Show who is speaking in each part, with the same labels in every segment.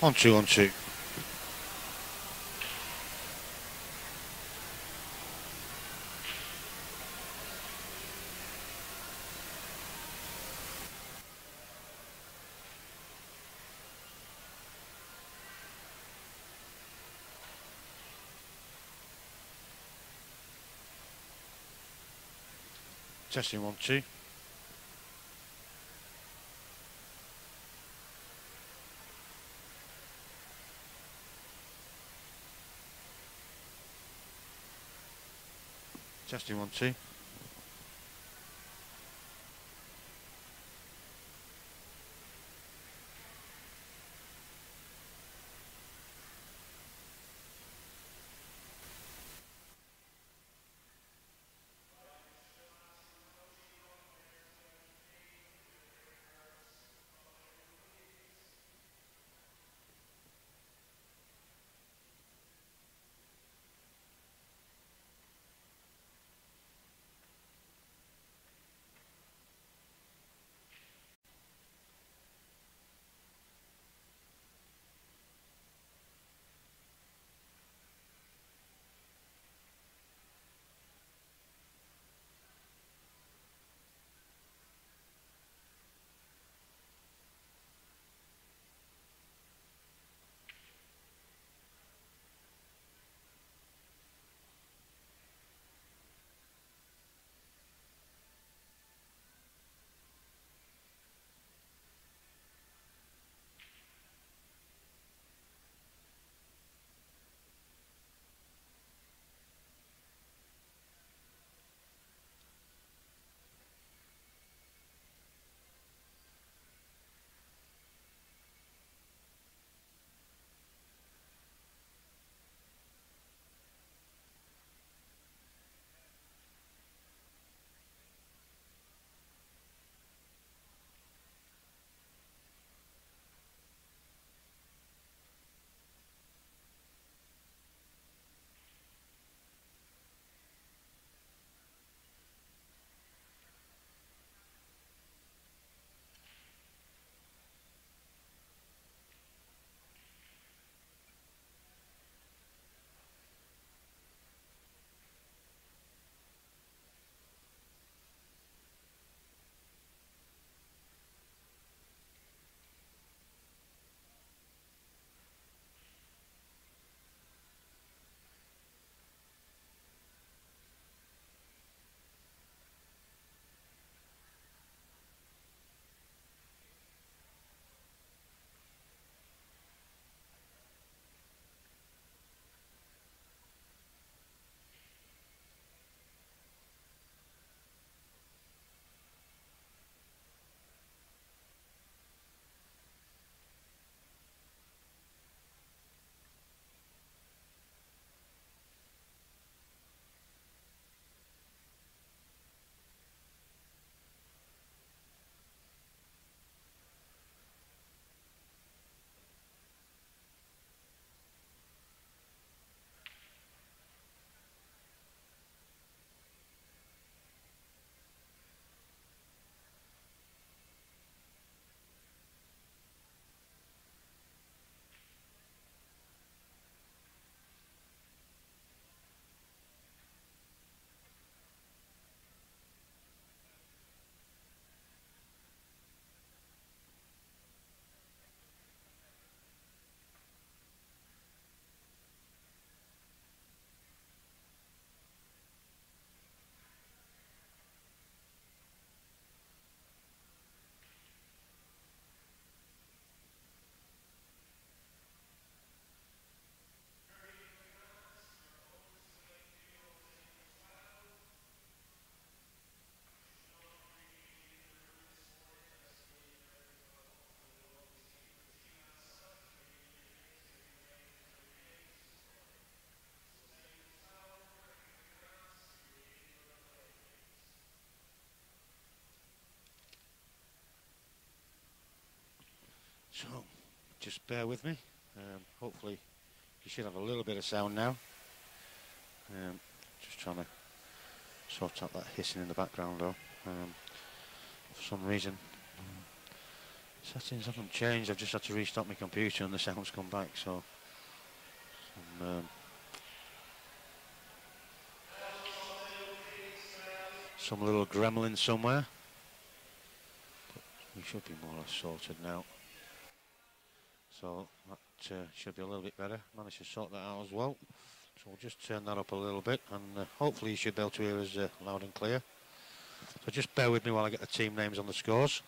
Speaker 1: On two, on two. Testing 1 2. Testing 1 2. So, just bear with me. Hopefully, you should have a little bit of sound now. Just trying to sort out that hissing in the background, though. For some reason, Settings haven't changed. I've just had to restart my computer and the sound's come back. So some little gremlin somewhere. But we should be more or less sorted now. So that should be a little bit better. Managed to sort that out as well. So we'll just turn that up a little bit, and hopefully you should be able to hear us loud and clear. So just bear with me while I get the team names on the scores.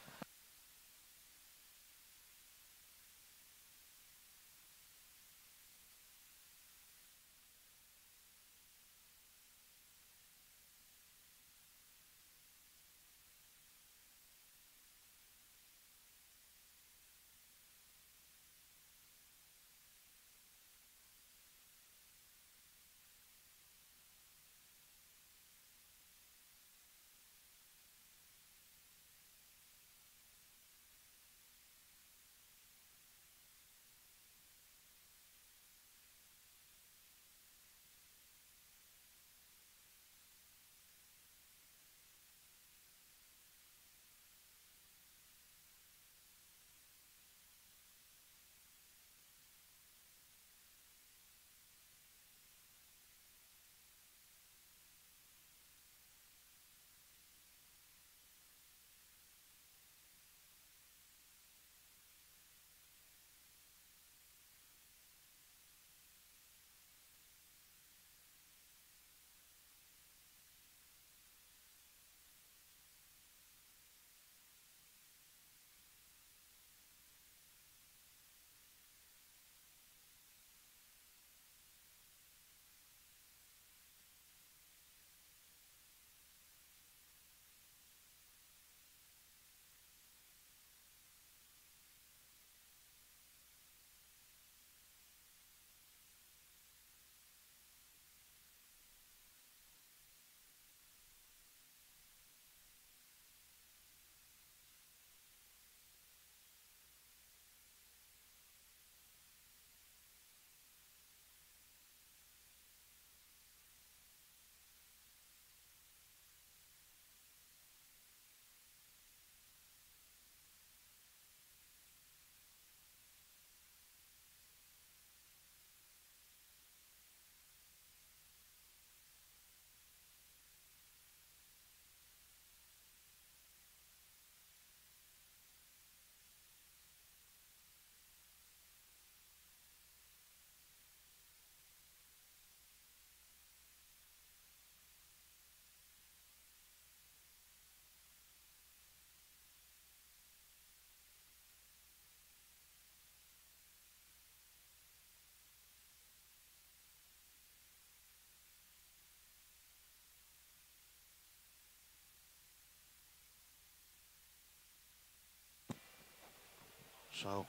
Speaker 1: So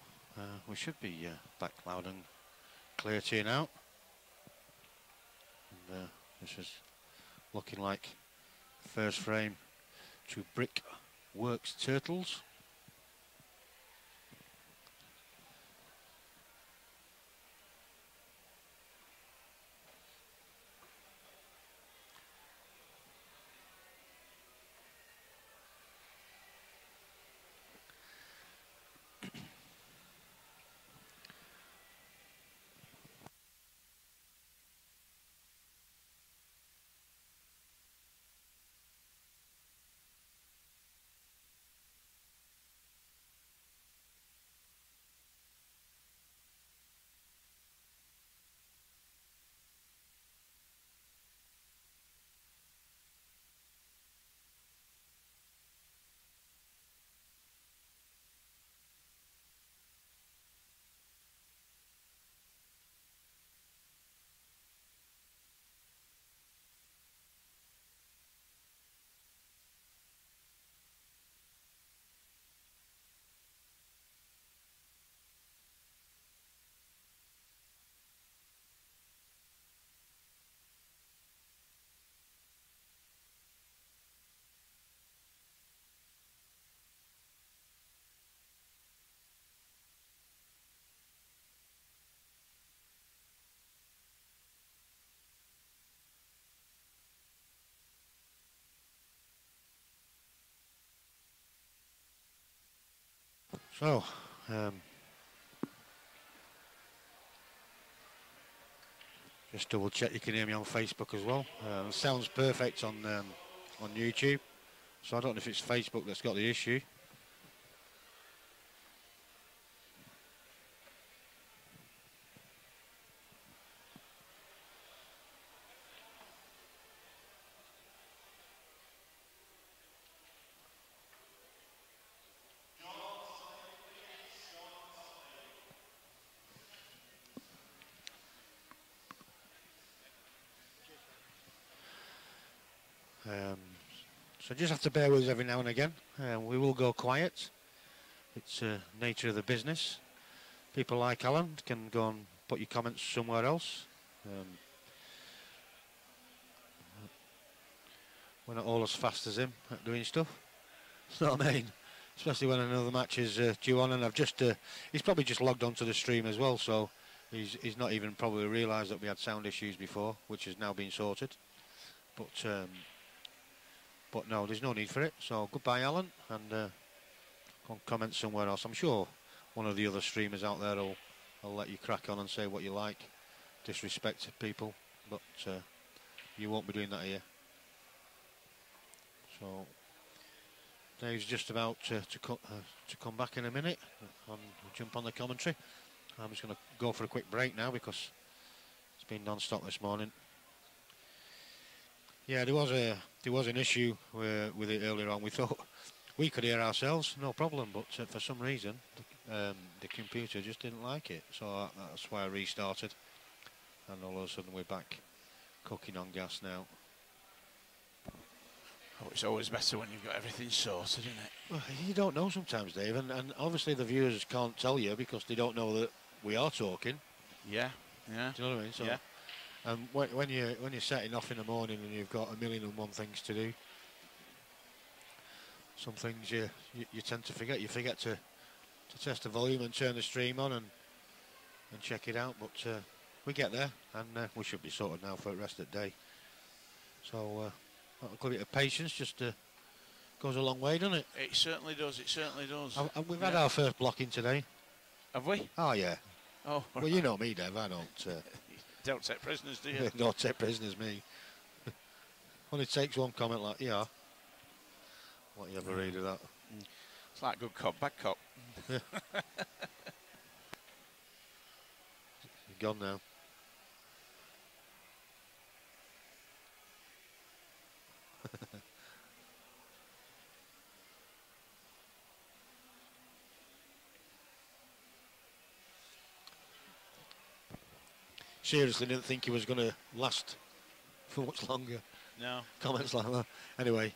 Speaker 1: we should be back loud and clear to you now. And this is looking like first frame to Brickworks Turtles. So, just double check you can hear me on Facebook as well. Sounds perfect on YouTube. So I don't know if it's Facebook that's got the issue. So just have to bear with us every now and again. We will go quiet. It's nature of the business. People like Alan can go and put your comments somewhere else. We're not all as fast as him at doing stuff. You know what I mean? Especially when another match is due on, and I've just he's probably just logged onto the stream as well, so he's not even probably realised that we had sound issues before, which has now been sorted. But no, there's no need for it. So goodbye, Alan, and go and comment somewhere else. I'm sure one of the other streamers out there will let you crack on and say what you like, disrespect people, but you won't be doing that here. So Dave's just about to come back in a minute and jump on the commentary. I'm just going to go for a quick break now because it's been non-stop this morning. Yeah, there was an issue with it earlier on. We thought we could hear ourselves, no problem, but for some reason the computer just didn't like it. So that's why I restarted, and all of a sudden we're back cooking on gas now.
Speaker 2: Oh, it's always better when you've got everything sorted, isn't it?
Speaker 1: Well, you don't know sometimes, Dave, and obviously the viewers can't tell you because they don't know that we are talking.
Speaker 2: Yeah, yeah.
Speaker 1: Do you know what I mean? So,
Speaker 2: yeah.
Speaker 1: And when you're setting off in the morning and you've got 1,000,001 things to do, some things you tend to forget. You forget to test the volume and turn the stream on and check it out. But we get there, and we should be sorted now for the rest of the day. So a little bit of patience just goes a long way, doesn't it?
Speaker 2: It certainly does. It certainly does.
Speaker 1: We've had our first blocking today.
Speaker 2: Have we?
Speaker 1: Oh yeah.
Speaker 2: Oh.
Speaker 1: Well, you know me, Dave. I don't.
Speaker 2: Don't take prisoners, do you?
Speaker 1: Don't take prisoners, me. Only takes one comment like, yeah. What you ever read of that?
Speaker 2: It's like good cop, bad cop.
Speaker 1: Yeah. You're gone now. Seriously, didn't think he was going to last for much longer.
Speaker 2: No.
Speaker 1: Comments like that. Anyway,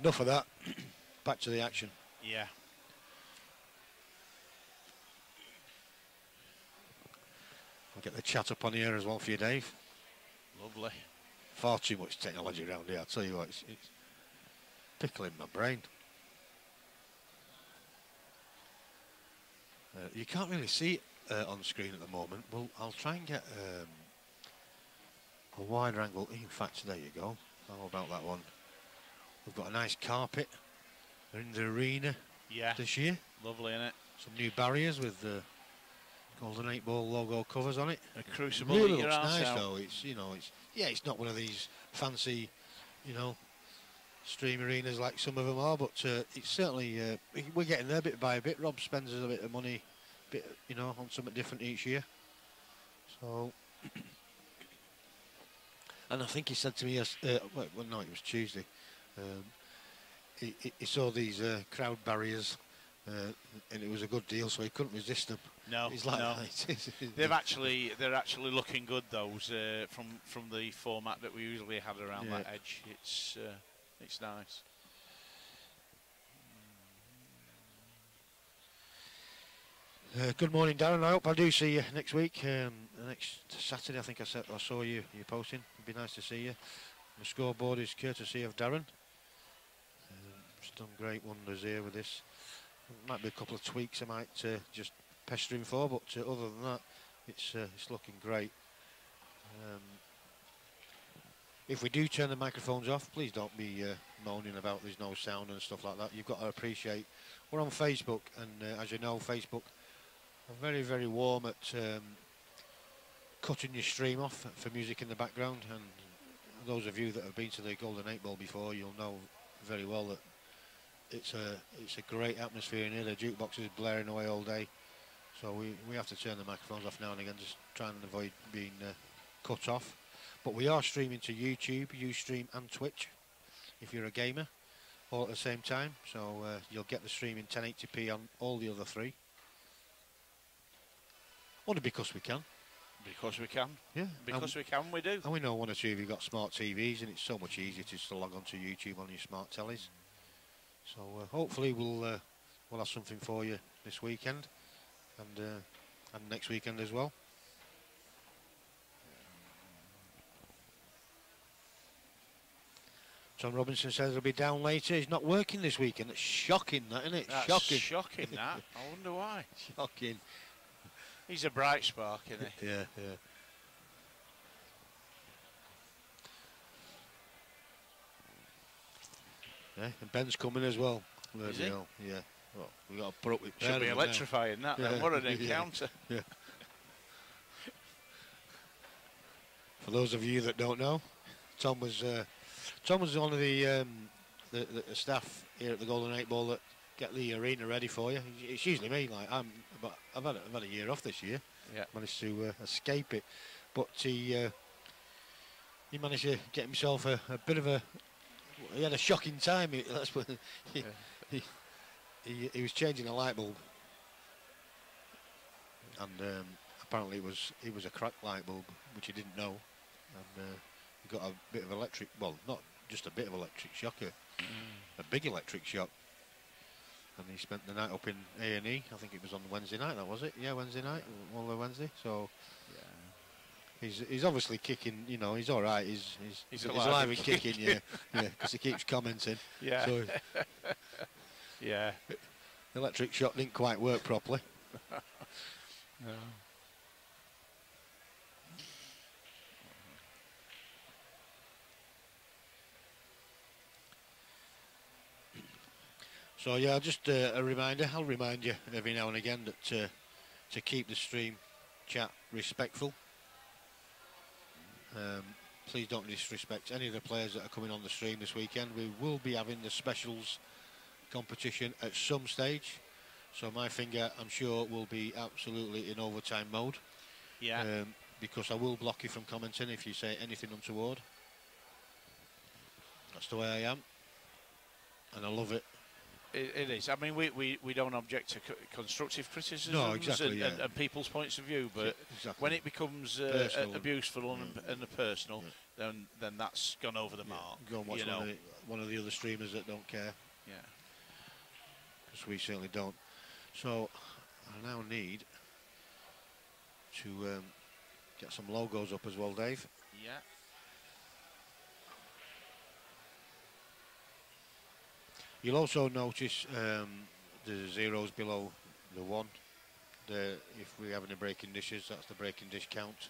Speaker 1: enough of that. Back to the action.
Speaker 2: Yeah.
Speaker 1: I'll get the chat up on the air as well for you, Dave.
Speaker 2: Lovely.
Speaker 1: Far too much technology around here. I'll tell you what, it's pickling my brain. You can't really see it on screen at the moment. Well, I'll try and get a wider angle. In fact, there you go. How about that one? We've got a nice carpet. We're in the arena this year.
Speaker 2: Lovely, isn't it?
Speaker 1: Some new barriers with the Golden 8 Ball logo covers on it.
Speaker 2: A crucible.
Speaker 1: Really looks nice though. It's it's not one of these fancy, stream arenas like some of them are, but it's certainly we're getting there bit by bit. Rob spends a bit of money, on something different each year. So, and I think he said to me, well, no, it was Tuesday. He saw these crowd barriers, and it was a good deal, so he couldn't resist them.
Speaker 2: No,
Speaker 1: he's like,
Speaker 2: no. They're actually looking good. Those from the format that we usually had around that edge. It's nice.
Speaker 1: Good morning, Darren. I hope I do see you next week. Next Saturday, I think I saw you posting. It'd be nice to see you. The scoreboard is courtesy of Darren. He's done great wonders here with this. Might be a couple of tweaks I might just pester him for, but other than that, it's looking great. if we do turn the microphones off, please don't be moaning about there's no sound and stuff like that. You've got to appreciate we're on Facebook, and as you know, Facebook are very, very warm at cutting your stream off for music in the background. And those of you that have been to the Golden 8 Ball before, you'll know very well that it's a great atmosphere in here. The jukebox is blaring away all day, so we have to turn the microphones off now and again, just trying to avoid being cut off. But we are streaming to YouTube, Ustream and Twitch if you're a gamer, all at the same time. So you'll get the stream in 1080p on all the other three. Only because we can.
Speaker 2: Because we can.
Speaker 1: Yeah.
Speaker 2: Because we can, we do.
Speaker 1: And we know one or two of you got smart TVs, and it's so much easier to just log on to YouTube on your smart tellies. So hopefully we'll have something for you this weekend, and next weekend as well. John Robinson says he'll be down later. He's not working this weekend. It's shocking, that, isn't it?
Speaker 2: That's
Speaker 1: shocking.
Speaker 2: Shocking, that. I wonder why.
Speaker 1: Shocking.
Speaker 2: He's a bright spark, isn't he?
Speaker 1: Yeah. Yeah, and Ben's coming as well.
Speaker 2: Is he?
Speaker 1: Yeah. Well, we got to put up with
Speaker 2: Should be
Speaker 1: Ben
Speaker 2: electrifying that then. What an encounter.
Speaker 1: Yeah. For those of you that don't know, Tom was one of the staff here at the Golden 8 Ball that get the arena ready for you. It's usually me. Like I've had a year off this year.
Speaker 2: Yeah.
Speaker 1: Managed to escape it, but he managed to get himself a bit of a. He had a shocking time. He was changing a light bulb, and apparently it was a cracked light bulb, which he didn't know, and he got a bit of electric. Well, not just a bit of electric shock, a big electric shock. And he spent the night up in A&E. I think it was on Wednesday night. That was it. Yeah, Wednesday night, all the Wednesday. So yeah, he's obviously kicking. You know, he's all right. He's alive and kicking. Yeah, because he keeps commenting.
Speaker 2: Yeah.
Speaker 1: So
Speaker 2: yeah.
Speaker 1: The electric shock didn't quite work properly.
Speaker 2: No.
Speaker 1: So yeah, just a reminder. I'll remind you every now and again that to keep the stream chat respectful. Please don't disrespect any of the players that are coming on the stream this weekend. We will be having the specials competition at some stage. So my finger, I'm sure, will be absolutely in overtime mode.
Speaker 2: Yeah.
Speaker 1: Because I will block you from commenting if you say anything untoward. That's the way I am, and I love it.
Speaker 2: It is. I mean, we don't object to constructive criticism and people's points of view, but when it becomes abuseful and personal, then that's gone over the mark.
Speaker 1: Go and watch one of the other streamers that don't care.
Speaker 2: Yeah.
Speaker 1: Because we certainly don't. So I now need to get some logos up as well, Dave.
Speaker 2: Yeah.
Speaker 1: You'll also notice the zeros below the 1. If we're having a breaking dishes, that's the breaking dish count.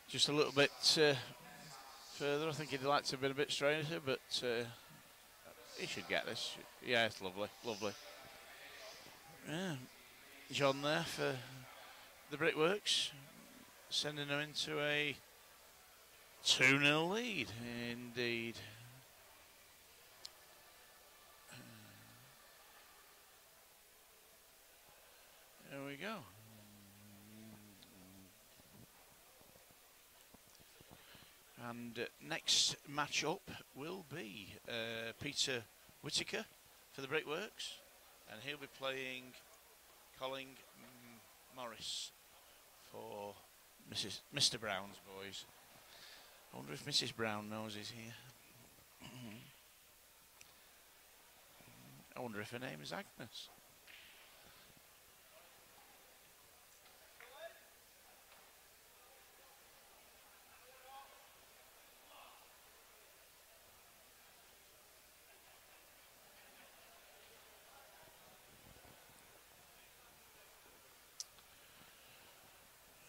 Speaker 2: Just a little bit further. I think he'd like to have been a bit straighter, but he should get this. Yeah, it's lovely, lovely. Yeah, John there for the Brickworks, sending them into a 2-0 lead, indeed. There we go. And next match up will be Peter Whittaker for the Brickworks, and he'll be playing Colin Morris for Mr. Brown's boys. I wonder if Mrs. Brown knows he's here. I wonder if her name is Agnes.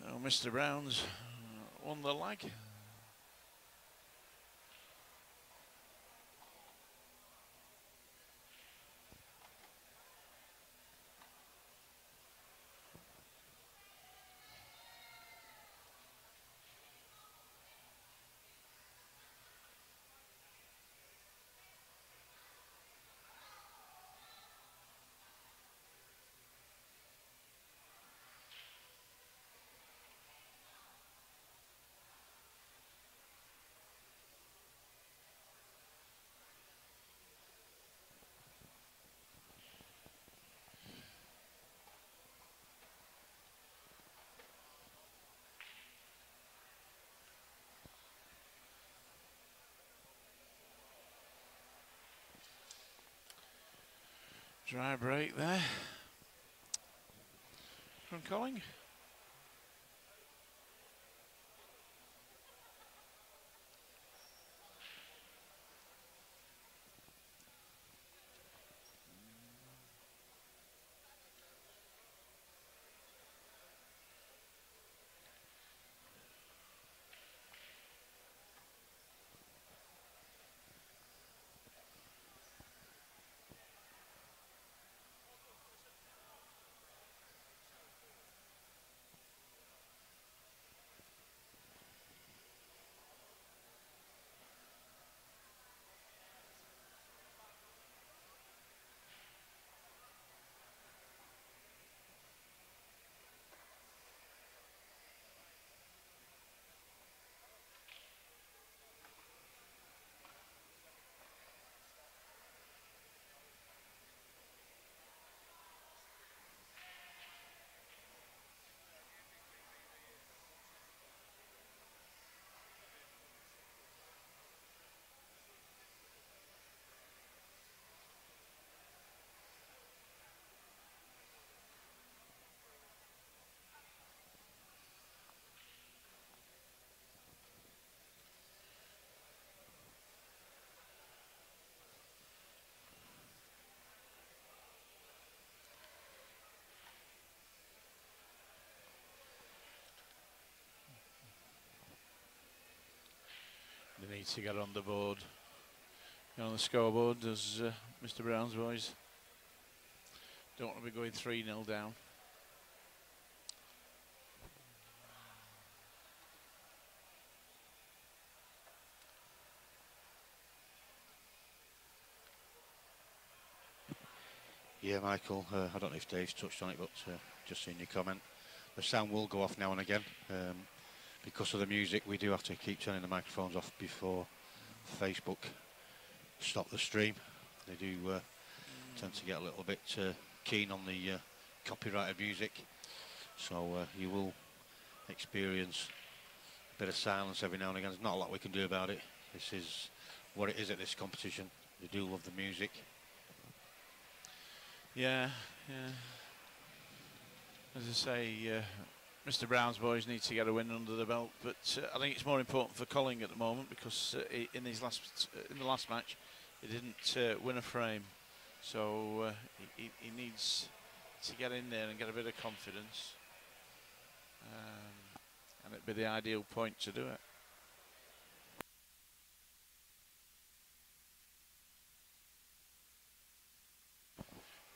Speaker 2: Oh, Mr. Brown's won the lag. Dry break there from Colling. They need to get on the board, on the scoreboard, as Mr. Brown's boys don't want to be going 3-0 down.
Speaker 1: Yeah, Michael, I don't know if Dave's touched on it, but just seeing your comment. The sound will go off now and again. Because of the music, we do have to keep turning the microphones off before Facebook stop the stream. They do tend to get a little bit keen on the copyrighted music. So you will experience a bit of silence every now and again. There's not a lot we can do about it. This is what it is at this competition. They do love the music.
Speaker 2: Yeah. As I say, Mr. Brown's boys need to get a win under the belt, but I think it's more important for Colling at the moment because in the last match he didn't win a frame, so he needs to get in there and get a bit of confidence, and it'd be the ideal point to do it.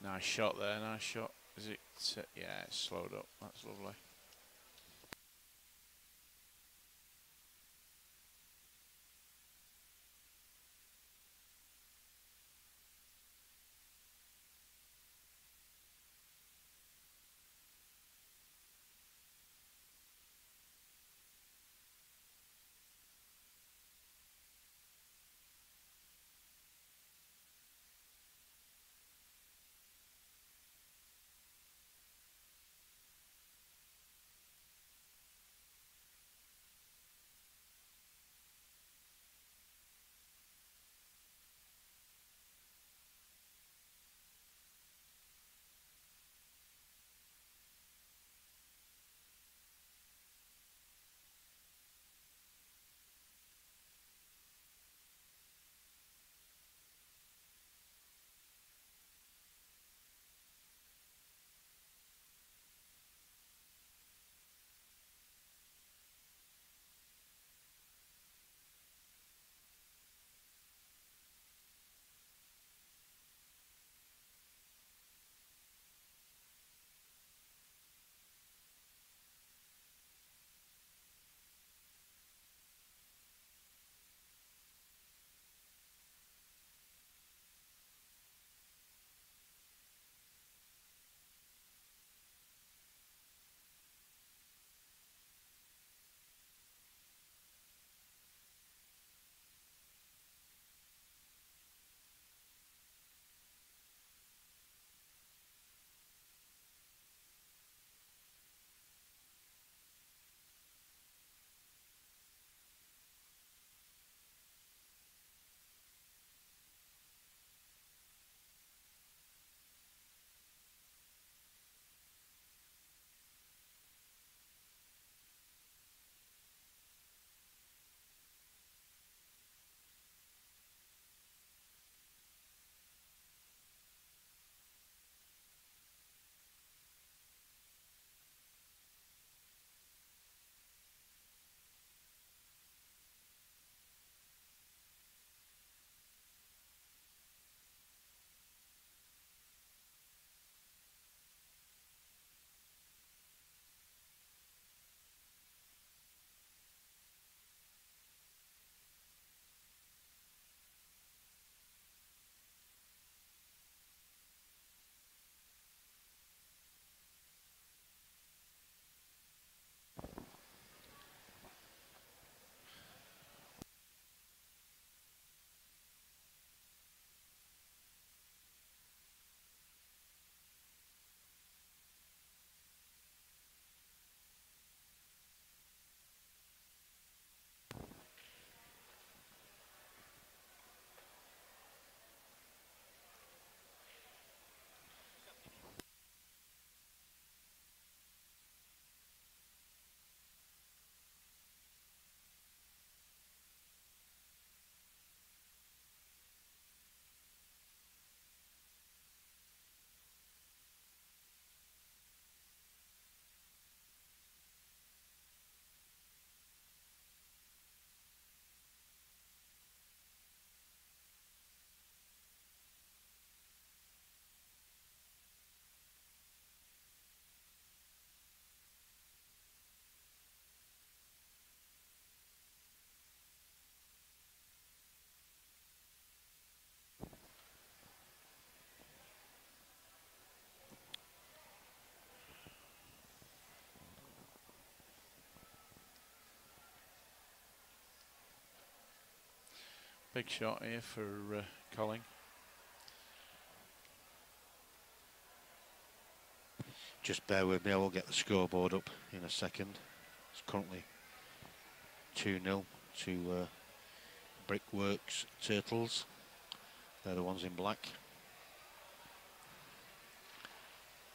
Speaker 2: Nice shot there, nice shot. Is it? Yeah, it's slowed up. That's lovely. Big shot here for Colling.
Speaker 1: Just bear with me, I will get the scoreboard up in a second. It's currently 2-0 to Brickworks Turtles. They're the ones in black.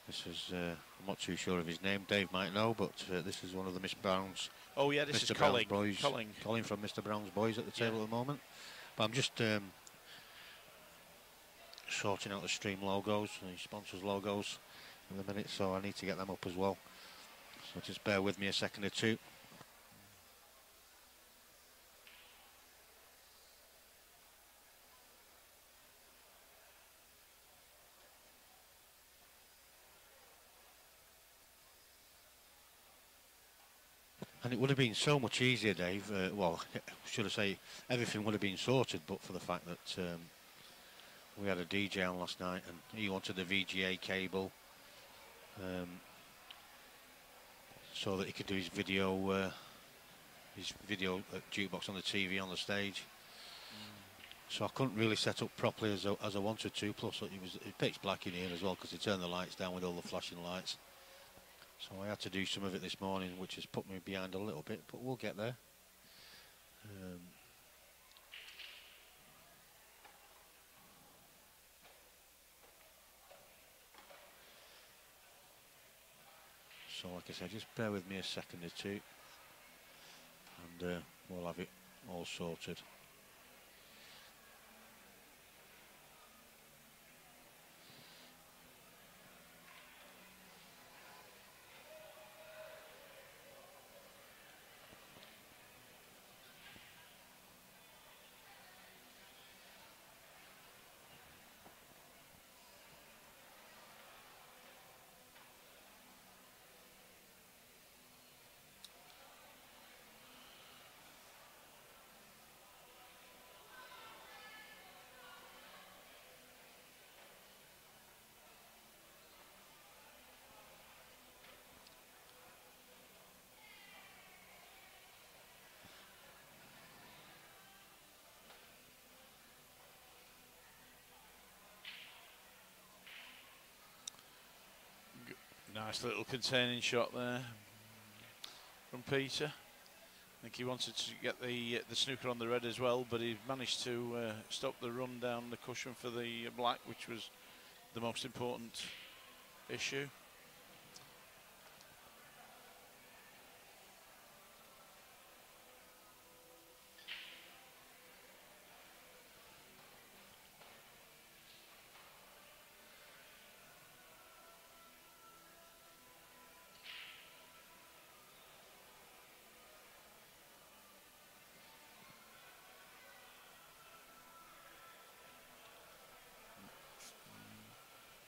Speaker 1: This is, I'm not too sure of his name, Dave might know, but this is one of the Miss Brown's.
Speaker 2: Oh yeah, this
Speaker 1: Mr.
Speaker 2: is
Speaker 1: Brown's
Speaker 2: Colling.
Speaker 1: boys.
Speaker 2: Colling
Speaker 1: from Mr. Brown's boys at the table at the moment. But I'm just sorting out the stream logos, the sponsors logos in a minute, so I need to get them up as well. So just bear with me a second or two. And it would have been so much easier, Dave. Well, should I say, everything would have been sorted, but for the fact that we had a DJ on last night and he wanted the VGA cable so that he could do his video jukebox on the TV on the stage. So I couldn't really set up properly as I wanted to. Plus, it was pitch black in here as well because they turned the lights down with all the flashing lights. So I had to do some of it this morning, which has put me behind a little bit, but we'll get there. So like I said, just bear with me a second or two, and we'll have it all sorted.
Speaker 2: Nice little containing shot there from Peter. I think he wanted to get the snooker on the red as well, but he managed to stop the run down the cushion for the black, which was the most important issue.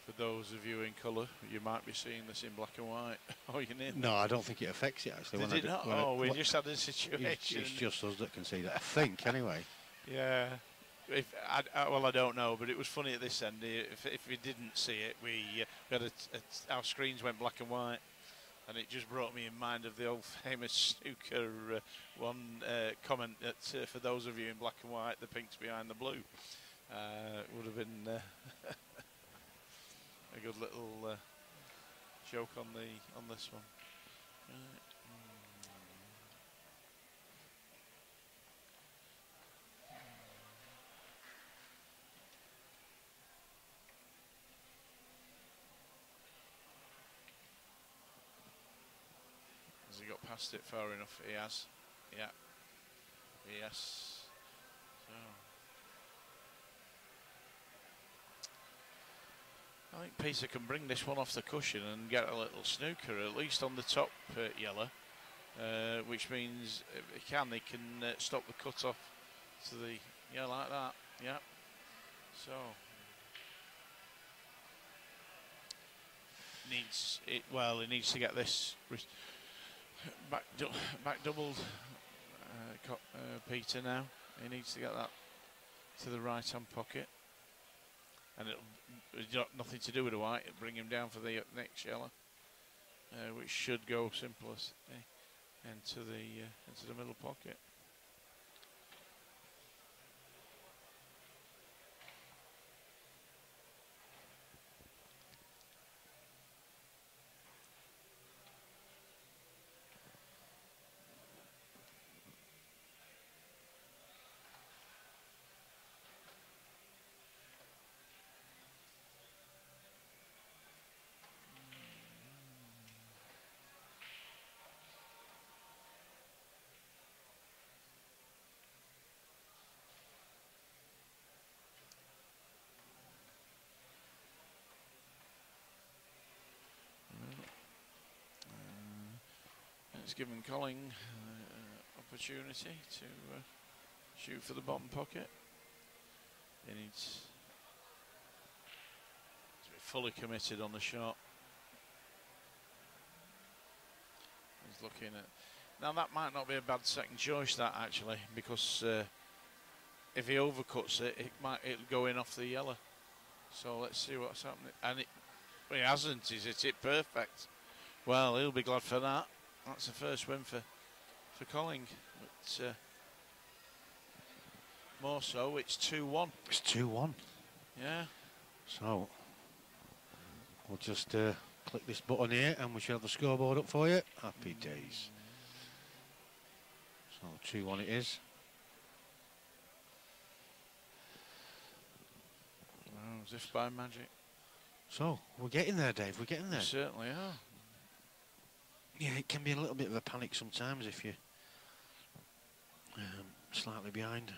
Speaker 2: For those of you in colour, you might be seeing this in black and white. Oh, you need.
Speaker 1: No, I don't think it affects it actually.
Speaker 2: Did it not? Oh, we just had a situation.
Speaker 1: It's just us that can see that, I think, anyway.
Speaker 2: Yeah. Well, I don't know, but it was funny at this end. If we didn't see it, we had our screens went black and white, and it just brought me in mind of the old famous snooker one comment that for those of you in black and white, the pink's behind the blue. Would have been a good little joke on this one. Has he got past it far enough? He has. Yeah. Yes. So. I think Peter can bring this one off the cushion and get a little snooker, at least on the top yellow, which means if he can stop the cut off to the, yeah, like that, yeah. So, he needs to get this back doubled, Peter now. He needs to get that to the right hand pocket. And it's got nothing to do with the white. It'll bring him down for the next yellow, which should go simple as into the middle pocket. It's given Colling opportunity to shoot for the bottom pocket. He needs to be fully committed on the shot. He's looking at... Now that might not be a bad second choice, that actually, because if he overcuts it, it'll go in off the yellow. So let's see what's happening. And he hasn't. He's hit it perfect. Well, he'll be glad for that. That's the first win for Colling. But more so, it's 2-1.
Speaker 1: It's 2-1.
Speaker 2: Yeah.
Speaker 1: So we'll just click this button here and we shall have the scoreboard up for you. Happy days. So 2-1 it is.
Speaker 2: Oh, as if by magic.
Speaker 1: So we're getting there, Dave. We're getting there.
Speaker 2: We certainly are.
Speaker 1: Yeah, it can be a little bit of a panic sometimes if you're slightly behind.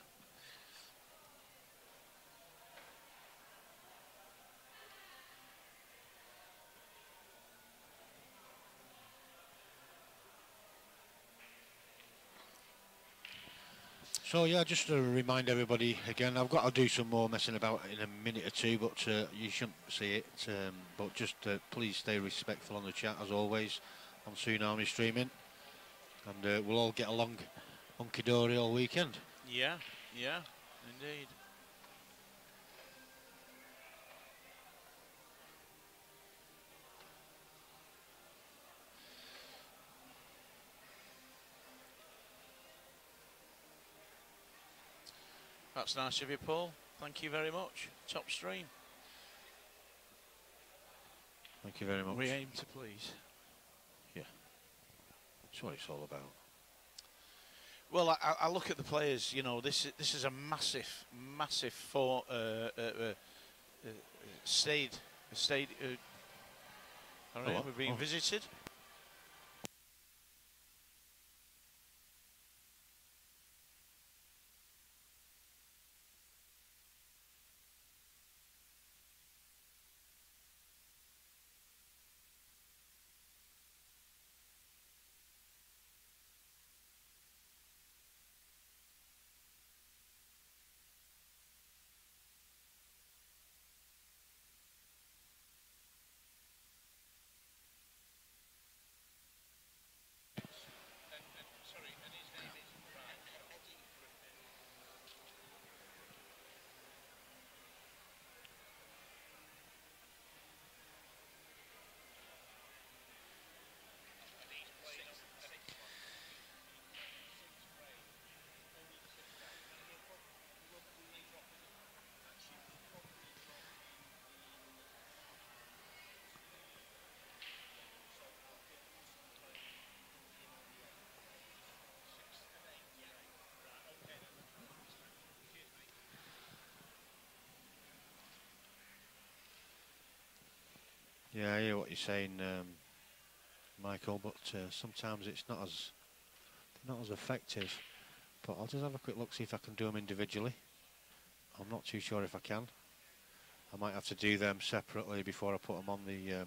Speaker 1: So yeah, just to remind everybody again, I've got to do some more messing about in a minute or two, but you shouldn't see it. But just please stay respectful on the chat as always on Tsunami Streaming, and we'll all get along hunky-dory all weekend.
Speaker 2: Yeah, yeah, indeed. That's nice of you, Paul. Thank you very much. Top stream.
Speaker 1: Thank you very much.
Speaker 2: We aim to please.
Speaker 1: Yeah, that's what it's all about.
Speaker 2: Well, I look at the players. You know, this is a massive stayed. I don't know, we're being visited.
Speaker 1: Yeah, I hear what you're saying, Michael, but sometimes it's not as effective. But I'll just have a quick look, see if I can do them individually. I'm not too sure if I can. I might have to do them separately before I put them on the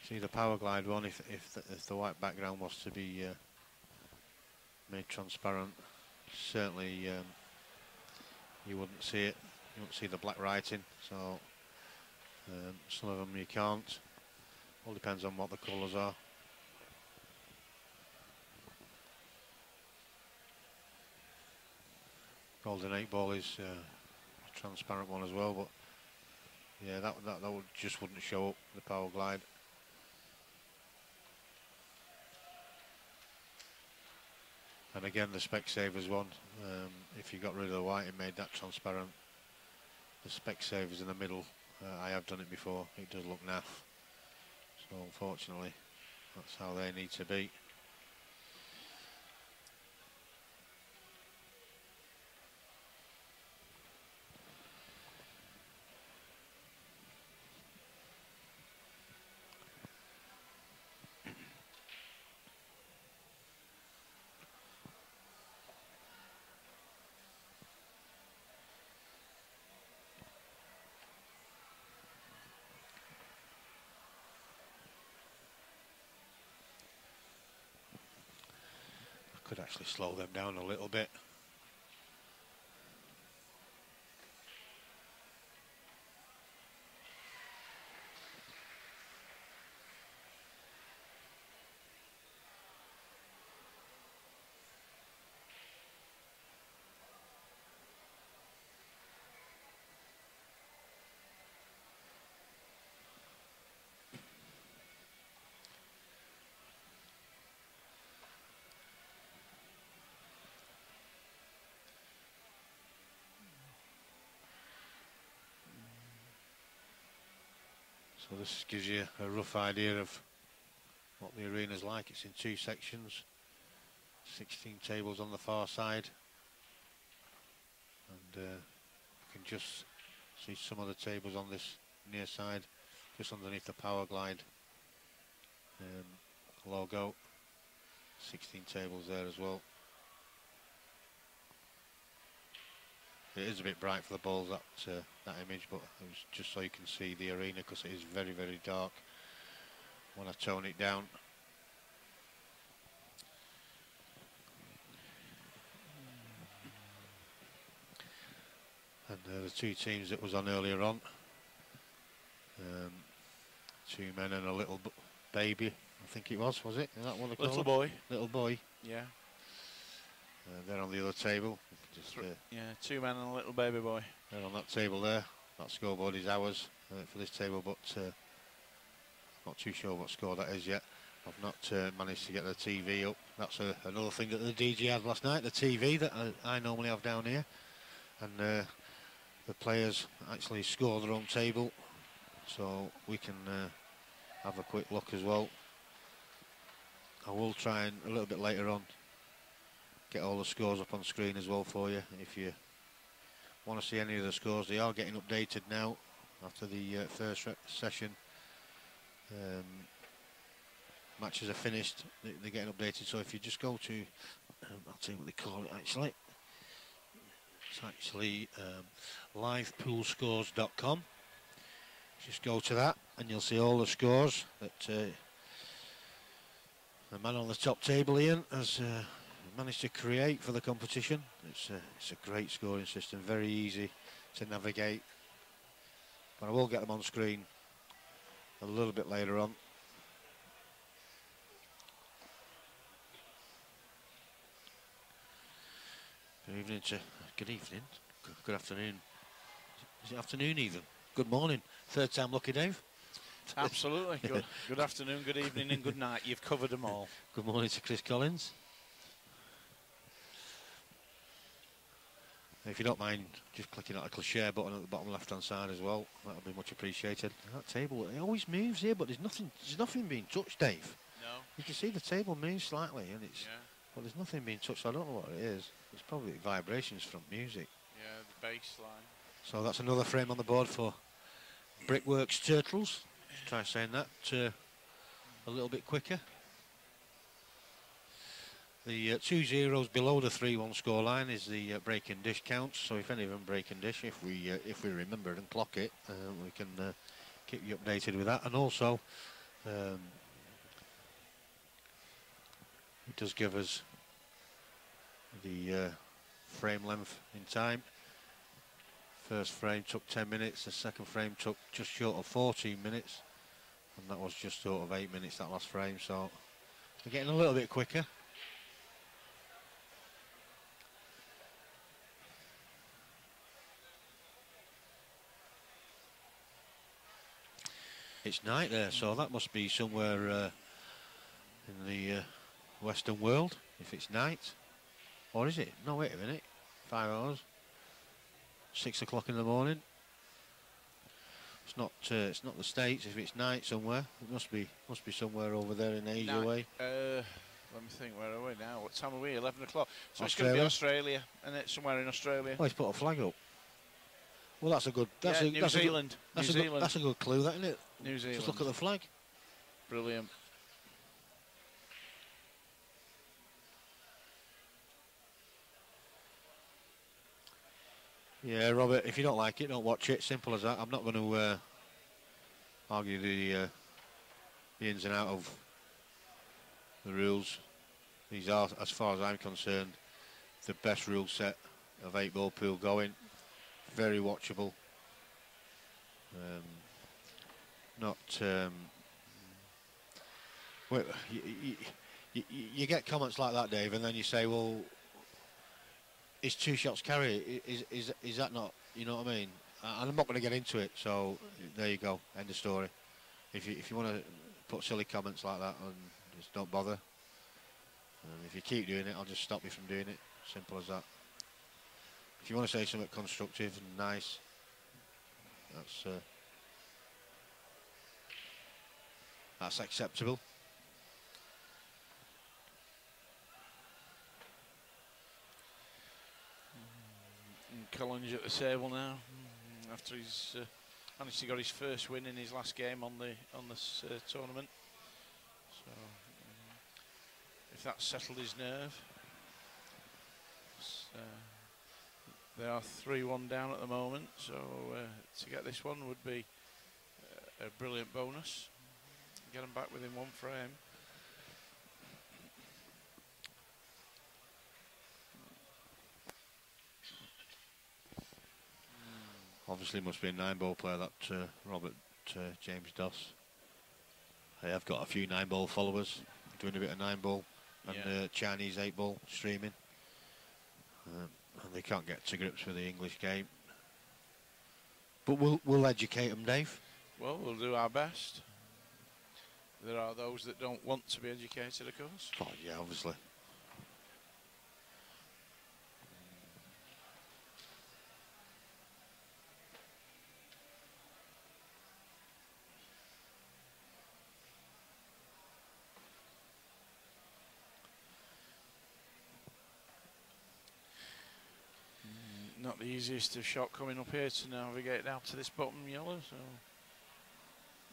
Speaker 1: see the power glide one. If the white background was to be made transparent, certainly you wouldn't see it. You wouldn't see the black writing. So some of them you can't. All depends on what the colours are. Golden 8 ball is a transparent one as well, but yeah, that just wouldn't show up the power glide. And again, the Specsavers one, if you got rid of the white and made that transparent, the Specsavers in the middle, I have done it before, it does look naff. So unfortunately, that's how they need to be. Could actually slow them down a little bit. So this gives you a rough idea of what the arena's like. It's in 2 sections, 16 tables on the far side, and you can just see some of the tables on this near side, just underneath the Power Glide logo. 16 tables there as well. It is a bit bright for the balls, that image, but it was just so you can see the arena, because it is very, very dark when I tone it down. And the 2 teams that was on earlier on, 2 men and a little baby, I think it was it? Is that what they call
Speaker 2: Little
Speaker 1: it?
Speaker 2: boy.
Speaker 1: Little boy.
Speaker 2: Yeah.
Speaker 1: They're on the other table. Just,
Speaker 2: yeah, 2 men and a little baby boy.
Speaker 1: They're on that table there. That scoreboard is ours for this table, but not too sure what score that is yet. I've not managed to get the TV up. That's another thing that the DJ had last night, the TV that I normally have down here. And the players actually score their own table, so we can have a quick look as well. I will try and a little bit later on get all the scores up on screen as well for you. If you want to see any of the scores, they are getting updated now after the first session. Matches are finished, they're getting updated. So if you just go to, I'll tell you what they call it actually. It's actually livepoolscores.com. Just go to that and you'll see all the scores that the man on the top table, Ian, has managed to create for the competition. It's a great scoring system, very easy to navigate. But I will get them on screen a little bit later on. Good evening, good afternoon. Is it afternoon even? Good morning. Third time lucky, Dave.
Speaker 2: Absolutely. Good afternoon, good evening and good night. You've covered them all.
Speaker 1: Good morning to Chris Collins. If you don't mind just clicking that little share button at the bottom left hand side as well, that would be much appreciated. That table, it always moves here, but there's nothing being touched, Dave.
Speaker 2: No.
Speaker 1: You can see the table moves slightly, and
Speaker 2: Yeah.
Speaker 1: but there's nothing being touched. So I don't know what it is. It's probably vibrations from music.
Speaker 2: Yeah, the bass line.
Speaker 1: So that's another frame on the board for Brickworks Turtles. Let's try saying that a little bit quicker. The 2 zeros below the 3-1 scoreline is the break and dish counts. So if any of them break and dish, if we remember and clock it, we can keep you updated with that. And also, it does give us the frame length in time. First frame took 10 minutes. The second frame took just short of 14 minutes, and that was just short of 8 minutes, that last frame. So we're getting a little bit quicker. It's night there, so that must be somewhere in the Western world, if it's night. Or is it? No, wait a minute. 5 hours. 6 o'clock in the morning. It's not the States. If it's night somewhere, it must be somewhere over there in Asia way.
Speaker 2: Let me think. Where are we now? What time are we? 11 o'clock. So
Speaker 1: Australia.
Speaker 2: it's going to be Australia, and it's somewhere in Australia.
Speaker 1: Oh, he's put a flag up. Well, that's a good.
Speaker 2: New Zealand.
Speaker 1: That's a good clue, that, isn't it?
Speaker 2: New Zealand.
Speaker 1: Just look at the flag.
Speaker 2: Brilliant.
Speaker 1: Yeah, Robert, if you don't like it, don't watch it. Simple as that. I'm not going to argue the ins and out of the rules. These are, as far as I'm concerned, the best rule set of 8-ball pool going. Very watchable. Not. Well, you get comments like that, Dave, and then you say, "Well, is 2 shots carry? Is that not? You know what I mean?" And I'm not going to get into it. So there you go. End of story. If you want to put silly comments like that, and just don't bother. If you keep doing it, I'll just stop you from doing it. Simple as that. If you want to say something constructive and nice, that's acceptable.
Speaker 2: Collins at the table now after he's managed to get his first win in his last game on this tournament. So if that's settled his nerve, they are 3-1 down at the moment. So to get this one would be a brilliant bonus. Get them back within 1 frame.
Speaker 1: Obviously must be a 9-ball player, that Robert James Doss. I have got a few 9-ball followers doing a bit of 9-ball and Chinese 8-ball streaming. And they can't get to grips with the English game. But we'll educate them, Dave.
Speaker 2: Well, we'll do our best. There are those that don't want to be educated, of course.
Speaker 1: Oh, yeah, obviously.
Speaker 2: Not the easiest of shot coming up here to navigate down to this bottom yellow, so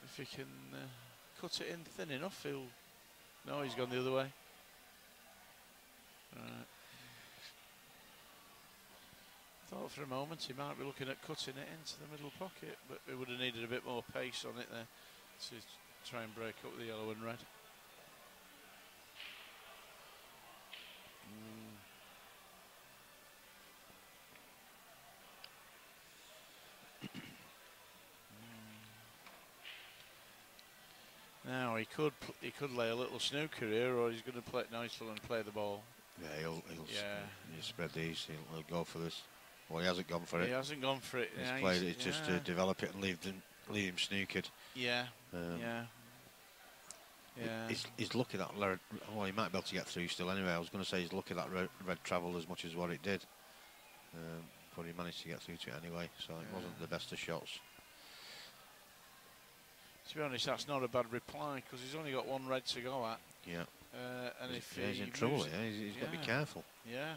Speaker 2: if he can cut it in thin enough, he'll... No, he's gone the other way. Right. Thought for a moment he might be looking at cutting it into the middle pocket, but we would have needed a bit more pace on it there to try and break up the yellow and red. Now he could lay a little snooker here, or he's going to play it nicely and play the ball.
Speaker 1: Yeah, he'll spread these. He'll go for this. Well, he hasn't gone for it.
Speaker 2: He hasn't gone for it.
Speaker 1: He's played it just to develop it and leave him snookered.
Speaker 2: Yeah.
Speaker 1: He's lucky that. Well, he might be able to get through still. Anyway, I was going to say he's lucky that red travelled as much as what it did, but he managed to get through to it anyway. So it wasn't the best of shots.
Speaker 2: To be honest, that's not a bad reply because he's only got 1 red to go at.
Speaker 1: Yeah.
Speaker 2: And if
Speaker 1: he's in trouble, he's got to be careful.
Speaker 2: Yeah.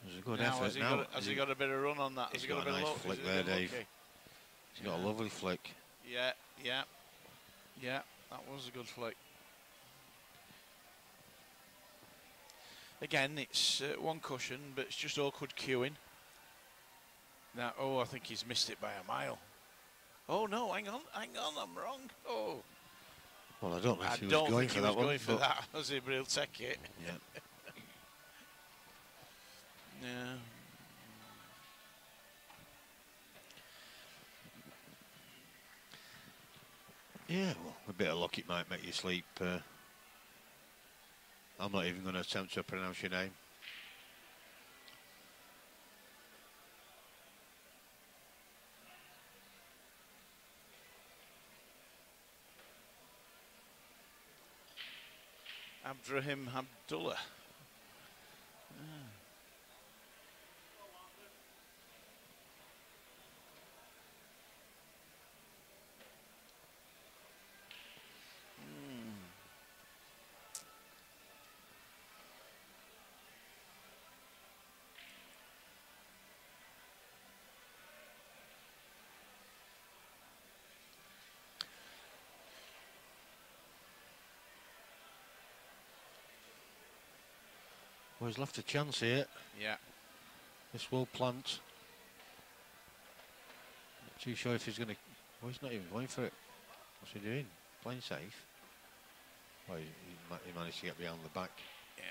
Speaker 1: There's a good effort now.
Speaker 2: Has he got a bit of run on that?
Speaker 1: He's got a nice flick there, Dave. He's got a lovely flick.
Speaker 2: Yeah. That was a good flick. Again, it's 1 cushion, but it's just awkward cueing. Now, I think he's missed it by a mile. Oh no, hang on, I'm wrong. Oh.
Speaker 1: Well, I don't know if he was going for that one.
Speaker 2: Going for that, was he? But he'll take it.
Speaker 1: Yeah.
Speaker 2: Yeah.
Speaker 1: Yeah, well, a bit of luck it might make you sleep. I'm not even going to attempt to pronounce your name.
Speaker 2: Abdrahim Abdullah.
Speaker 1: Well, he's left a chance here.
Speaker 2: Yeah.
Speaker 1: This will plant. Not too sure if he's going to Oh, he's not even going for it. What's he doing? Playing safe. Well, he managed to get behind the back.
Speaker 2: Yeah.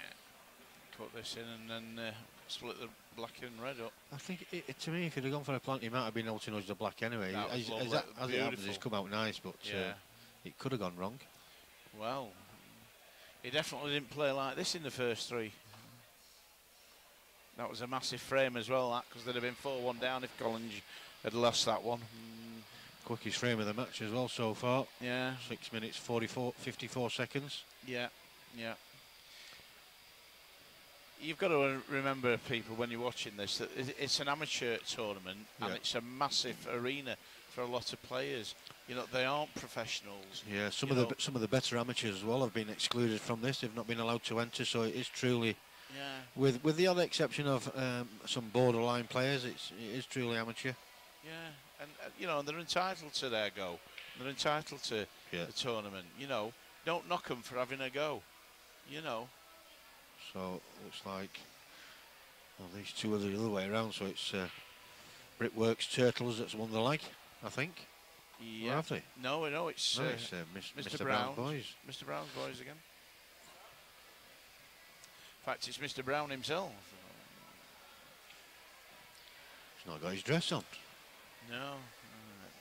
Speaker 2: Put this in and then split the black and red up.
Speaker 1: I think, to me, if he'd have gone for a plant, he might have been able to nudge the black anyway. As it happens, he's come out nice, but it could have gone wrong.
Speaker 2: Well, he definitely didn't play like this in the first three. That was a massive frame as well, because they'd have been 4-1 down if Collins had lost that one.
Speaker 1: Quickest frame of the match as well so far.
Speaker 2: Yeah.
Speaker 1: 6 minutes, 54 seconds.
Speaker 2: Yeah, yeah. You've got to remember, people, when you're watching this, that it's an amateur tournament and it's a massive arena for a lot of players. You know, they aren't professionals.
Speaker 1: Yeah, some of the better amateurs as well have been excluded from this. They've not been allowed to enter, so it is truly, with the odd exception of some borderline players, it is truly amateur.
Speaker 2: Yeah, and you know, they're entitled to their go. They're entitled to the tournament. You know, don't knock them for having a go. You know.
Speaker 1: So looks like these two are the other way around. So it's Brickworks Turtles that's won the leg, I think.
Speaker 2: Yeah.
Speaker 1: Or have they?
Speaker 2: No, it's
Speaker 1: Mr. Brown Boys.
Speaker 2: Mr. Brown's boys again. In fact, it's Mr. Brown himself.
Speaker 1: He's not got his dress on.
Speaker 2: No.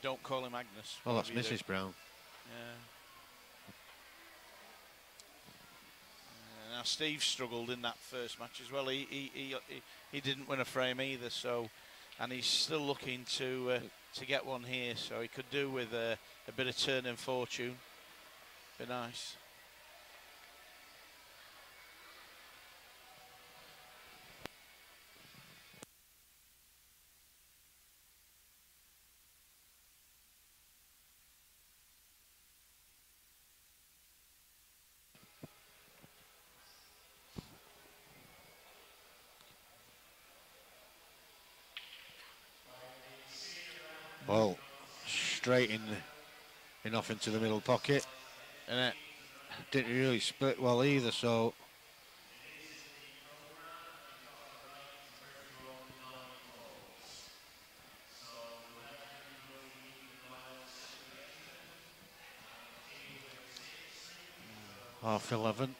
Speaker 2: Don't call him Agnes.
Speaker 1: Oh, that's Mrs. Brown.
Speaker 2: Yeah. Now Steve struggled in that first match as well. He didn't win a frame either, so, and he's still looking to get one here, so he could do with a bit of turn in fortune. Be nice.
Speaker 1: Well, straight in off into the middle pocket.
Speaker 2: And it
Speaker 1: didn't really split well either, so half 11.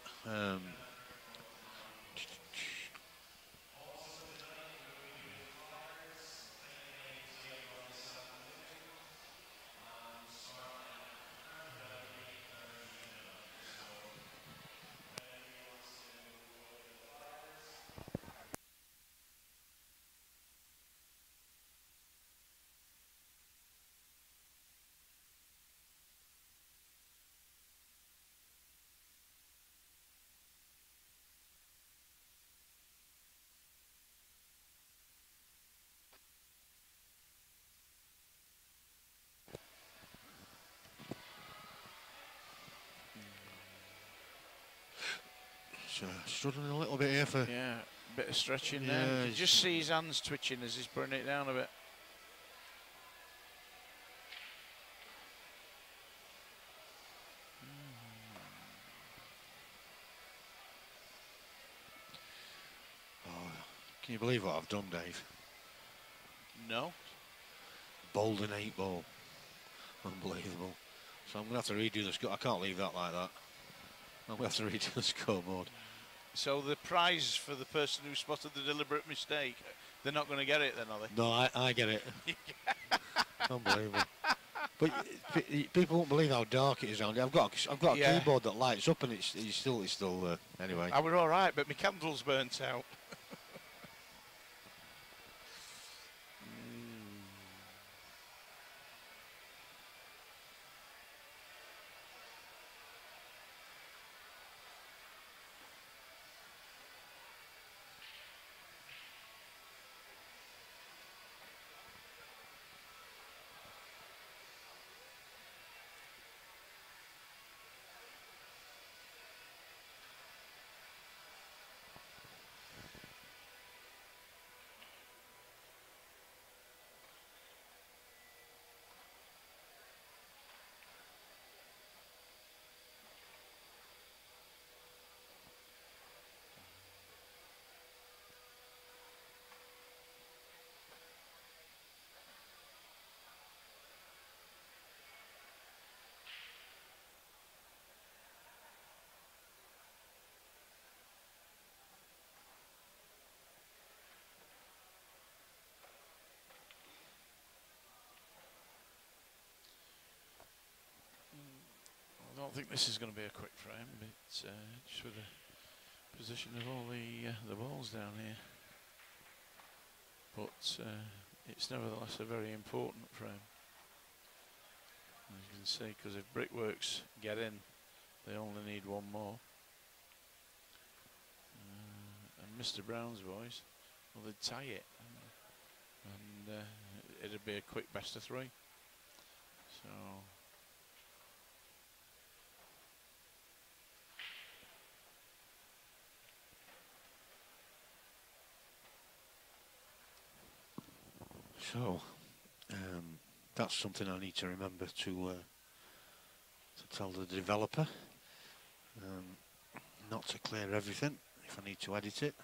Speaker 1: Struggling a little bit here for...
Speaker 2: Yeah, a bit of stretching there. You just see his hands twitching as he's putting it down a bit.
Speaker 1: Oh, can you believe what I've done, Dave?
Speaker 2: No.
Speaker 1: Bowled an 8-ball. Unbelievable. So I'm going to have to redo the score. I can't leave that like that. I'm going to have to redo the scoreboard.
Speaker 2: So the prize for the person who spotted the deliberate mistake, they're not going to get it then, are they?
Speaker 1: No, I get it. Unbelievable. But people won't believe how dark it is around here. I've got a keyboard that lights up and it's still anyway.
Speaker 2: I was all right, but my candle's burnt out. don't think this is going to be a quick frame, but just with the position of all the balls down here. But it's nevertheless a very important frame. As you can see, because if Brickworks get in, they only need one more. And Mr. Brown's boys, well, they'd tie it, and it'd be a quick best of 3. So.
Speaker 1: So, that's something I need to remember to tell the developer, not to clear everything if I need to edit it.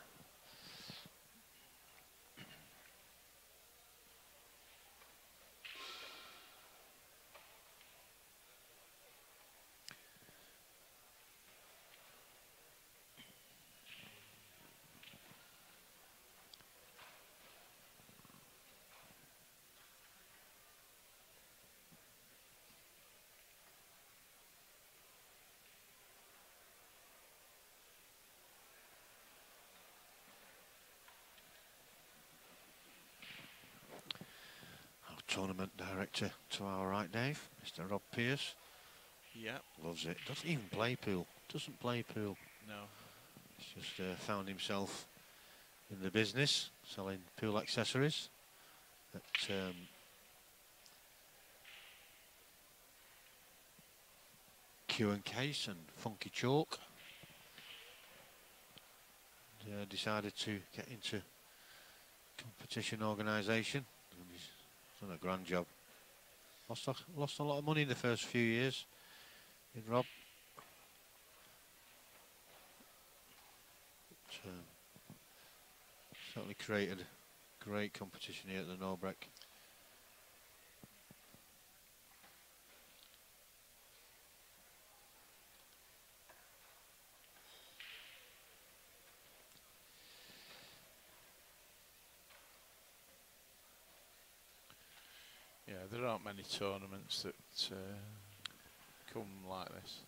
Speaker 1: Tournament director to our right, Dave, Mr. Rob Pierce.
Speaker 2: Yeah.
Speaker 1: Loves it. Doesn't even play pool. Doesn't play pool.
Speaker 2: No.
Speaker 1: He's just found himself in the business, selling pool accessories at Q and Case and Funky Chalk. And, decided to get into competition organisation. Done a grand job. Lost a lot of money in the first few years in Rob. But, certainly created great competition here at the Norbreck.
Speaker 2: Yeah, there aren't many tournaments that come like this.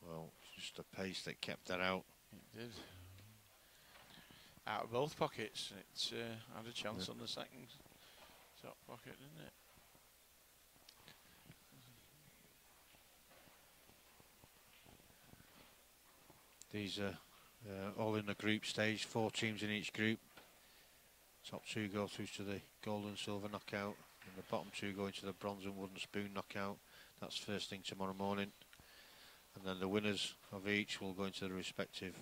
Speaker 1: Well, just the pace that kept that out.
Speaker 2: It did. Out of both pockets. It had a chance on the second top pocket, didn't it?
Speaker 1: These are all in the group stage, 4 teams in each group. Top 2 go through to the gold and silver knockout, and the bottom 2 go into the bronze and wooden spoon knockout. That's first thing tomorrow morning. And then the winners of each will go into the respective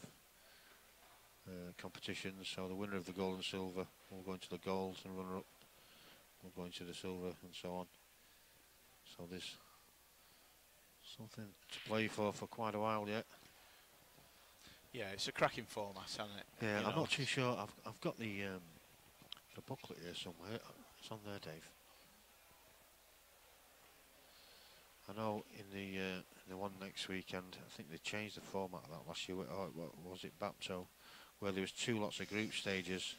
Speaker 1: competitions. So the winner of the gold and silver will go into the gold, and runner-up will go into the silver, and so on. So there's something to play for quite a while yet.
Speaker 2: Yeah, it's a cracking format, hasn't it?
Speaker 1: Yeah,
Speaker 2: You
Speaker 1: I'm
Speaker 2: know,
Speaker 1: not too sure. I've got the booklet here somewhere. It's on there, Dave. I know in the one next weekend, I think they changed the format of that last year. Was it Bapto, where there was 2 lots of group stages.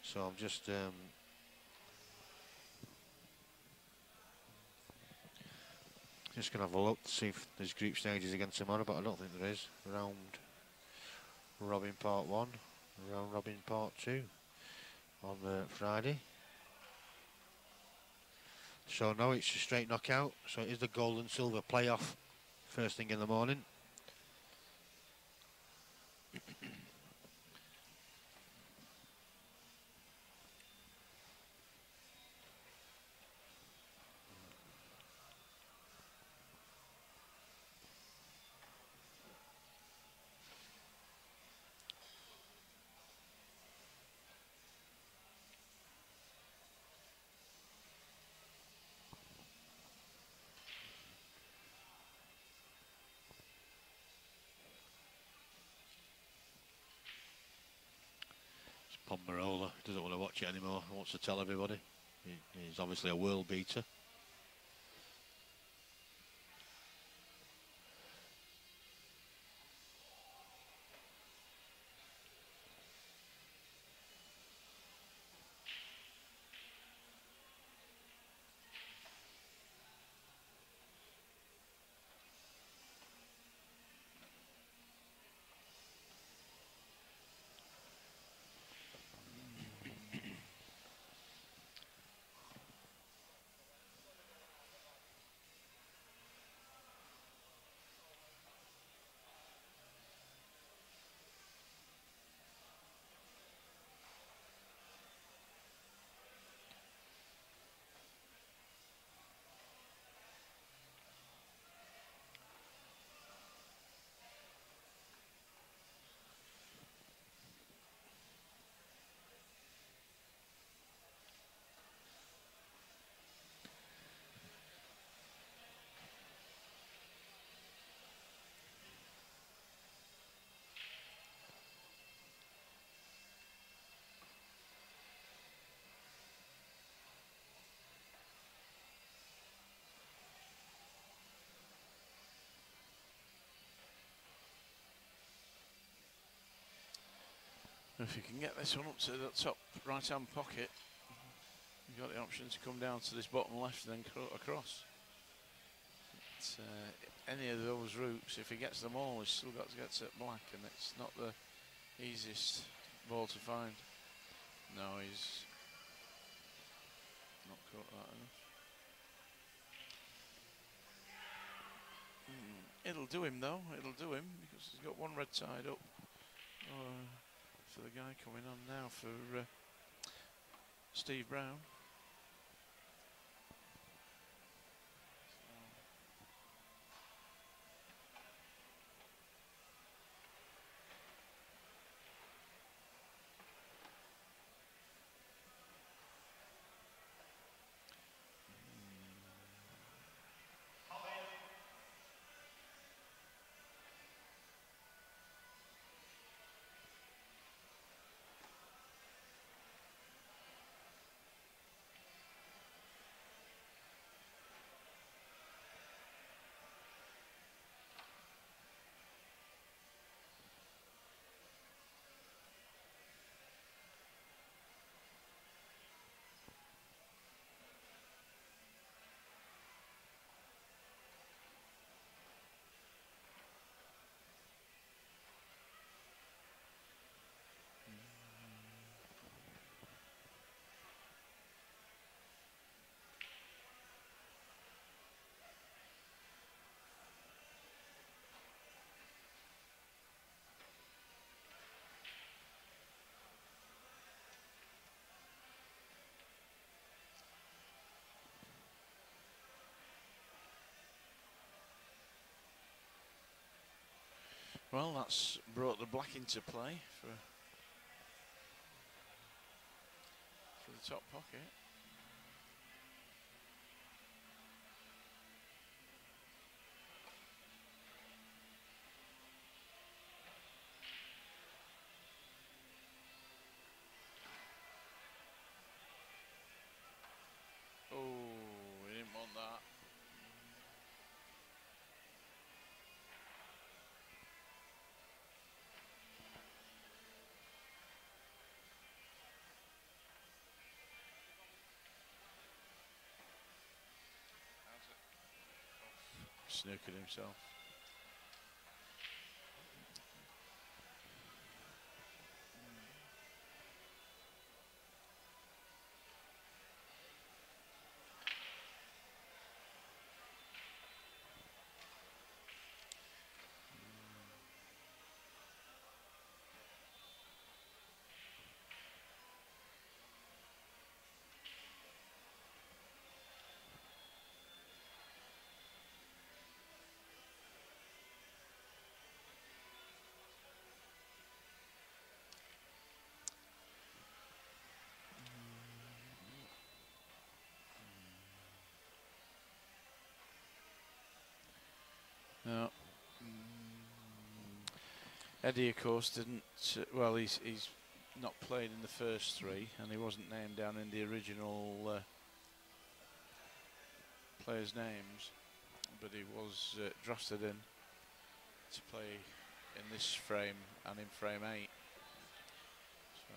Speaker 1: So I'm just gonna have a look to see if there's group stages again tomorrow, but I don't think there is. Round robin part 1, round robin part 2 on Friday. So no, it's a straight knockout. So it is the gold and silver playoff first thing in the morning. Pomerola doesn't want to watch it anymore. He wants to tell everybody. He's obviously a world beater.
Speaker 2: If you can get this one up to the top right-hand pocket, you've got the option to come down to this bottom left and then across. It's, any of those routes, if he gets them all, he's still got to get to black, and it's not the easiest ball to find. No, he's not caught that enough. It'll do him though, it'll do him, because he's got one red tied up for the guy coming on now for Steve Brown. Well, that's brought the black into play for the top pocket. Oh, he didn't want that. Snookered himself. No. Eddie, of course, didn't. Well, he's not played in the first three, and he wasn't named down in the original players' names, but he was drafted in to play in this frame and in frame 8. So.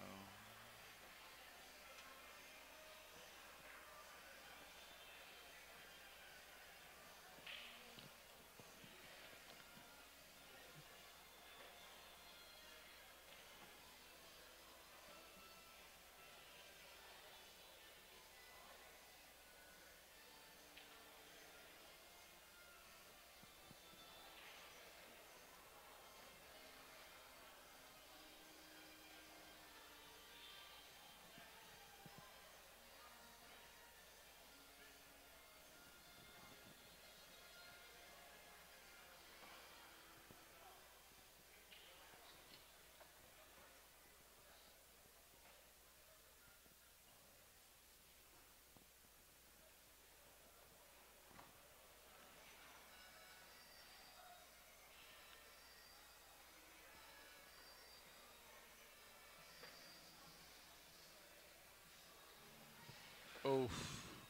Speaker 2: Oh.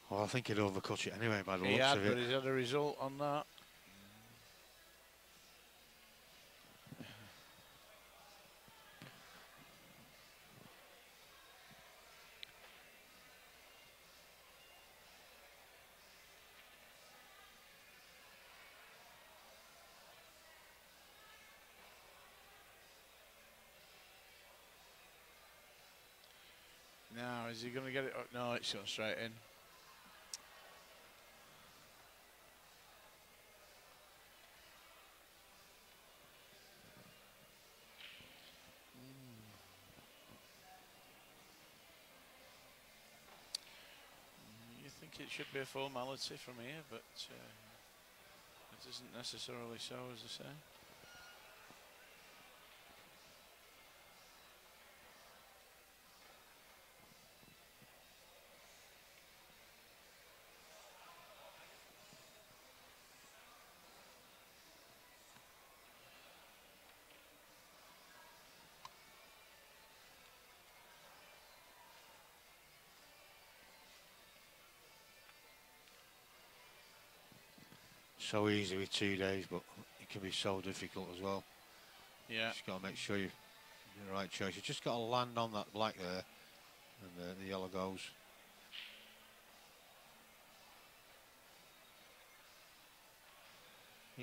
Speaker 1: Well, I think he'd overcut it anyway by the looks
Speaker 2: Had,
Speaker 1: of it.
Speaker 2: but he's had a result on that. is he going to get it? Oh, no, it's gone straight in. You think it should be a formality from here, but it isn't necessarily so, as I say.
Speaker 1: So easy with 2 days, but it can be so difficult as well.
Speaker 2: Yeah.
Speaker 1: Just got to make sure you do the right choice. You just got to land on that black there, and the yellow goes.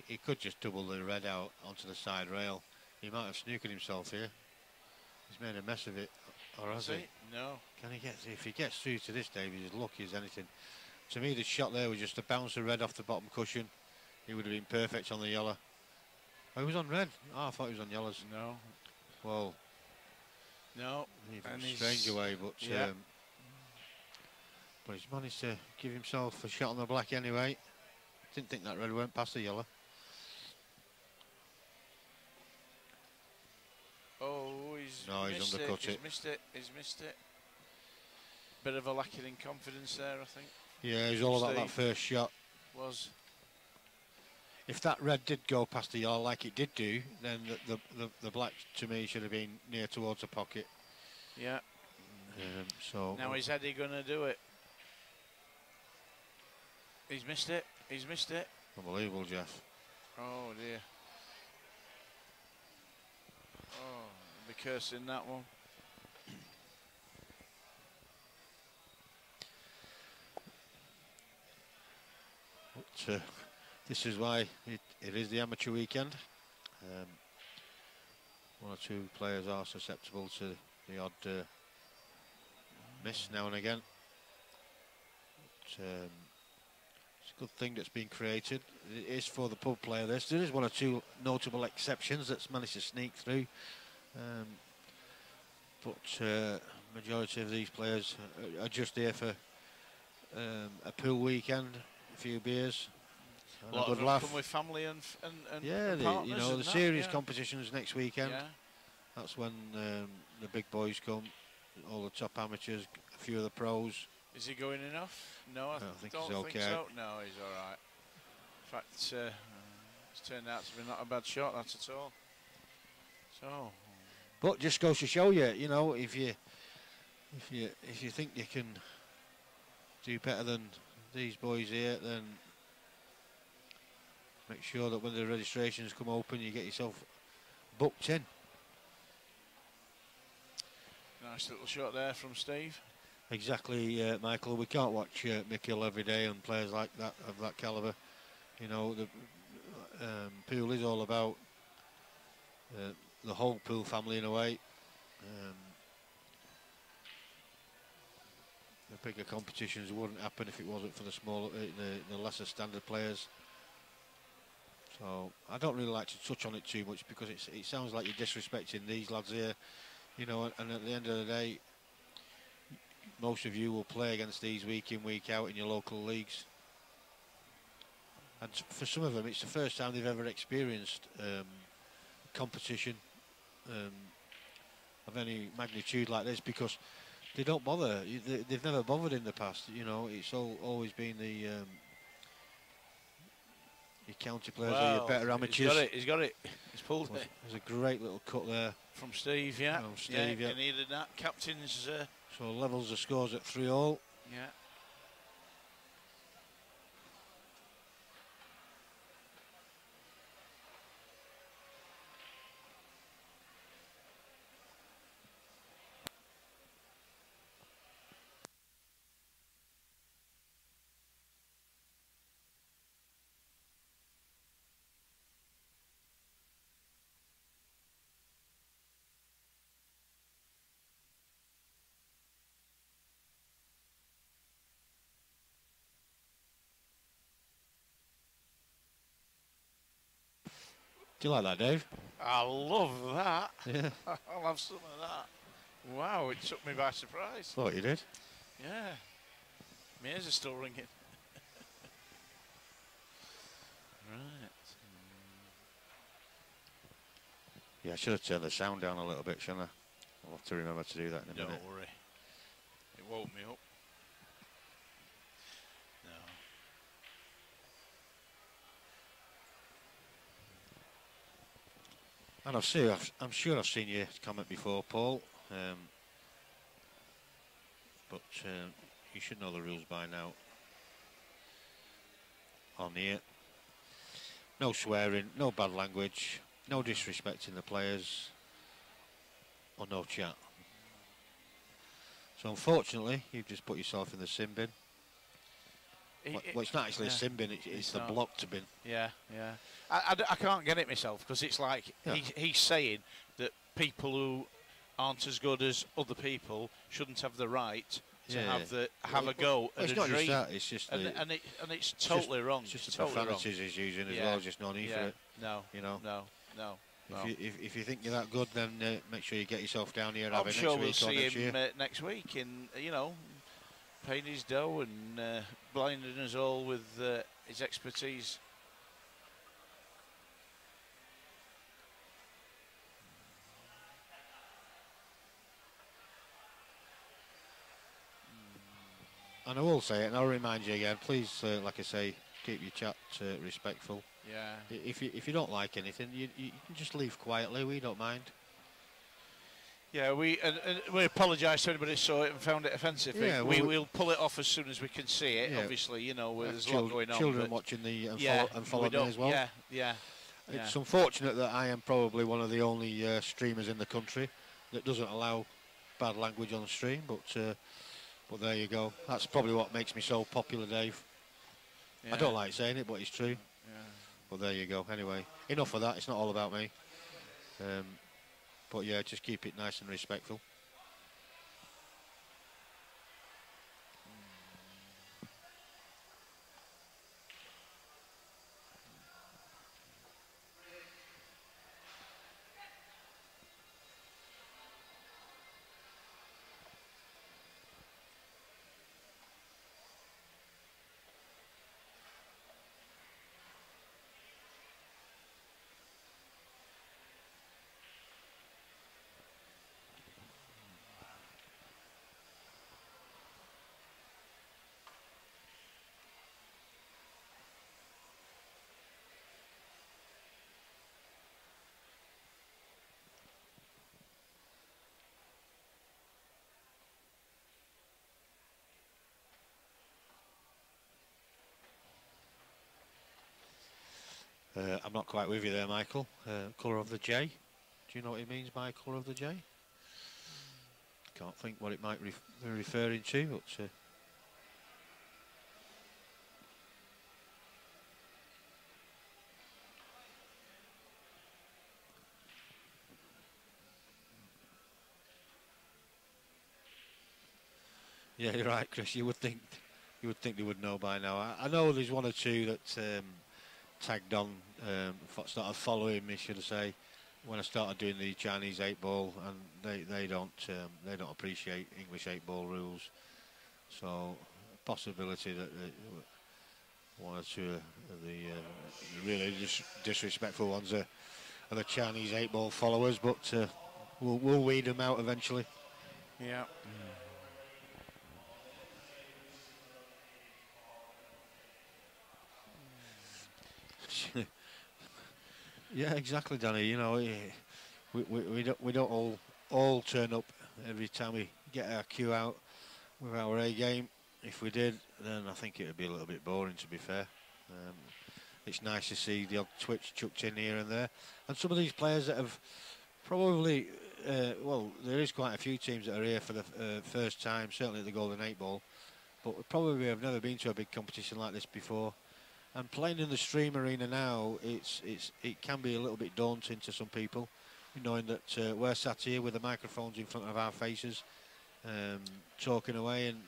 Speaker 1: He could just double the red out onto the side rail. He might have snookered himself here. He's made a mess of it, or has he?
Speaker 2: No.
Speaker 1: Can he get? If he gets through to this, David, he's lucky as anything. To me, the shot there was just to bounce the red off the bottom cushion. He would have been perfect on the yellow. Oh, he was on red. Oh, I thought he was on yellows.
Speaker 2: No.
Speaker 1: Well,
Speaker 2: no.
Speaker 1: And strange away, but
Speaker 2: yeah.
Speaker 1: But he's managed to give himself a shot on the black anyway. Didn't think that red went past the yellow.
Speaker 2: Oh, he's
Speaker 1: undercut it.
Speaker 2: He's missed it. He's missed it. Bit of a lacking in confidence there, I think.
Speaker 1: Yeah, he's all about that first shot.
Speaker 2: Was.
Speaker 1: If that red did go past the yellow like it did do, then the black to me should have been near towards the pocket.
Speaker 2: Yeah.
Speaker 1: So
Speaker 2: now is Eddie going to do it? He's missed it. He's missed it.
Speaker 1: Unbelievable, Jeff.
Speaker 2: Oh dear. Oh, I'll be cursing that one.
Speaker 1: But this is why it is the amateur weekend. One or two players are susceptible to the odd miss now and again. But, it's a good thing that's been created. It is for the pub player. There is one or two notable exceptions that's managed to sneak through. But majority of these players are just here for a pool weekend, a few beers, and a good laugh.
Speaker 2: Come with family and
Speaker 1: yeah,
Speaker 2: and
Speaker 1: you know, the serious competitions next weekend.
Speaker 2: Yeah.
Speaker 1: That's when the big boys come, all the top amateurs, a few of the pros.
Speaker 2: Is he going enough? No, I
Speaker 1: think
Speaker 2: don't
Speaker 1: he's okay.
Speaker 2: think so. No, he's all right. In fact, it's turned out to be not a bad shot, that at all. So,
Speaker 1: but just goes to show you, you know, if you think you can do better than these boys here, then make sure that when the registrations come open, you get yourself booked in.
Speaker 2: Nice little shot there from Steve.
Speaker 1: Exactly, Michael. We can't watch Mikel every day and players like that of that calibre. You know, the pool is all about the whole pool family in a way. The bigger competitions wouldn't happen if it wasn't for the smaller, the lesser standard players. So I don't really like to touch on it too much because it sounds like you're disrespecting these lads here. You know, and at the end of the day, most of you will play against these week in, week out in your local leagues. And for some of them, it's the first time they've ever experienced competition of any magnitude like this because they don't bother. They've never bothered in the past. You know, it's always been the your county players or your better amateurs.
Speaker 2: He's got it. He's pulled it.
Speaker 1: There's a great little cut there.
Speaker 2: From Steve, yeah.
Speaker 1: From Steve, yeah.
Speaker 2: He needed that. Captain's...
Speaker 1: So levels the scores at 3-all.
Speaker 2: Yeah.
Speaker 1: Do you like that, Dave?
Speaker 2: I love that.
Speaker 1: Yeah.
Speaker 2: I'll have some of that. Wow, it took me by surprise.
Speaker 1: Thought you did.
Speaker 2: Yeah. My ears are still ringing. Right.
Speaker 1: Yeah, I should have turned the sound down a little bit, shouldn't I? I'll have to remember to do that in a minute.
Speaker 2: Don't worry. It woke me up. No.
Speaker 1: And I'm sure I've seen you comment before, Paul. But you should know the rules by now. On here. No swearing, no bad language, no disrespecting the players, or no chat. So unfortunately, you've just put yourself in the sin bin. Well, it's not actually a sin bin, it's the blocked bin.
Speaker 2: Yeah, yeah. I can't get it myself, because it's like he's saying that people who aren't as good as other people shouldn't have the right to have a go at a
Speaker 1: it's not
Speaker 2: dream.
Speaker 1: just that, it's just
Speaker 2: and it's totally wrong.
Speaker 1: It's just the
Speaker 2: totally
Speaker 1: profanities he's using as well, just no need for it.
Speaker 2: No,
Speaker 1: you know.
Speaker 2: No.
Speaker 1: If you think you're that good, then make sure you get yourself down here and
Speaker 2: I'm
Speaker 1: have it
Speaker 2: sure
Speaker 1: next week
Speaker 2: we'll
Speaker 1: or
Speaker 2: see
Speaker 1: next
Speaker 2: him
Speaker 1: year.
Speaker 2: next week in, paying his dough and blinding us all with his expertise.
Speaker 1: And I will say it, and I'll remind you again, please, like I say, keep your chat respectful.
Speaker 2: Yeah.
Speaker 1: If you don't like anything, you can just leave quietly. We don't mind.
Speaker 2: Yeah, we apologise to anybody who saw it and found it offensive.
Speaker 1: Yeah,
Speaker 2: we'll pull it off as soon as we can see it. Yeah. Obviously, there's a lot going on.
Speaker 1: Children watching and following me as well.
Speaker 2: Yeah.
Speaker 1: It's unfortunate that I am probably one of the only streamers in the country that doesn't allow bad language on the stream, but there you go. That's probably what makes me so popular, Dave. Yeah. I don't like saying it, but it's true. Yeah. But there you go. Anyway, enough of that. It's not all about me. But yeah, just keep it nice and respectful. I'm not quite with you there, Michael. Colour of the J. Do you know what he means by colour of the J? Can't think what it might be referring to, but... Yeah, you're right, Chris. You would think they would know by now. I know there's one or two that tagged on, started following me, should I say, when I started doing the Chinese 8-ball, and they don't appreciate English 8-ball rules. So possibility that one or two of the really disrespectful ones are the Chinese 8-ball followers, but we'll weed them out eventually.
Speaker 2: Yeah.
Speaker 1: Yeah, exactly, Danny. You know, we don't all turn up every time we get our cue out with our A game. If we did, then I think it would be a little bit boring, to be fair. It's nice to see the odd twitch chucked in here and there, and some of these players that have probably well, there is quite a few teams that are here for the first time, certainly at the Golden 8-ball, but probably have never been to a big competition like this before. And playing in the stream arena now, it can be a little bit daunting to some people, knowing that we're sat here with the microphones in front of our faces, talking away, and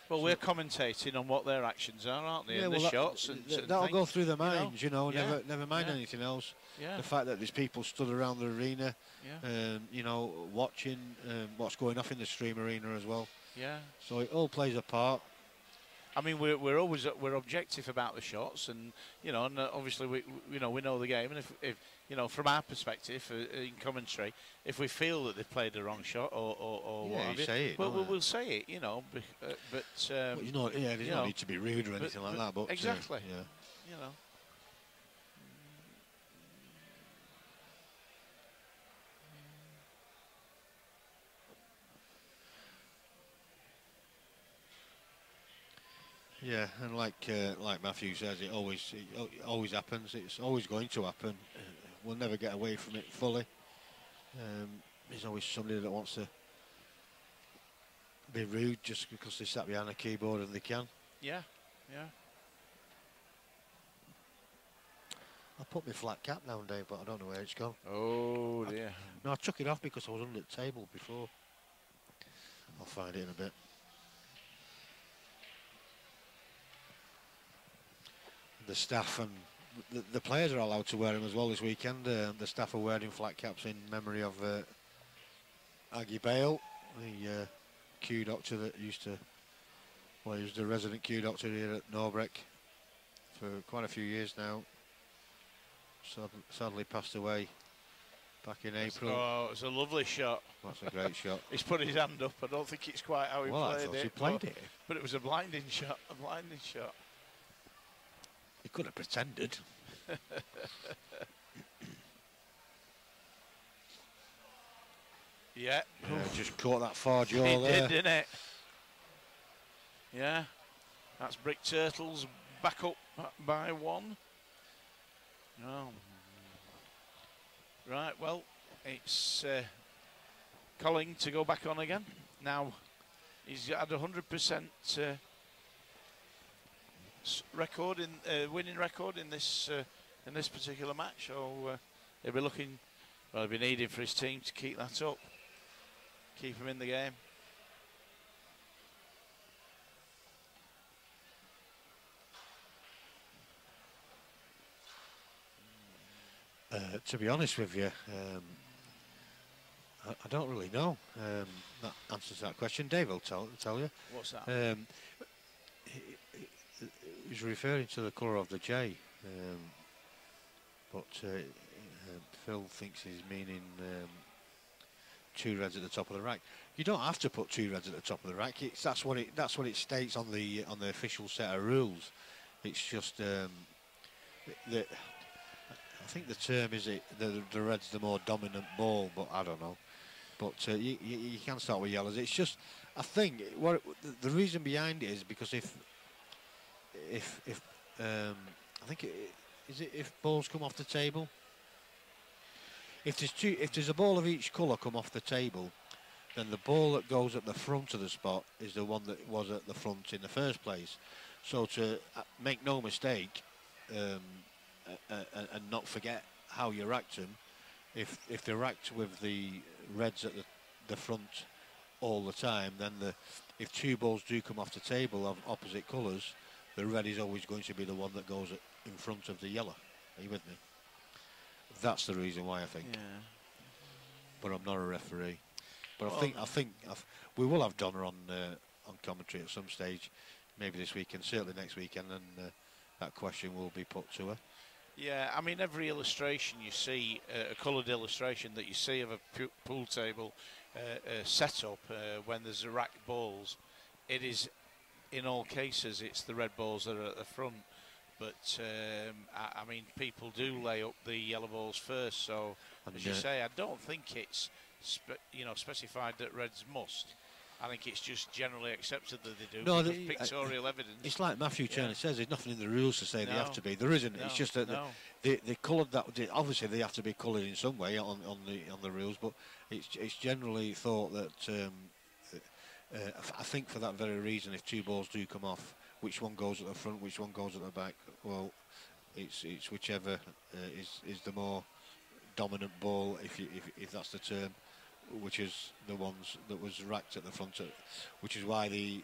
Speaker 2: Well, we're commentating on what their actions are, aren't they?
Speaker 1: Yeah,
Speaker 2: and
Speaker 1: well,
Speaker 2: the shots and
Speaker 1: that'll go through their minds,
Speaker 2: Yeah.
Speaker 1: never mind
Speaker 2: Yeah.
Speaker 1: anything else.
Speaker 2: Yeah.
Speaker 1: The fact that there's people stood around the arena,
Speaker 2: Yeah.
Speaker 1: watching what's going off in the stream arena as well.
Speaker 2: Yeah.
Speaker 1: So it all plays a part.
Speaker 2: I mean, we're always objective about the shots, and and obviously we know the game, and if from our perspective in commentary, if we feel that they've played the wrong shot or
Speaker 1: Yeah,
Speaker 2: what have you,
Speaker 1: say it.
Speaker 2: we'll say it, but
Speaker 1: There's no need to be rude or anything like that. But
Speaker 2: exactly,
Speaker 1: yeah. Yeah, and like Matthew says, it always happens. It's always going to happen. We'll never get away from it fully. There's always somebody that wants to be rude just because they sat behind a keyboard and they can.
Speaker 2: Yeah, yeah.
Speaker 1: I put my flat cap down, Dave, but I don't know where it's gone.
Speaker 2: Oh dear.
Speaker 1: No, I took it off because I was under the table before. I'll find it in a bit. The staff and the players are allowed to wear them as well this weekend. The staff are wearing flat caps in memory of Aggie Bale, the Q doctor that used to, well, he was the resident Q doctor here at Norbreck for quite a few years now. Sadly passed away back in April.
Speaker 2: Oh, it's a lovely shot.
Speaker 1: That's a great shot.
Speaker 2: He's put his hand up. I don't think it's quite how he
Speaker 1: well,
Speaker 2: played
Speaker 1: I thought
Speaker 2: it.
Speaker 1: He played it.
Speaker 2: But it was a blinding shot. A blinding shot.
Speaker 1: He could have pretended.
Speaker 2: Yeah.
Speaker 1: Just caught that far jaw
Speaker 2: He
Speaker 1: there.
Speaker 2: did, didn't it? Yeah. That's Brick Turtles back up by 1. Oh. Right, well, it's Colling to go back on again. Now, he's had 100% record winning record in this particular match. So he'll be looking. Well, he'll be needing for his team to keep that up, keep him in the game.
Speaker 1: To be honest with you, I don't really know that answers that question. Dave will tell you.
Speaker 2: What's that?
Speaker 1: He's referring to the colour of the J, but Phil thinks he's meaning 2 reds at the top of the rack. You don't have to put 2 reds at the top of the rack. That's what it states on the official set of rules. It's just I think the term is the red's the more dominant ball, but I don't know. But you can start with yellows. It's just, I think the reason behind it is because if I think if balls come off the table, if there's a ball of each colour come off the table, then the ball that goes at the front of the spot is the one that was at the front in the first place. So to make no mistake. And not forget how you racked them. If they're racked with the reds at the front all the time, then if 2 balls do come off the table of opposite colours, the red is always going to be the one that goes in front of the yellow. Are you with me? That's the reason why I think.
Speaker 2: Yeah.
Speaker 1: But I'm not a referee. But
Speaker 2: Well,
Speaker 1: I think we will have Donna on commentary at some stage, maybe this weekend, certainly next weekend, and that question will be put to her.
Speaker 2: Yeah, I mean, every illustration you see, a coloured illustration that you see of a pool table setup when there's a racked balls, it is, in all cases, it's the red balls that are at the front. But, I mean, people do lay up the yellow balls first. So, as you say, I don't think it's, specified that reds must. I think it's just generally accepted that they do. No, pictorial evidence.
Speaker 1: It's like Matthew Turner says. There's nothing in the rules to say they have to be. There isn't. It's just that they coloured that. Obviously, they have to be coloured in some way on the rules. But it's generally thought that I think for that very reason, if 2 balls do come off, which one goes at the front, which one goes at the back? Well, it's whichever is the more dominant ball, if that's the term. Which is the ones that was racked at the front, which is why the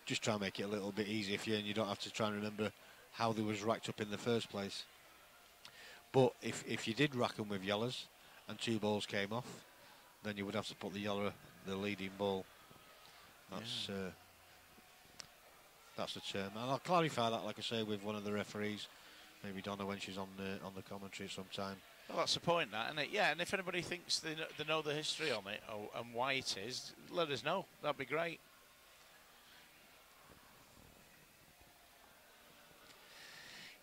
Speaker 1: just try and make it a little bit easier for you, and you don't have to try and remember how they was racked up in the first place. But if you did rack them with yellows and 2 balls came off, then you would have to put the yellow, the leading ball. That's that's the term, and I'll clarify that, like I say, with one of the referees, maybe Donna when she's on the commentary sometime.
Speaker 2: Well, that's the point, that, isn't it? Yeah, and if anybody thinks they know the history on it and why it is, let us know. That'd be great.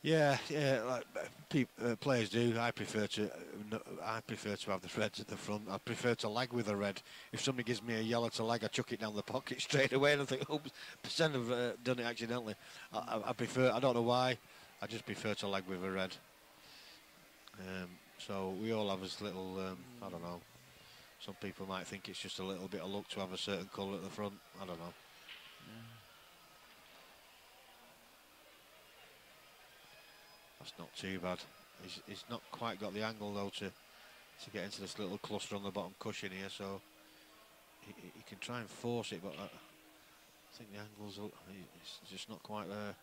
Speaker 1: Yeah, like players do. I prefer to have the reds at the front. I prefer to lag with a red. If somebody gives me a yellow to lag, I chuck it down the pocket straight away, and I think, oops, percent have done it accidentally. I prefer. I don't know why. I just prefer to lag with a red. So we all have this little. I don't know. Some people might think it's just a little bit of luck to have a certain colour at the front. I don't know. That's not too bad. He's not quite got the angle though to get into this little cluster on the bottom cushion here, so he can try and force it, but I think the angle's it's just not quite there.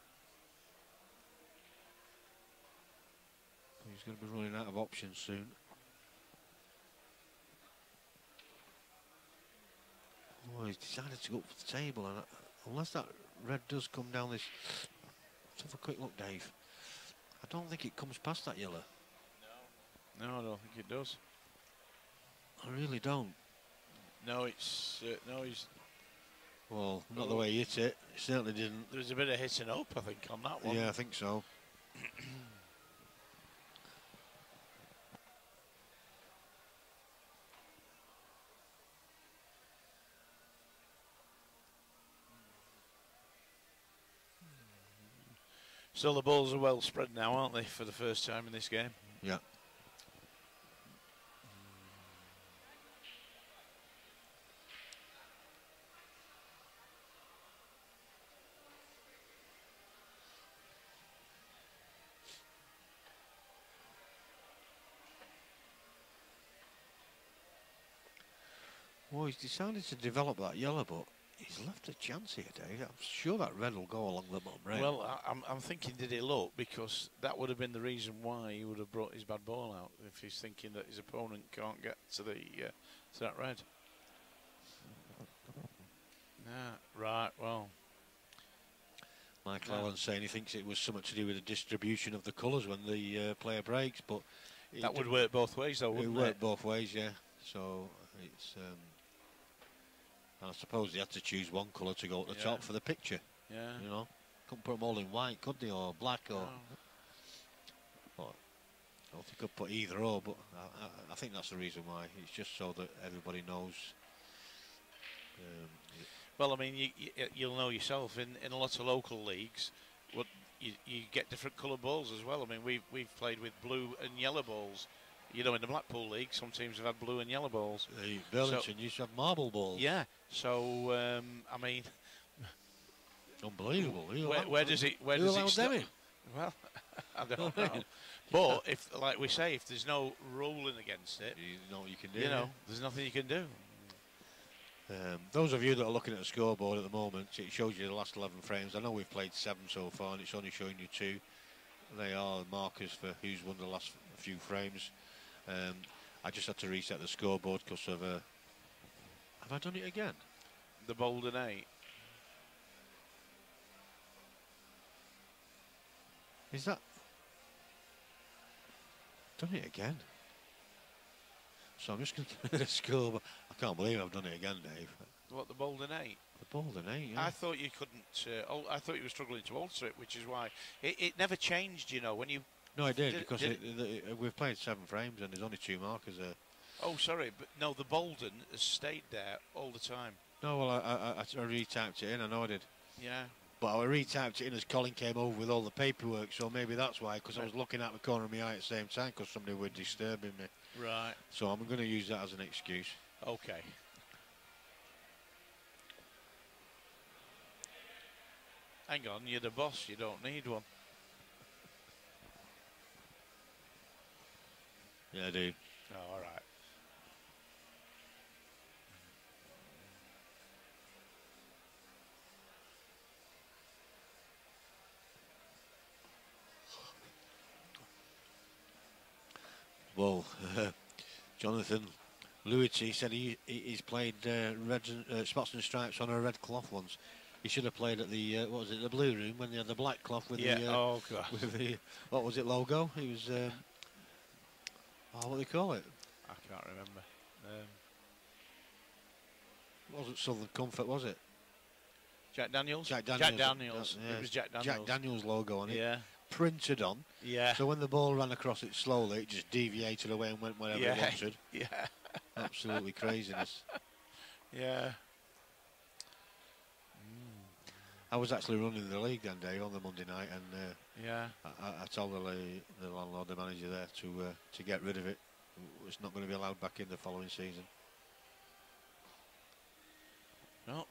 Speaker 1: He's going to be running out of options soon. Oh, he's decided to go up for the table, and unless that red does come down this, let's have a quick look, Dave. I don't think it comes past that yellow.
Speaker 2: No, I don't think it does.
Speaker 1: I really don't.
Speaker 2: No, it's no, he's.
Speaker 1: Well, not the way he hit it. It certainly didn't.
Speaker 2: There's a bit of hitting up, I think, on that one.
Speaker 1: Yeah, I think so.
Speaker 2: So the balls are well spread now, aren't they, for the first time in this game?
Speaker 1: Yeah. Well, he's decided to develop that yellow, but he's left a chance here, Dave. I'm sure that red will go along the bottom rail.
Speaker 2: Well, I'm thinking, did it look? Because that would have been the reason why he would have brought his bad ball out, if he's thinking that his opponent can't get to the to that red. Yeah, right, well.
Speaker 1: Michael Allen's saying he thinks it was something to do with the distribution of the colours when the player breaks, but...
Speaker 2: That would work both ways, though, wouldn't it?
Speaker 1: It would work both ways, yeah. So, it's... I suppose they had to choose one colour to go at the top for the picture.
Speaker 2: Yeah.
Speaker 1: You know, couldn't put them all in white, could they, or black, or... Well, I don't think they could put either or, but I think that's the reason why. It's just so that everybody knows.
Speaker 2: Well, I mean, you'll know yourself, in a lot of local leagues, you get different colour balls as well. I mean, we've played with blue and yellow balls. You know, in the Blackpool League, some teams have had blue and yellow balls.
Speaker 1: Burlington used to have marble balls.
Speaker 2: Yeah, so, I mean...
Speaker 1: Unbelievable.
Speaker 2: Where does it stop? Well, I don't know. But, if, like we say, if there's no ruling against it...
Speaker 1: You know what you can do.
Speaker 2: You know, there's nothing you can do.
Speaker 1: Those of you that are looking at the scoreboard at the moment, it shows you the last 11 frames. I know we've played 7 so far, and it's only showing you 2. They are markers for who's won the last few frames. I just had to reset the scoreboard because of... have I done it again?
Speaker 2: The Bolden 8.
Speaker 1: Is that... Done it again? So I'm just going to the scoreboard. I can't believe I've done it again, Dave.
Speaker 2: What, the Bolden 8?
Speaker 1: The Bolden 8, yeah.
Speaker 2: I thought you couldn't... I thought you were struggling to alter it, which is why... It never changed, you know, when you...
Speaker 1: No, I did, because we've played 7 frames and there's only 2 markers there.
Speaker 2: Oh, sorry, but no, the Bolden has stayed there all the time.
Speaker 1: No, well, I retyped it in, I know I did.
Speaker 2: Yeah.
Speaker 1: But I retyped it in as Colin came over with all the paperwork, so maybe that's why, because I was looking at the corner of my eye at the same time, because somebody was disturbing me.
Speaker 2: Right.
Speaker 1: So I'm going to use that as an excuse.
Speaker 2: Okay. Hang on, you're the boss, you don't need one.
Speaker 1: Yeah, I do.
Speaker 2: Oh, all right.
Speaker 1: Well, Jonathan Lewity said he's played spots and stripes on a red cloth once. He should have played at the what was it, the blue room when they had the black cloth with the
Speaker 2: oh god,
Speaker 1: with the what was it, logo? He was what do they call it?
Speaker 2: I can't remember.
Speaker 1: It wasn't Southern Comfort, was it?
Speaker 2: Jack Daniels.
Speaker 1: Jack Daniels.
Speaker 2: Jack Daniels.
Speaker 1: Yeah.
Speaker 2: It was Jack Daniels.
Speaker 1: Jack Daniels logo on it.
Speaker 2: Yeah.
Speaker 1: Printed on.
Speaker 2: Yeah.
Speaker 1: So when the ball ran across it slowly, it just deviated away and went wherever it wanted.
Speaker 2: Yeah.
Speaker 1: Absolutely craziness.
Speaker 2: Yeah.
Speaker 1: I was actually running the league that day on the Monday night, and I told the landlord, the manager there, to get rid of it. It's not going to be allowed back in the following season.
Speaker 2: No.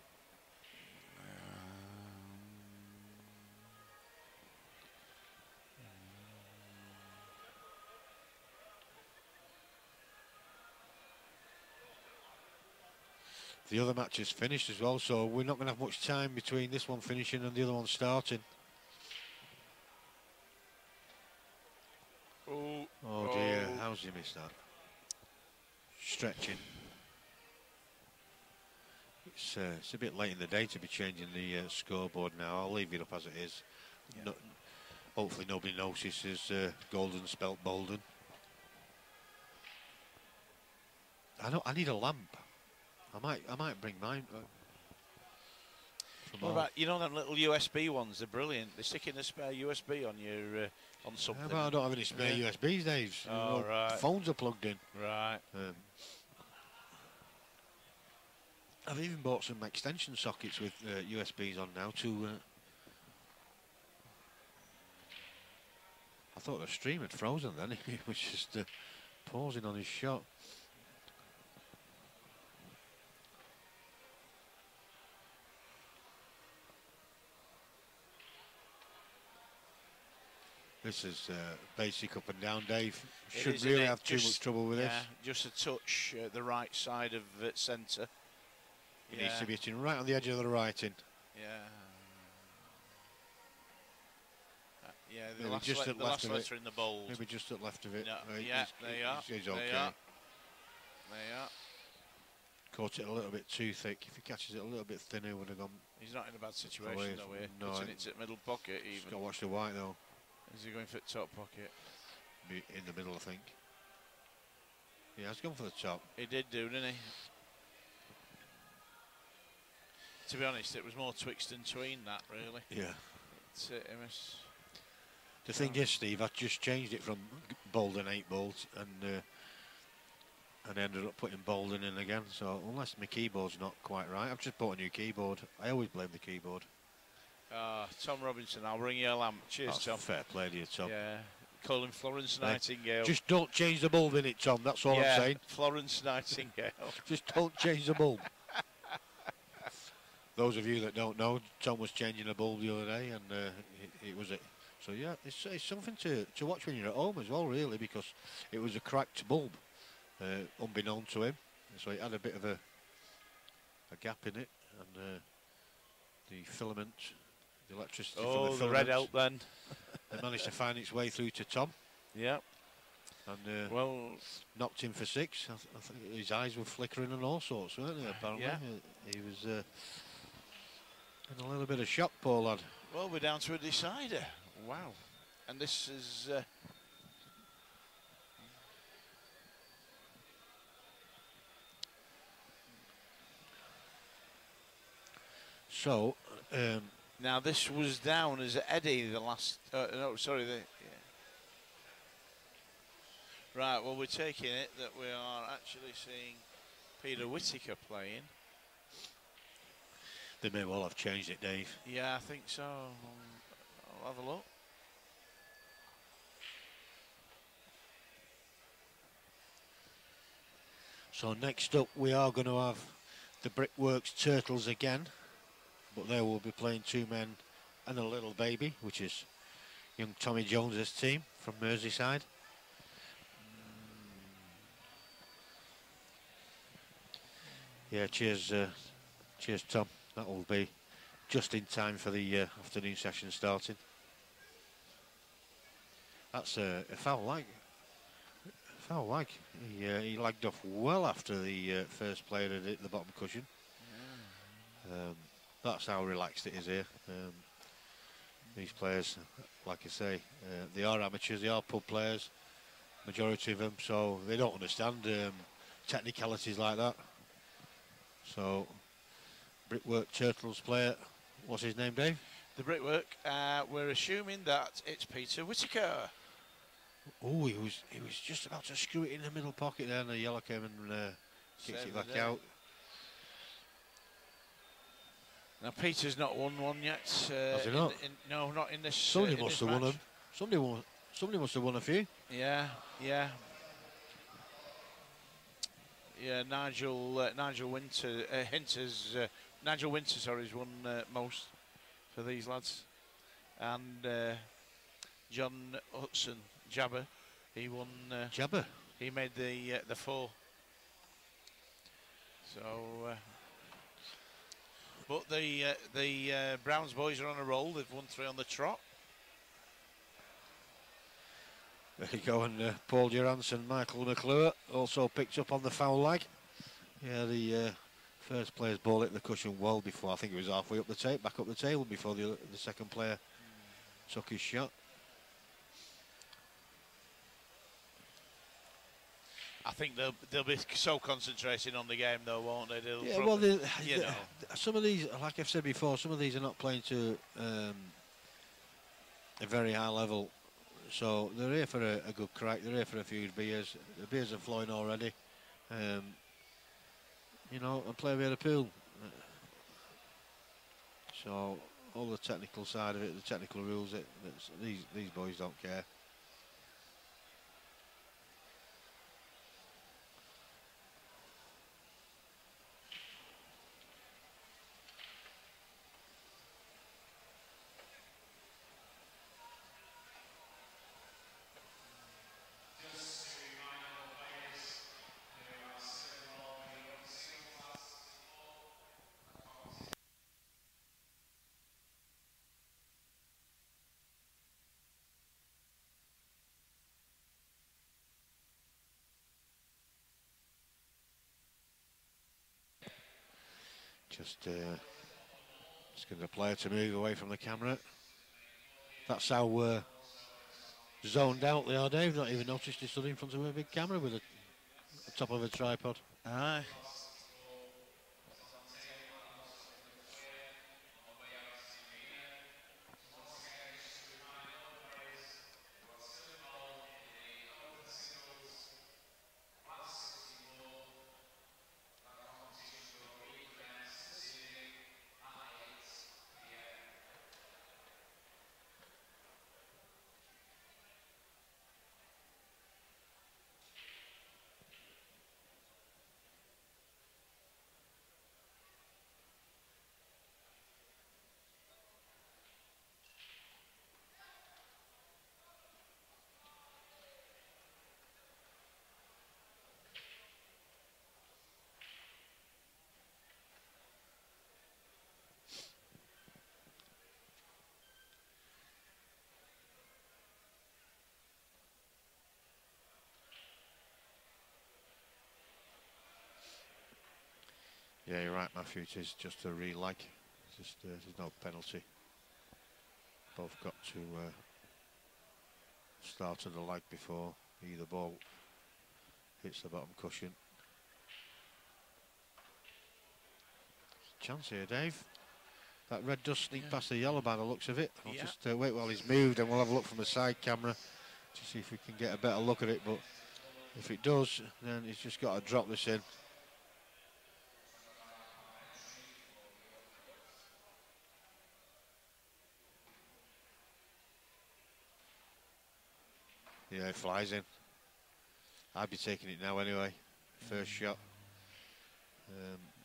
Speaker 1: The other match is finished as well, so we're not going to have much time between this one finishing and the other one starting. Oh dear, how's he missed that? Stretching. It's a bit late in the day to be changing the scoreboard now. I'll leave it up as it is.
Speaker 2: Yeah.
Speaker 1: No, hopefully nobody notices Golden spelt Bolden. I need a lamp. I might bring mine.
Speaker 2: What about, you know, them little USB ones? They're brilliant. They stick in a spare USB on your on something.
Speaker 1: But I don't have any spare USBs, Dave.
Speaker 2: Oh, right.
Speaker 1: Phones are plugged in.
Speaker 2: Right.
Speaker 1: I've even bought some extension sockets with USBs on now to. I thought the stream had frozen then. He was just pausing on his shot. This is basic up and down, Dave. Shouldn't really have too much trouble with this.
Speaker 2: Just a touch the right side of centre.
Speaker 1: He needs to be hitting right on the edge of the writing.
Speaker 2: Yeah, the
Speaker 1: Maybe
Speaker 2: last,
Speaker 1: just at
Speaker 2: the
Speaker 1: left
Speaker 2: last
Speaker 1: of
Speaker 2: letter in the bold.
Speaker 1: Maybe just at left of it.
Speaker 2: No, there you are.
Speaker 1: He's
Speaker 2: there
Speaker 1: okay.
Speaker 2: you are. There you are.
Speaker 1: Caught it a little bit too thick. If he catches it a little bit thinner, would have gone.
Speaker 2: He's not in a bad situation though. Here.
Speaker 1: No,
Speaker 2: Putting it to middle pocket even.
Speaker 1: Got to watch the white though.
Speaker 2: Is he going for the top pocket?
Speaker 1: In the middle, I think. Yeah, he's gone for the top.
Speaker 2: He did do, didn't he? To be honest, it was more twixt and tween that, really.
Speaker 1: Yeah. The thing is, Steve, I just changed it from Bolden 8 bolts and ended up putting Bolden in again. So unless my keyboard's not quite right, I've just bought a new keyboard. I always blame the keyboard.
Speaker 2: Tom Robinson, I'll bring you a lamp. Cheers, Tom.
Speaker 1: Fair play to you, Tom.
Speaker 2: Yeah. Call him Florence Nightingale.
Speaker 1: Just don't change the bulb in it, Tom. That's all I'm saying.
Speaker 2: Florence Nightingale.
Speaker 1: Just don't change the bulb. Those of you that don't know, Tom was changing a bulb the other day, and it was it. So yeah, it's something to watch when you're at home as well, really, because it was a cracked bulb, unbeknown to him. So it had a bit of a gap in it, and the filament, the electricity from the filament.
Speaker 2: The red help then.
Speaker 1: It managed to find its way through to Tom.
Speaker 2: Yeah.
Speaker 1: And
Speaker 2: well,
Speaker 1: knocked him for 6. I think his eyes were flickering and all sorts, weren't they? Apparently, he was in a little bit of shock, poor lad.
Speaker 2: Well, we're down to a decider. Wow. And this is.
Speaker 1: So.
Speaker 2: Now this was down as Eddie the last. No, sorry. Right. Well, we're taking it that we are actually seeing Peter Whittaker playing.
Speaker 1: They may well have changed it, Dave.
Speaker 2: Yeah, I think so. I'll have a look.
Speaker 1: So next up, we are going to have the Brickworks Turtles again. But there we'll be playing 2 men and a little baby, which is young Tommy Jones's team from Merseyside. Yeah, cheers, cheers, Tom. That will be just in time for the afternoon session starting. That's a foul, like Foul lag. He lagged off well after the first player had hit the bottom cushion. That's how relaxed it is here. These players, like I say, they are amateurs, they are pub players, majority of them, so they don't understand technicalities like that. So, Brickwork Turtles player, what's his name, Dave?
Speaker 2: The Brickwork, we're assuming that it's Peter Whittaker.
Speaker 1: Oh, he was just about to screw it in the middle pocket there, and the yellow came and kicks it back out.
Speaker 2: Now Peter's not won one yet.
Speaker 1: Has he not?
Speaker 2: No, not in this.
Speaker 1: Somebody must have won them. Somebody must have won a few.
Speaker 2: Yeah. Nigel Winter, Nigel Winter, sorry, has won most for these lads, and John Hudson Jabber, he won.
Speaker 1: Jabber.
Speaker 2: He made the 4. So. But the Browns boys are on a roll. They've won 3 on the trot.
Speaker 1: There you go, and Paul Durance and Michael McClure also picked up on the foul lag. Yeah, the first player's ball hit the cushion well before. I think it was halfway up the tape, back up the table before the second player took his shot.
Speaker 2: I think they'll be so concentrating on the game, though, won't they?
Speaker 1: Yeah, well, some of these, like I've said before, some of these are not playing to a very high level. So they're here for a good crack. They're here for a few beers. The beers are flowing already. You know, and play by the pool. So all the technical side of it, the technical rules, these boys don't care. Just getting the player to move away from the camera. That's how zoned out they are, Dave. Not even noticed he stood in front of a big camera with the top of a tripod.
Speaker 2: Aye.
Speaker 1: Yeah, you're right, Matthew. It is just a re-lag. Just there's no penalty. Both got to start of the lag before either ball hits the bottom cushion. Chance here, Dave. That red dust sneaked past the yellow by the looks of it. I'll just wait while he's moved, and we'll have a look from the side camera to see if we can get a better look at it. But if it does, then he's just got to drop this in. Yeah, it flies in. I'd be taking it now anyway. First shot.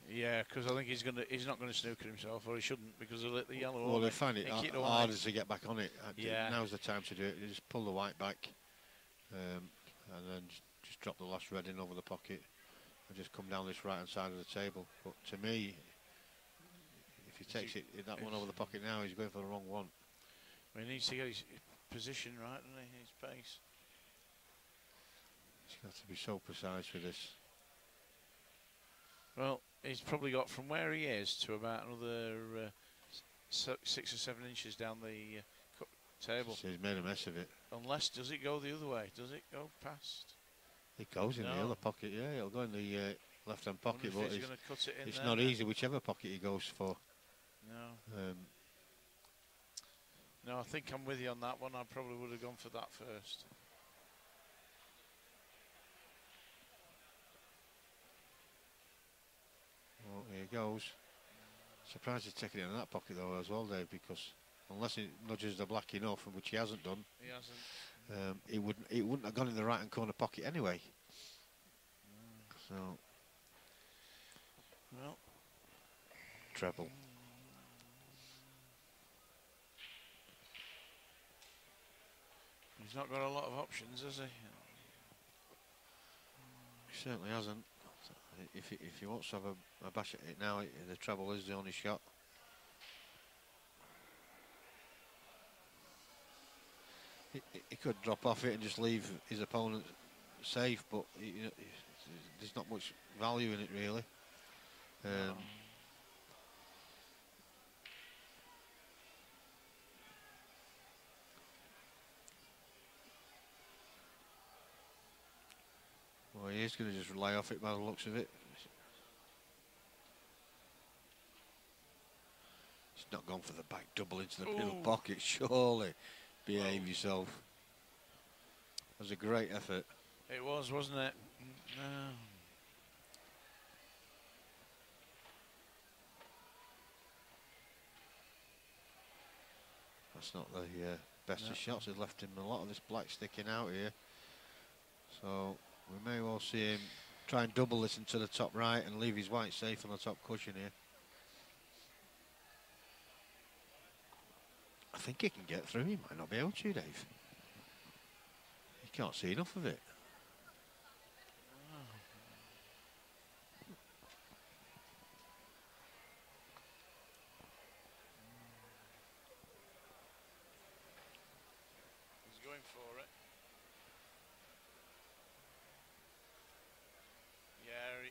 Speaker 2: Yeah, because I think he's not gonna snooker himself, or he shouldn't, because he'll hit the yellow.
Speaker 1: Well, they find it harder to get back on it. Yeah. Now's the time to do it. You just pull the white back, and then just drop the last red in over the pocket, and just come down this right-hand side of the table. But to me, if he takes that one over the pocket now, he's going for the wrong one.
Speaker 2: Well, he needs to get his position right, and his pace.
Speaker 1: He's got to be so precise with this.
Speaker 2: Well, he's probably got from where he is to about another 6 or 7 inches down the table.
Speaker 1: So he's made a mess of it.
Speaker 2: Unless, does it go the other way? Does it go past?
Speaker 1: It goes in the other pocket, yeah. It'll go in the left-hand pocket, but
Speaker 2: he's going to cut it in
Speaker 1: it's
Speaker 2: there
Speaker 1: not
Speaker 2: now.
Speaker 1: easy, whichever pocket he goes for.
Speaker 2: No. No, I think I'm with you on that one. I probably would have gone for that first.
Speaker 1: Well, here he goes. Surprised he's taking it in that pocket though as well, Dave, because unless he nudges the black enough, which he hasn't done,
Speaker 2: he hasn't.
Speaker 1: It wouldn't have gone in the right hand corner pocket anyway. So,
Speaker 2: well,
Speaker 1: treble.
Speaker 2: He's not got a lot of options, has he?
Speaker 1: He certainly hasn't. If he wants to have a bash at it now, the treble is the only shot. He could drop off it and just leave his opponent safe, but there's not much value in it really. Well, he is going to just rely off it by the looks of it. He's not gone for the back double into the middle pocket, surely. Behave yourself. That was a great effort.
Speaker 2: It was, wasn't it? No.
Speaker 1: That's not the best of shots. He's left him a lot of this black sticking out here. So we may well see him try and double this into the top right and leave his white safe on the top cushion here. I think he can get through. He might not be able to, Dave. He can't see enough of it.
Speaker 2: He's going for it. Yeah,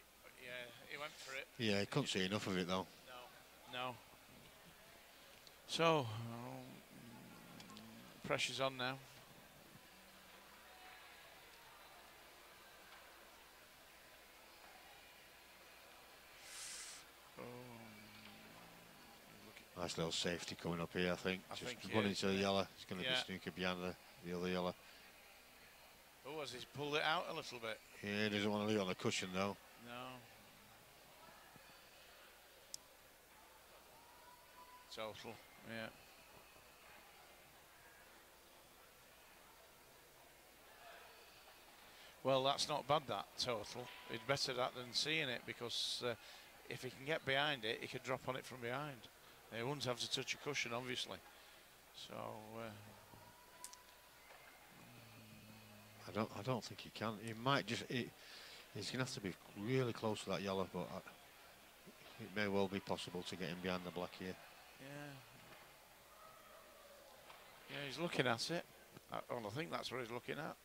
Speaker 2: he went for it.
Speaker 1: Yeah, he couldn't see enough of it though.
Speaker 2: No. So, pressure's on now.
Speaker 1: Nice little safety coming up here, I think. Just
Speaker 2: think
Speaker 1: running to the yellow. He's going to be snooker behind the other yellow.
Speaker 2: Oh, has he pulled it out a little bit?
Speaker 1: Yeah, he doesn't want to leave it on the cushion though.
Speaker 2: No. Total, yeah. Well, that's not bad, that total. It's better that than seeing it, because if he can get behind it, he could drop on it from behind. He wouldn't have to touch a cushion, obviously. So
Speaker 1: I don't think he can. He might just. He's going to have to be really close to that yellow, but it may well be possible to get him behind the black here.
Speaker 2: Yeah, he's looking at it. I think that's what he's looking at.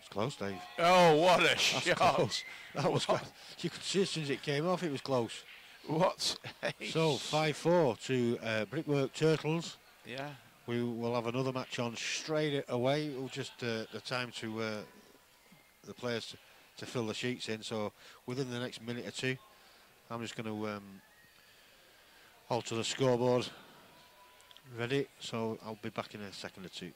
Speaker 1: Close, Dave.
Speaker 2: Oh, what a shot!
Speaker 1: Close. That was close. You could see as soon as it came off, it was close.
Speaker 2: What?
Speaker 1: So 5-4 to Brickworks Turtles.
Speaker 2: Yeah.
Speaker 1: We will have another match on straight away. We'll just the time to the players to fill the sheets in. So within the next minute or two, I'm just going to alter the scoreboard. Ready? So I'll be back in a second or two.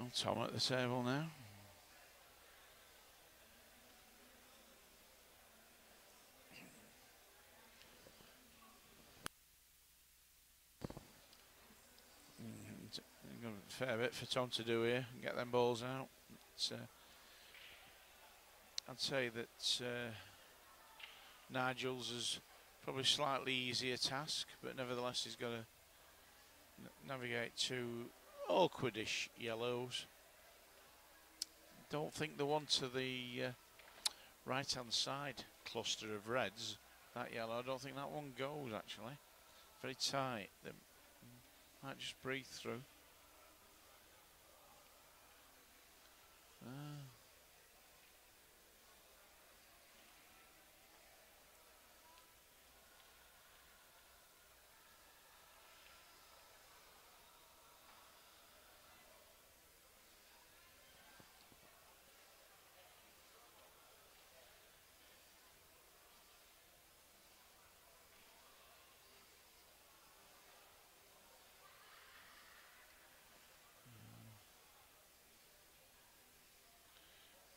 Speaker 2: Well, Tom at the table now. Got a fair bit for Tom to do here and get them balls out. I'd say that Nigel's is probably slightly easier task, but nevertheless he's got to navigate two awkwardish yellows. Don't think the one to the right hand side cluster of reds, that yellow, I don't think that one goes actually. Very tight. They might just breathe through.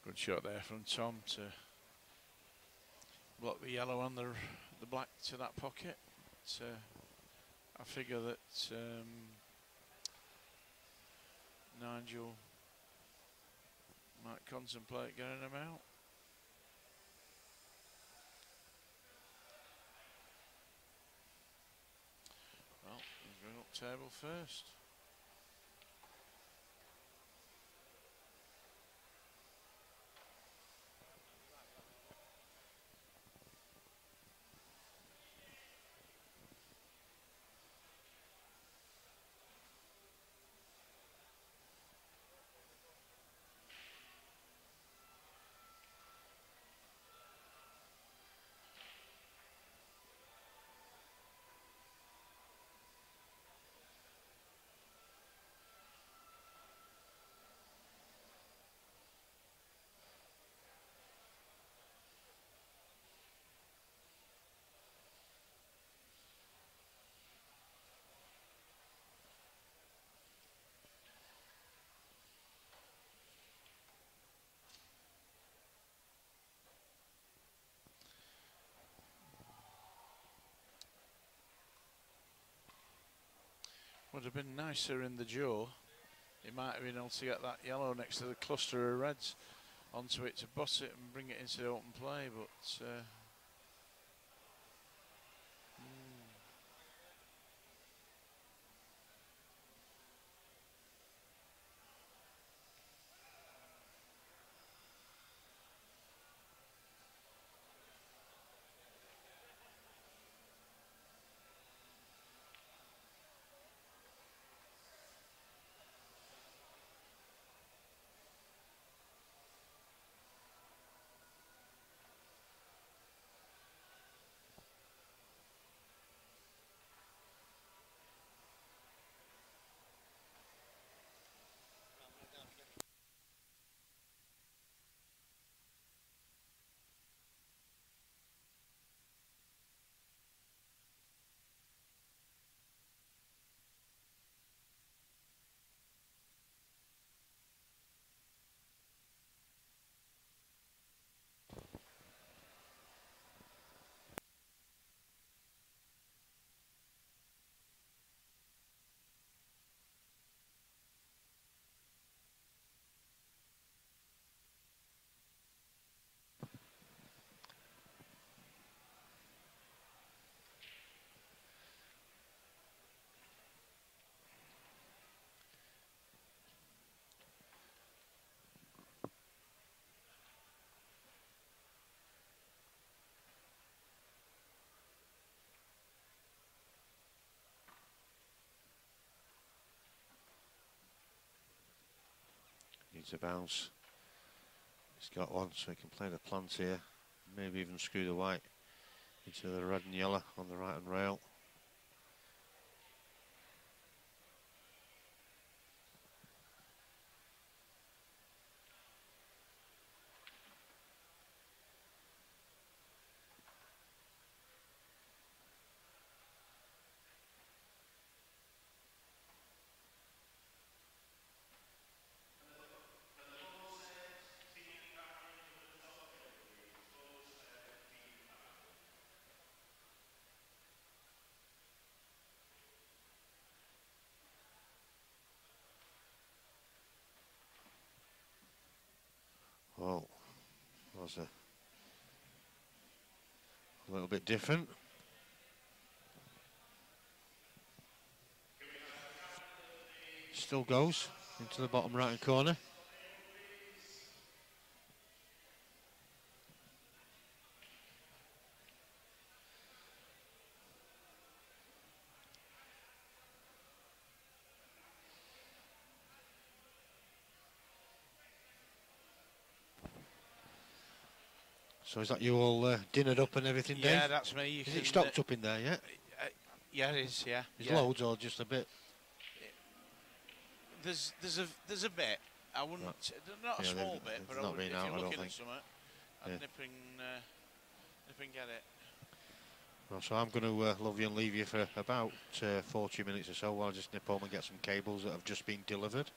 Speaker 2: Good shot there from Tom to block the yellow and the black to that pocket. I figure that Nigel might contemplate getting them out. Well, he's going up table first. Would have been nicer in the jaw. He might have been able to get that yellow next to the cluster of reds onto it to butt it and bring it into the open play, but
Speaker 1: needs a bounce. He's got one, so he can play the plant here. Maybe even screw the white into the red and yellow on the right hand rail. was a little bit different. Still goes into the bottom right-hand corner. So is that you all dinnered up and everything, Dave?
Speaker 2: Yeah, that's me.
Speaker 1: Is it stocked up in there yet?
Speaker 2: Yeah, it is. Yeah.
Speaker 1: Is loads or just a bit?
Speaker 2: There's a bit. I wouldn't. Not a small bit, but I would, if you're looking at something, I'd nip and get it.
Speaker 1: Well, so I'm going to love you and leave you for about 40 minutes or so while I just nip home and get some cables that have just been delivered.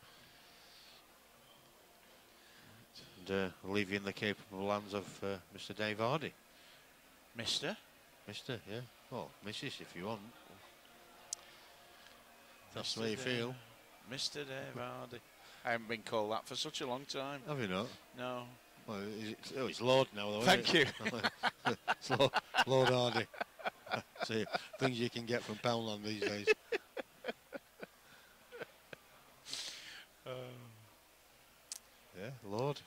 Speaker 1: And leave you in the capable hands of Mr. Dave Hardy.
Speaker 2: Mr.?
Speaker 1: Mr., yeah. Well, Mrs. if you want. That's the way you feel.
Speaker 2: Mr. Dave Hardy. I haven't been called that for such a long time.
Speaker 1: Have you not?
Speaker 2: No.
Speaker 1: Well, it's Lord now, though.
Speaker 2: Thank you.
Speaker 1: It's Lord Hardy. See, things you can get from Poundland these days. Yeah, Lord.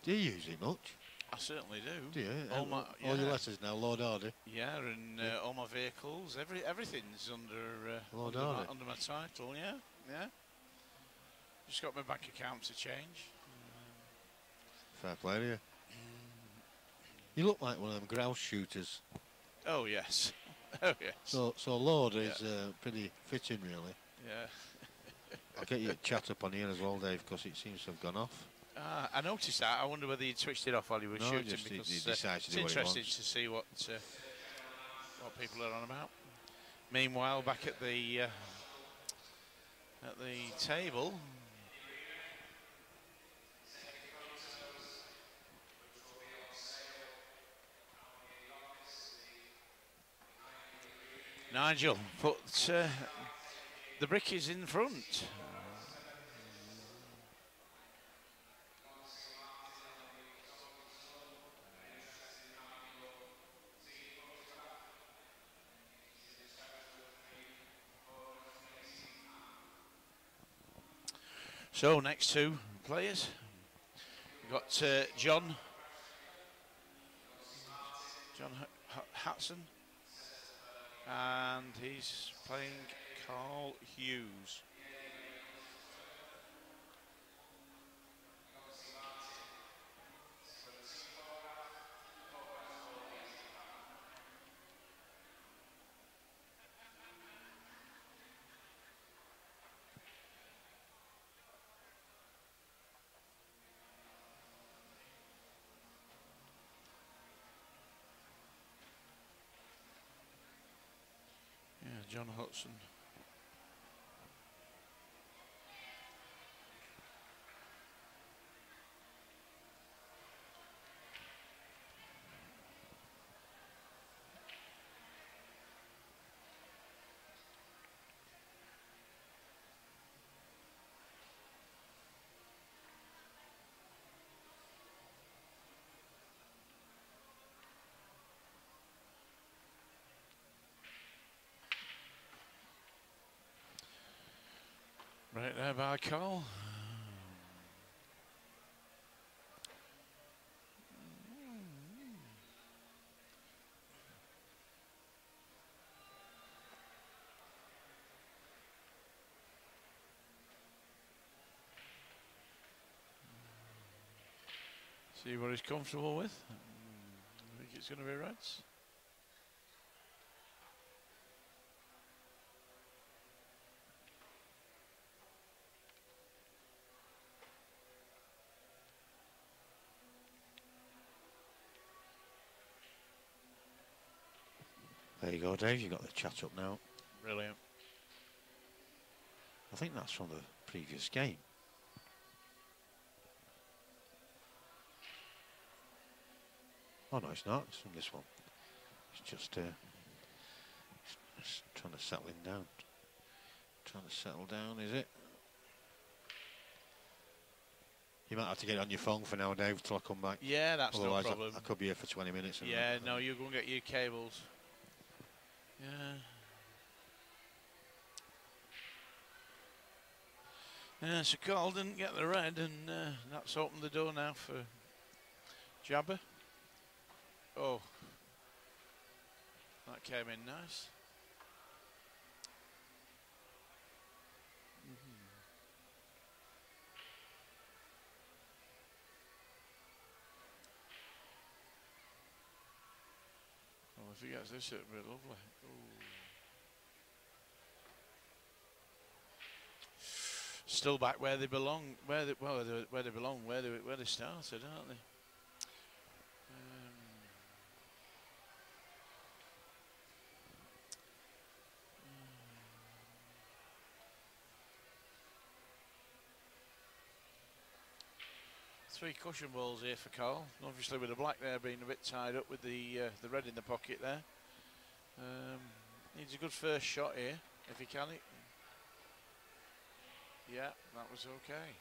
Speaker 1: Do you use it much?
Speaker 2: I certainly do.
Speaker 1: Do you?
Speaker 2: All
Speaker 1: your letters now, Lord Hardy.
Speaker 2: Yeah, and all my vehicles, everything's under my title. Yeah. Just got my bank account to change.
Speaker 1: Fair play to you. You look like one of them grouse shooters.
Speaker 2: Oh yes. Oh yes.
Speaker 1: So Lord is pretty fitting, really.
Speaker 2: Yeah.
Speaker 1: I'll get you to chat up on here as well, Dave, because it seems to have gone off.
Speaker 2: I noticed that. I wonder whether you switched it off while you were shooting,
Speaker 1: just
Speaker 2: because
Speaker 1: he decides to
Speaker 2: it's
Speaker 1: do what he
Speaker 2: interesting
Speaker 1: wants.
Speaker 2: to see what people are on about. Meanwhile, back at the table. Nigel put the brickies in front. So next two players, we've got John Hudson, and he's playing Carl Hughes. John Hudson. Right there by Carl. See what he's comfortable with. I think it's going to be reds.
Speaker 1: There you go, Dave. You got the chat up now.
Speaker 2: Brilliant.
Speaker 1: I think that's from the previous game. Oh no, it's not. It's from this one. It's just trying to settle him down. Trying to settle down, is it? You might have to get it on your phone for now, Dave, till I come back.
Speaker 2: Yeah, that's
Speaker 1: Otherwise,
Speaker 2: no problem.
Speaker 1: I could be here for 20 minutes.
Speaker 2: Yeah, no, you go and get your cables. Yeah. Yeah, so Carl didn't get the red, and that's opened the door now for Jabber. Oh, that came in nice. Well, if he gets this, it'll be lovely. Ooh. Still back where they belong, where they started, aren't they? 3 cushion balls here for Carl. Obviously, with the black there being a bit tied up with the red in the pocket there. Needs a good first shot here if he can. Yeah, that was okay.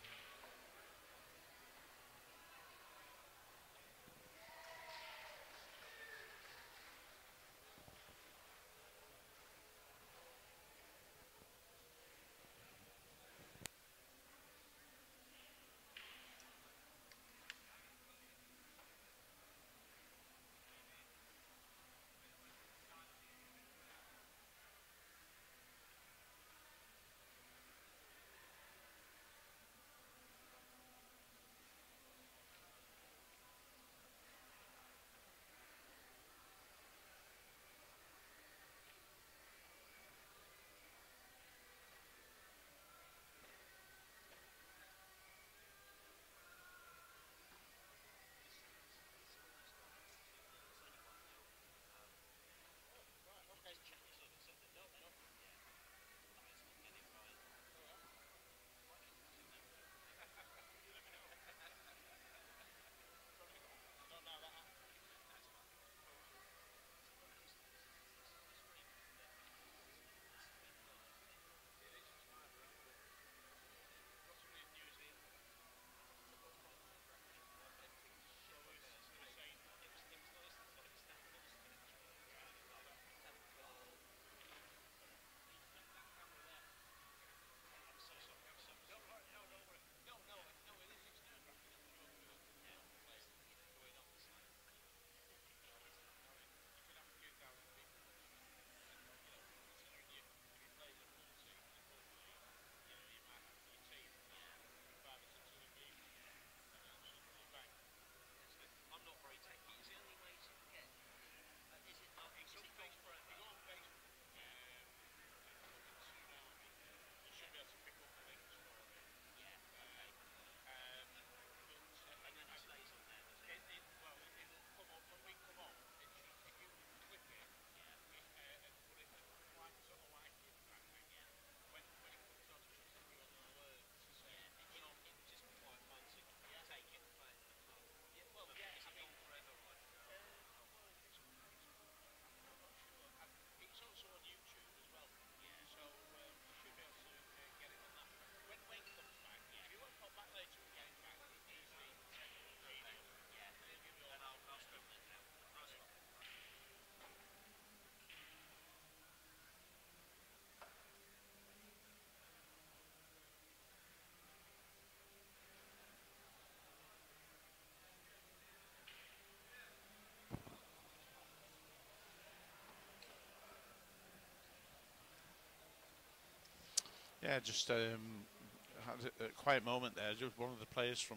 Speaker 2: Yeah, just had a quiet moment there. Just one of the players from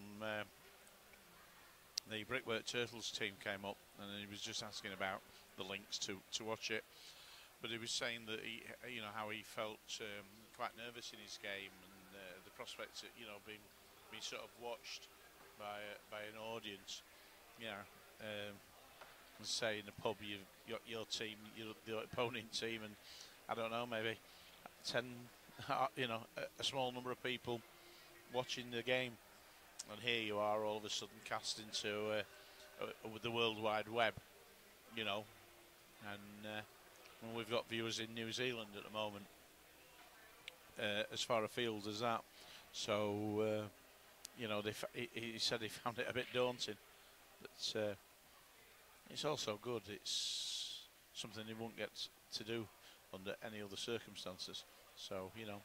Speaker 2: the Brickwork Turtles team came up, and he was just asking about the links to watch it. But he was saying that he, how he felt quite nervous in his game, and the prospects of being sort of watched by an audience. Say in the pub, you've got your team, the opponent team, and I don't know, maybe 10, a small number of people watching the game, and here you are all of a sudden cast into the World Wide Web, and we've got viewers in New Zealand at the moment, as far afield as that. So you know, he said he found it a bit daunting, but it's also good. It's something he won't get to do under any other circumstances. So, you know,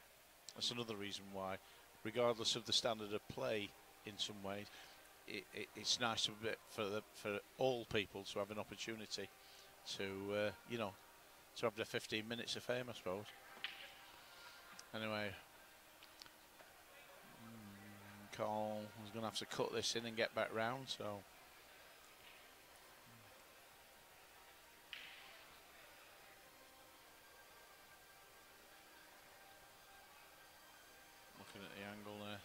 Speaker 2: that's another reason why, regardless of the standard of play, in some ways, it's nice for all people to have an opportunity to, you know, to have their 15 minutes of fame, I suppose. Anyway, Carl is going to have to cut this in and get back round, so. Looking at the angle there.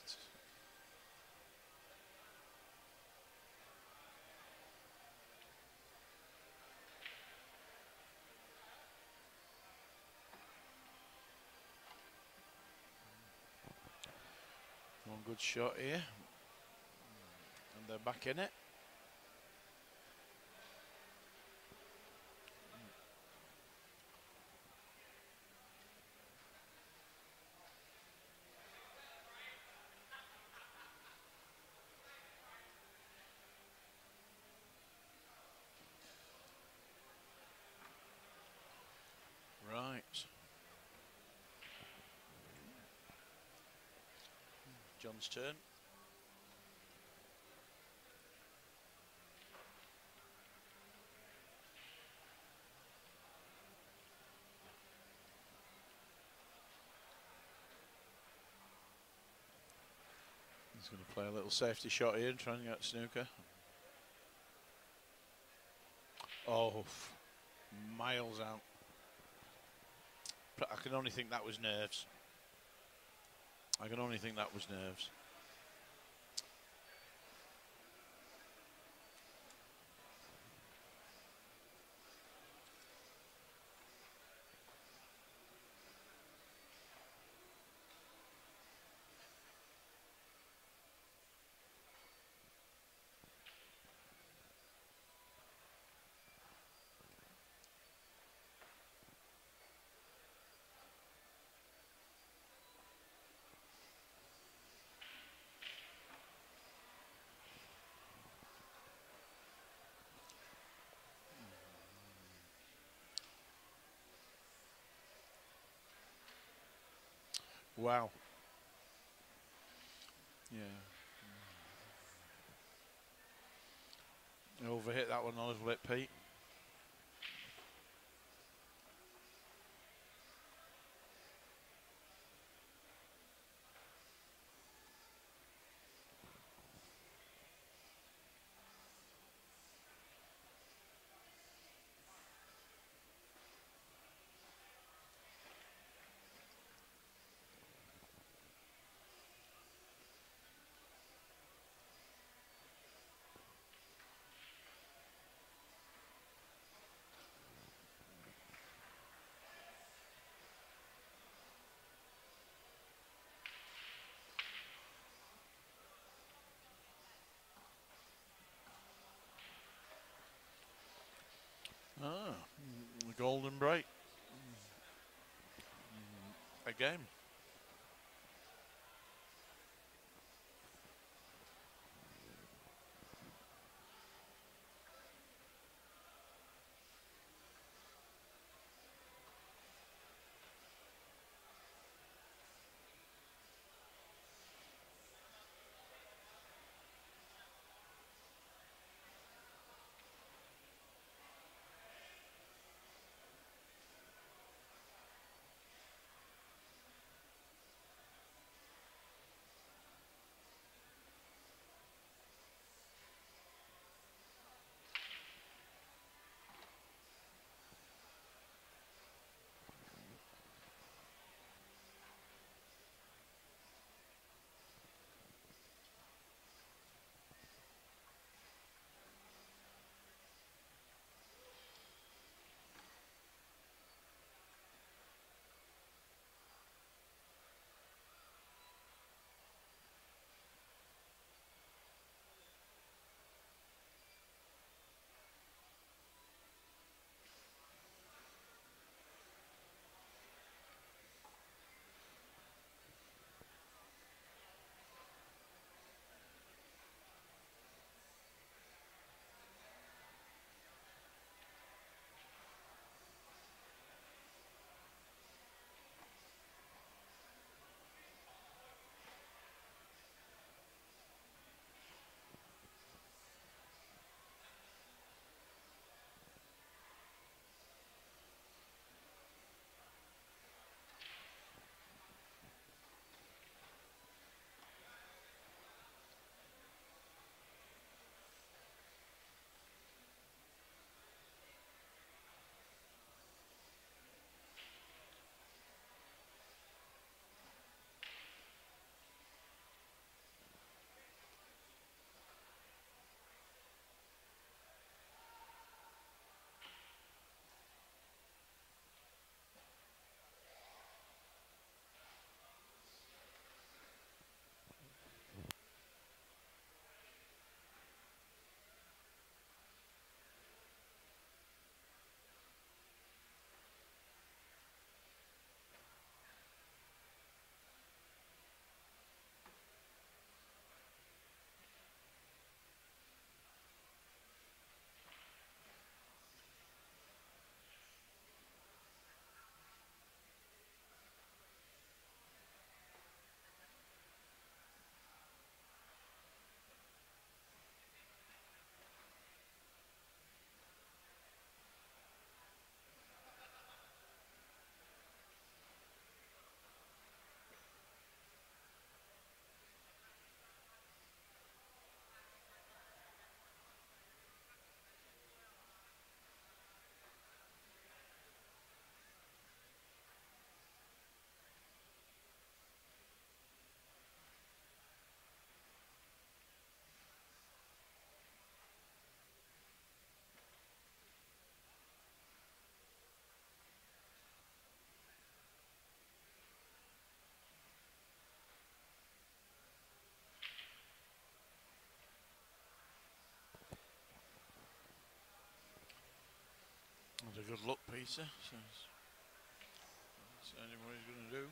Speaker 2: One good shot here. And they're back in it. Right. John's turn. He's going to play a little safety shot here and try and get snooker. Oh, miles out. I can only think that was nerves. I can only think that was nerves. Wow. Yeah. Overhit that one a little bit, Pete. The golden break. Again. good luck, Peter. So that's only what he's going to do.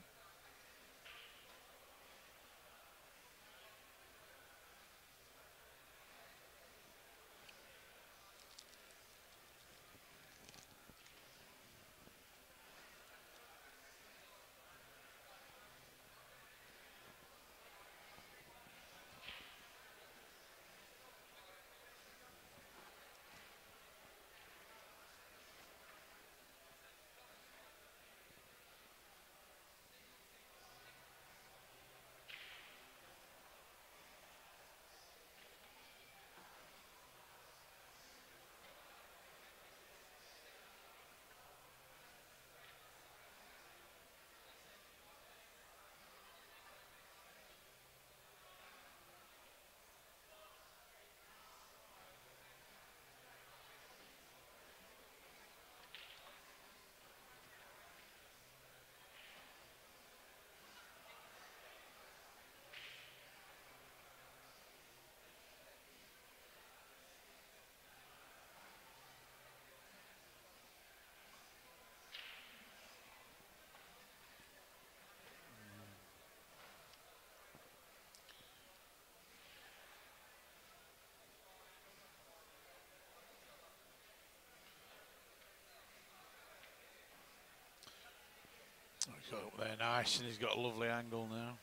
Speaker 2: He's got up there nice, and he's got a lovely angle now.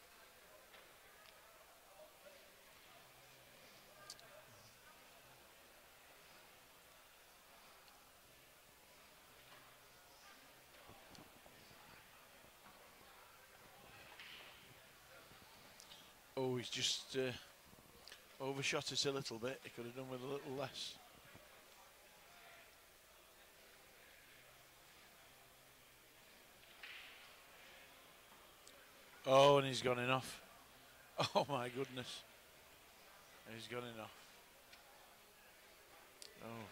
Speaker 2: Oh, he's just overshot it a little bit. He could have done with a little less. Oh, and he's gone enough. Oh my goodness. He's gone enough. Oh.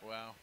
Speaker 2: Wow.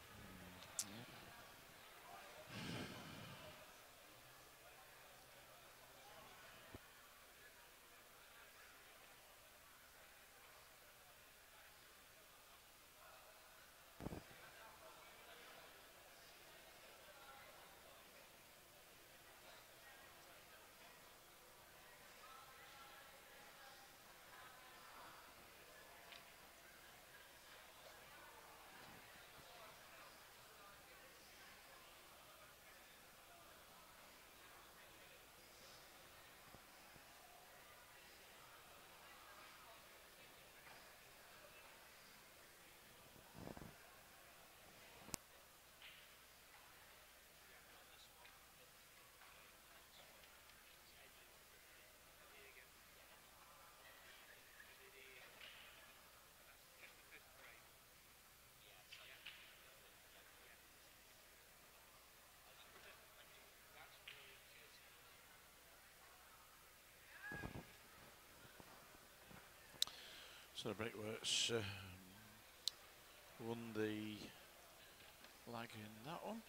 Speaker 2: So the Brickworks won the lag in that one.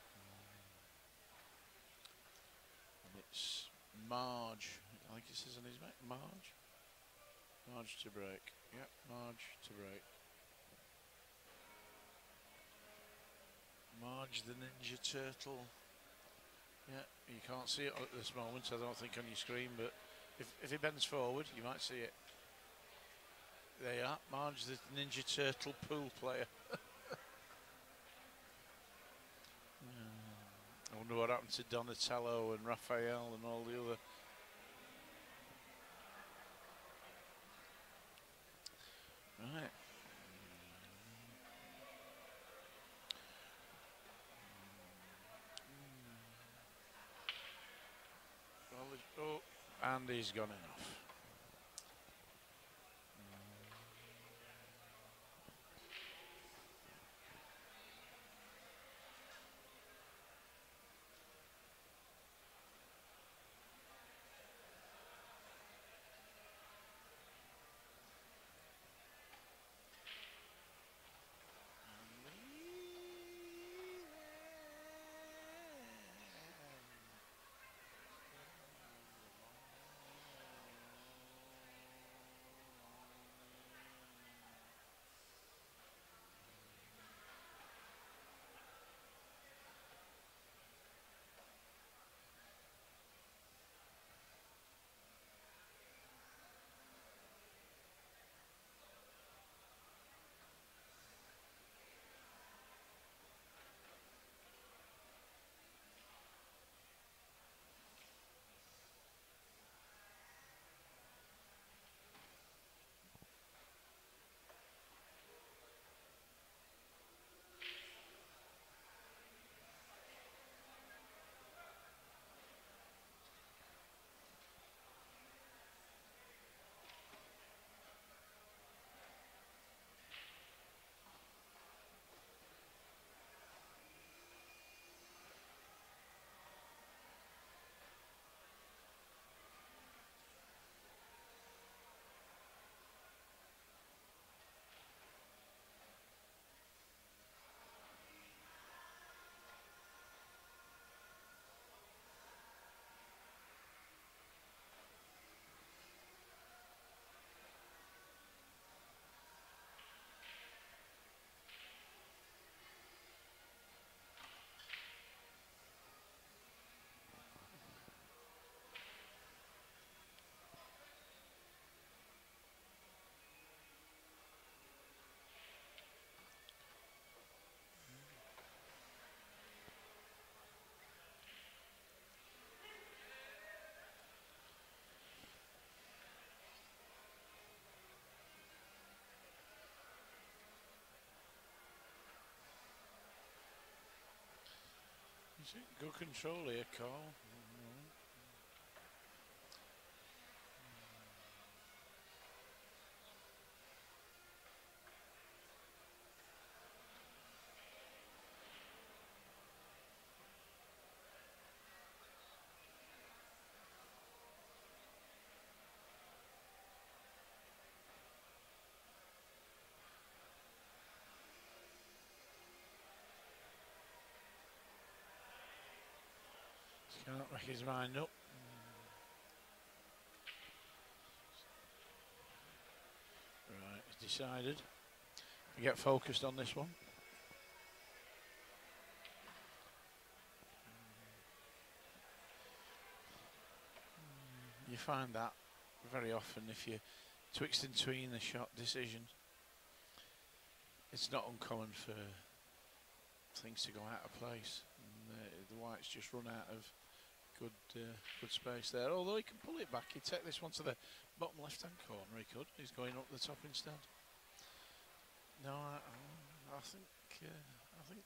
Speaker 2: And it's Marge, I think it says on his back, Marge. Marge to break. Yep, Marge to break. Marge the Ninja Turtle. Yeah, you can't see it at this moment, I don't think, on your screen, but if it bends forward, you might see it. There you are, Marge the Ninja Turtle pool player. I wonder what happened to Donatello and Raphael and all the other. Right. Oh, and he's gone enough. Good control here, Carl. Can't wreck his mind up. Right, he's decided. Get focused on this one. You find that very often if you're twixt in between a shot decision. It's not uncommon for things to go out of place. And, the whites just run out of good space there. Although he can pull it back, he'd take this one to the bottom left-hand corner. He could. He's going up the top instead. No, I think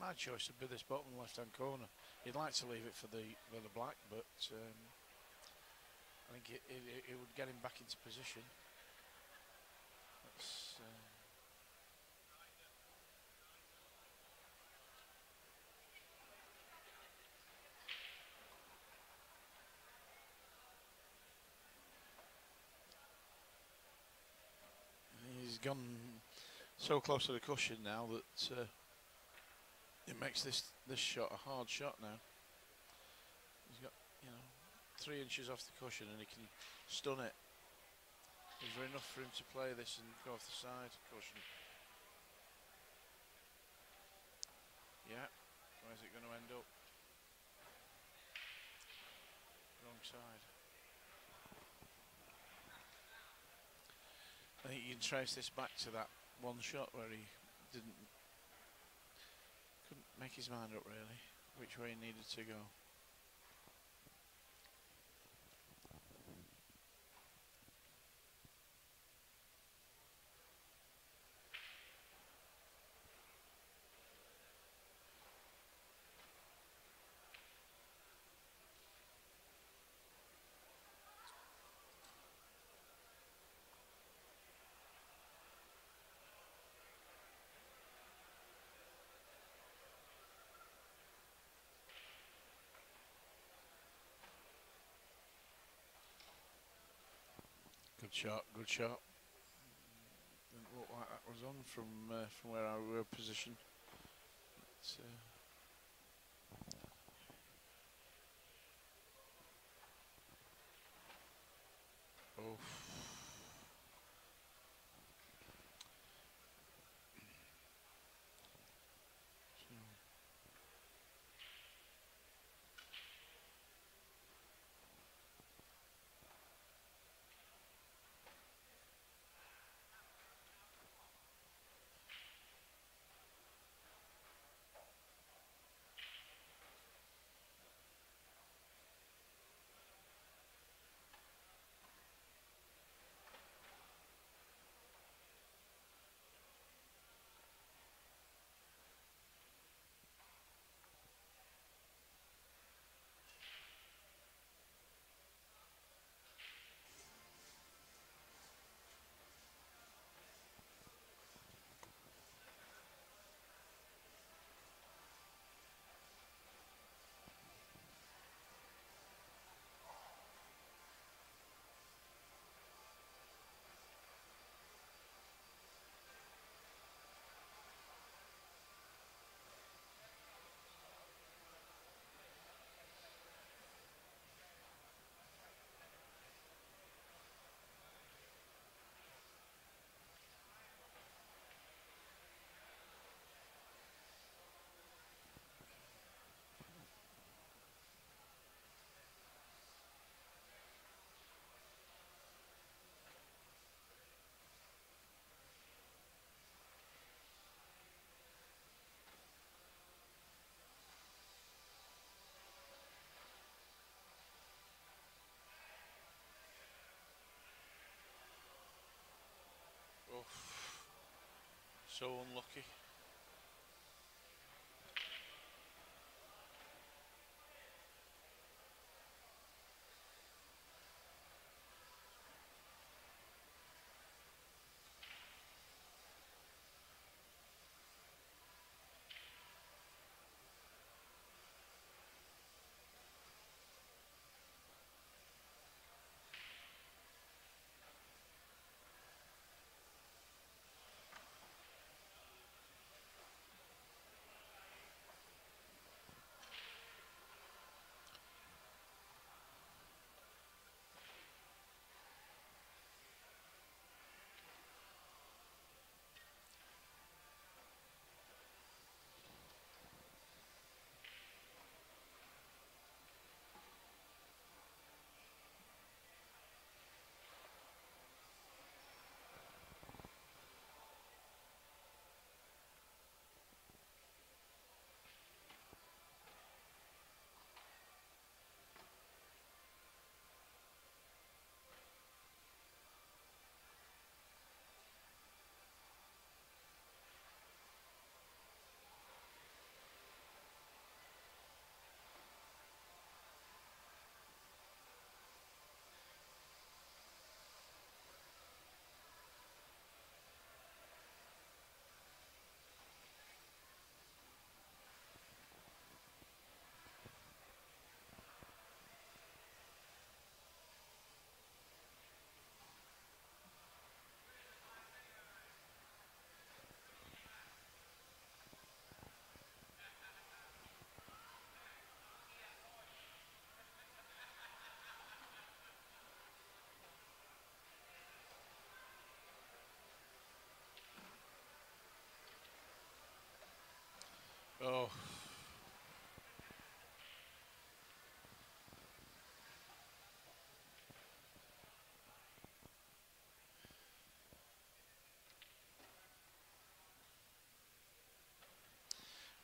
Speaker 2: my choice would be this bottom left-hand corner. He'd like to leave it for the black, but I think it would get him back into position. That's, he's gone so close to the cushion now that it makes this shot a hard shot now. He's got 3 inches off the cushion and he can stun it. Is there enough for him to play this and go off the side cushion? Yeah. Where's it going to end up? Wrong side. I think you can trace this back to that one shot where he couldn't make his mind up really which way he needed to go. Good shot, good shot. Didn't look like that was on from where I were positioned. Oh. Oh. So unlucky.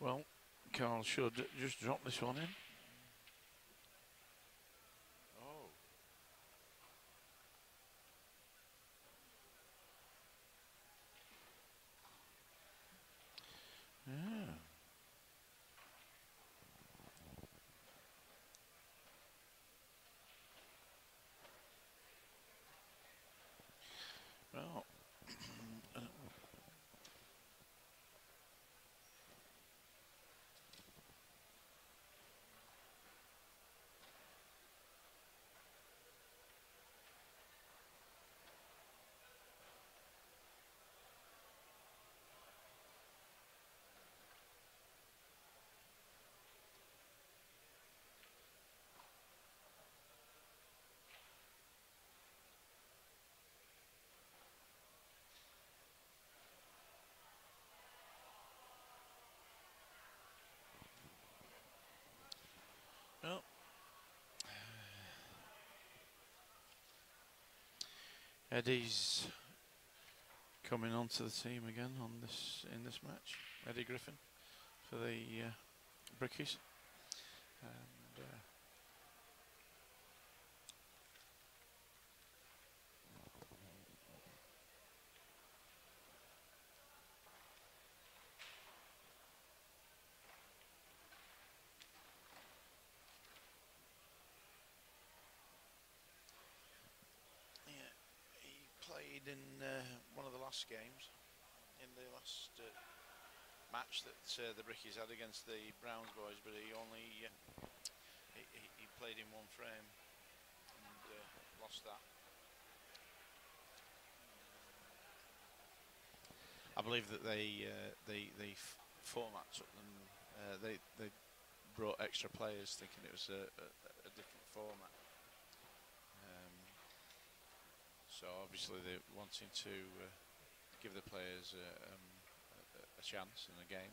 Speaker 2: Well, Carl should just drop this one in. Oh. Yeah. Well. Well. Eddie's coming onto the team again in this match. Eddie Griffin for the Brickies. And yeah, he played in one of the last games, in the last match that the Brickies had against the Browns boys, but he only he played in one frame and lost that. I believe that the format took them. They brought extra players, thinking it was a different format. So obviously they're wanting to give the players a chance in the game.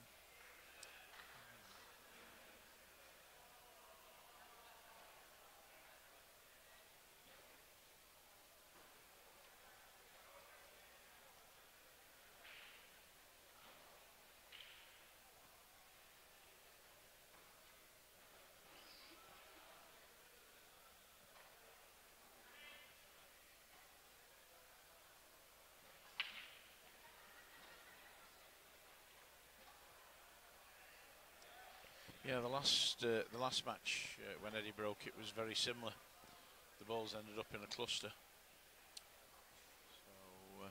Speaker 2: Yeah, the last match when Eddie broke it was very similar. The balls ended up in a cluster. So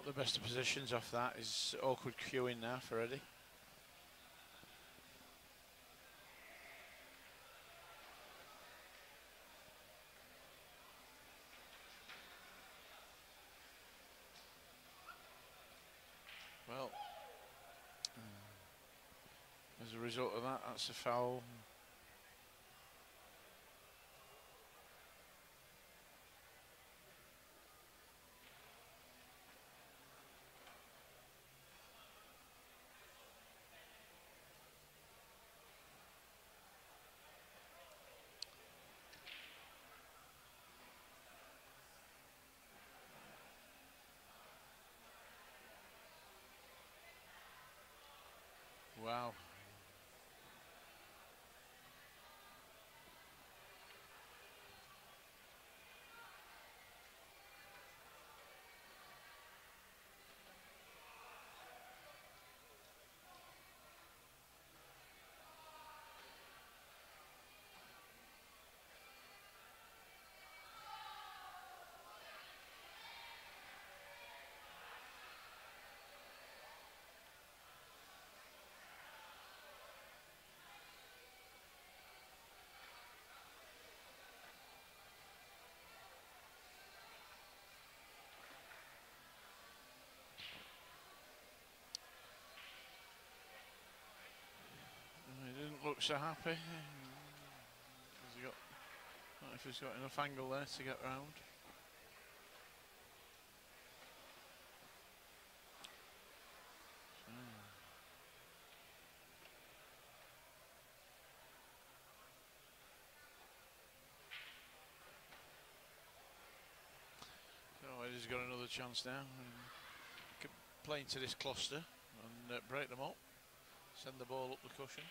Speaker 2: the best of positions off that. Is awkward queuing now for Eddie. Well, as a result of that, that's a foul. Wow. He didn't look so happy. Has he got, I don't know if he's got enough angle there to get round. So Eddie's got another chance now. Play into this cluster and break them up. Send the ball up the cushion.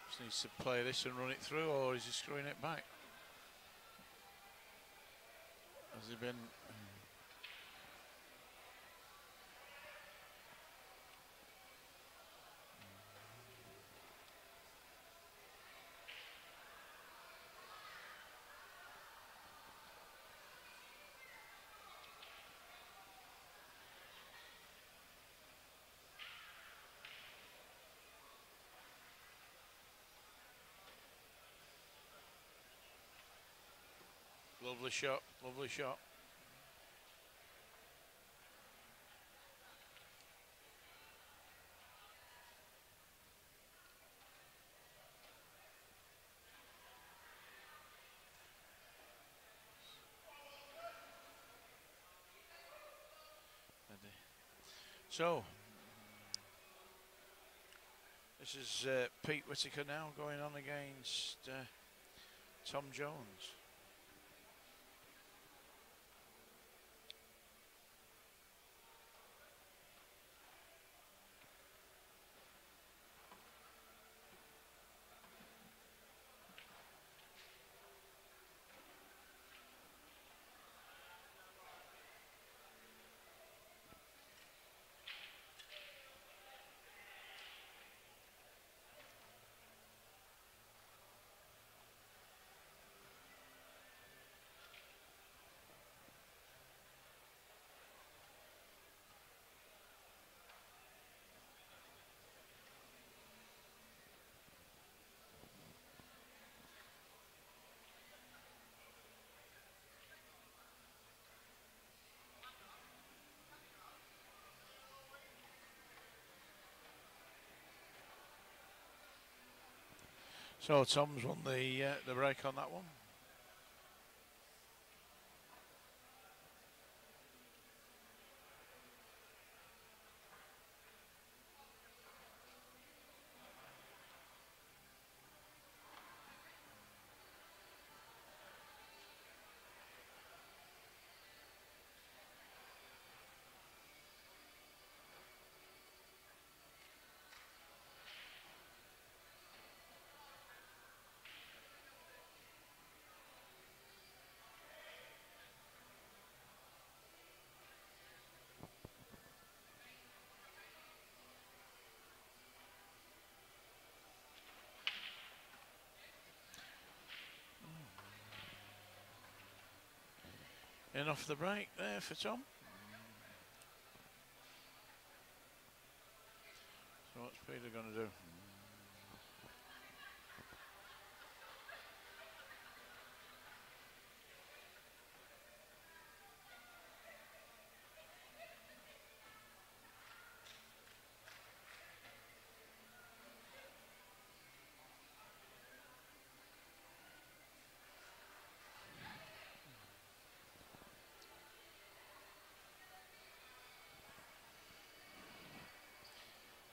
Speaker 2: Just needs to play this and run it through, or is he screwing it back? Has he been... Lovely shot, lovely shot. So, this is Pete Whittaker now going on against Tom Jones. So Tom's won the break on that one. In off the break there for Tom. So what's Peter going to do?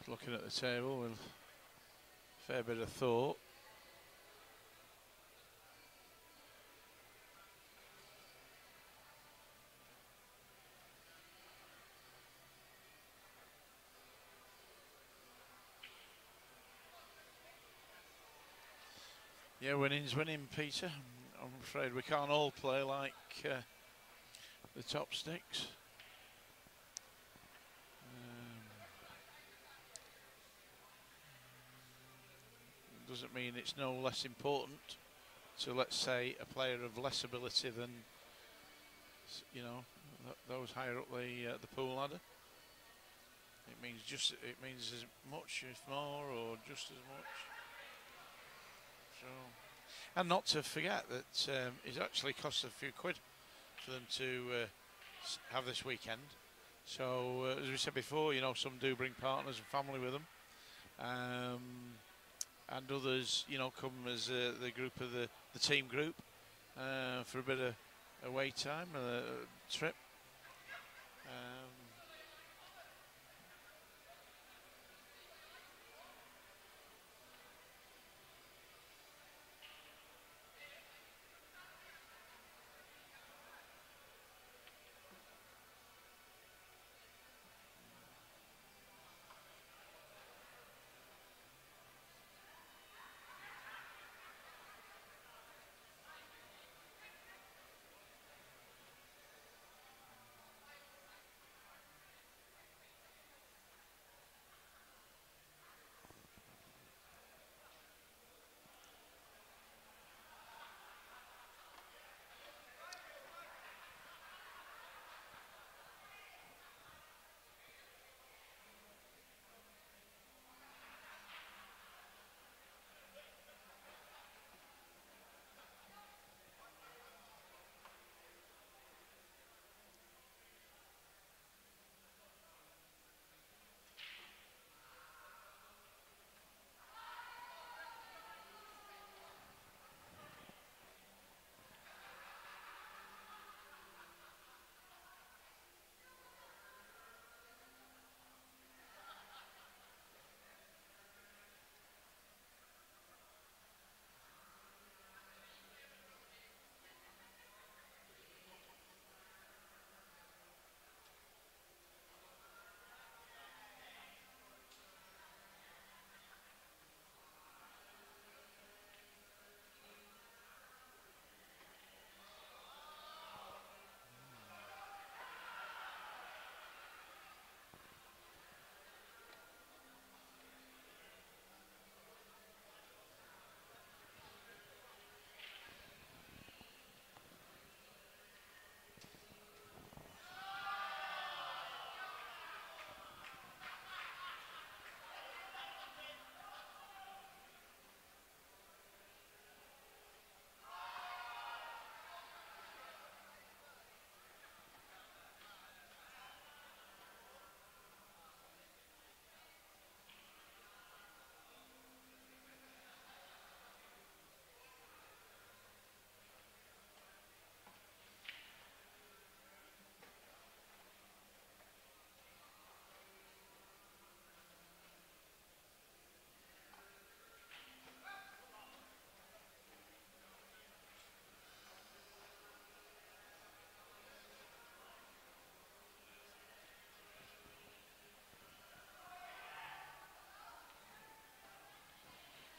Speaker 2: Looking at the table with a fair bit of thought. Yeah, winning's winning, Peter. I'm afraid we can't all play like the top sticks. Doesn't mean it's no less important to, let's say, a player of less ability than, you know, those higher up the pool ladder. It means as much, if more, or just as much. So, and not to forget that it actually costs a few quid for them to have this weekend. So, as we said before, you know, some do bring partners and family with them. And others, you know, come as the group of the team group for a bit of away time, trip.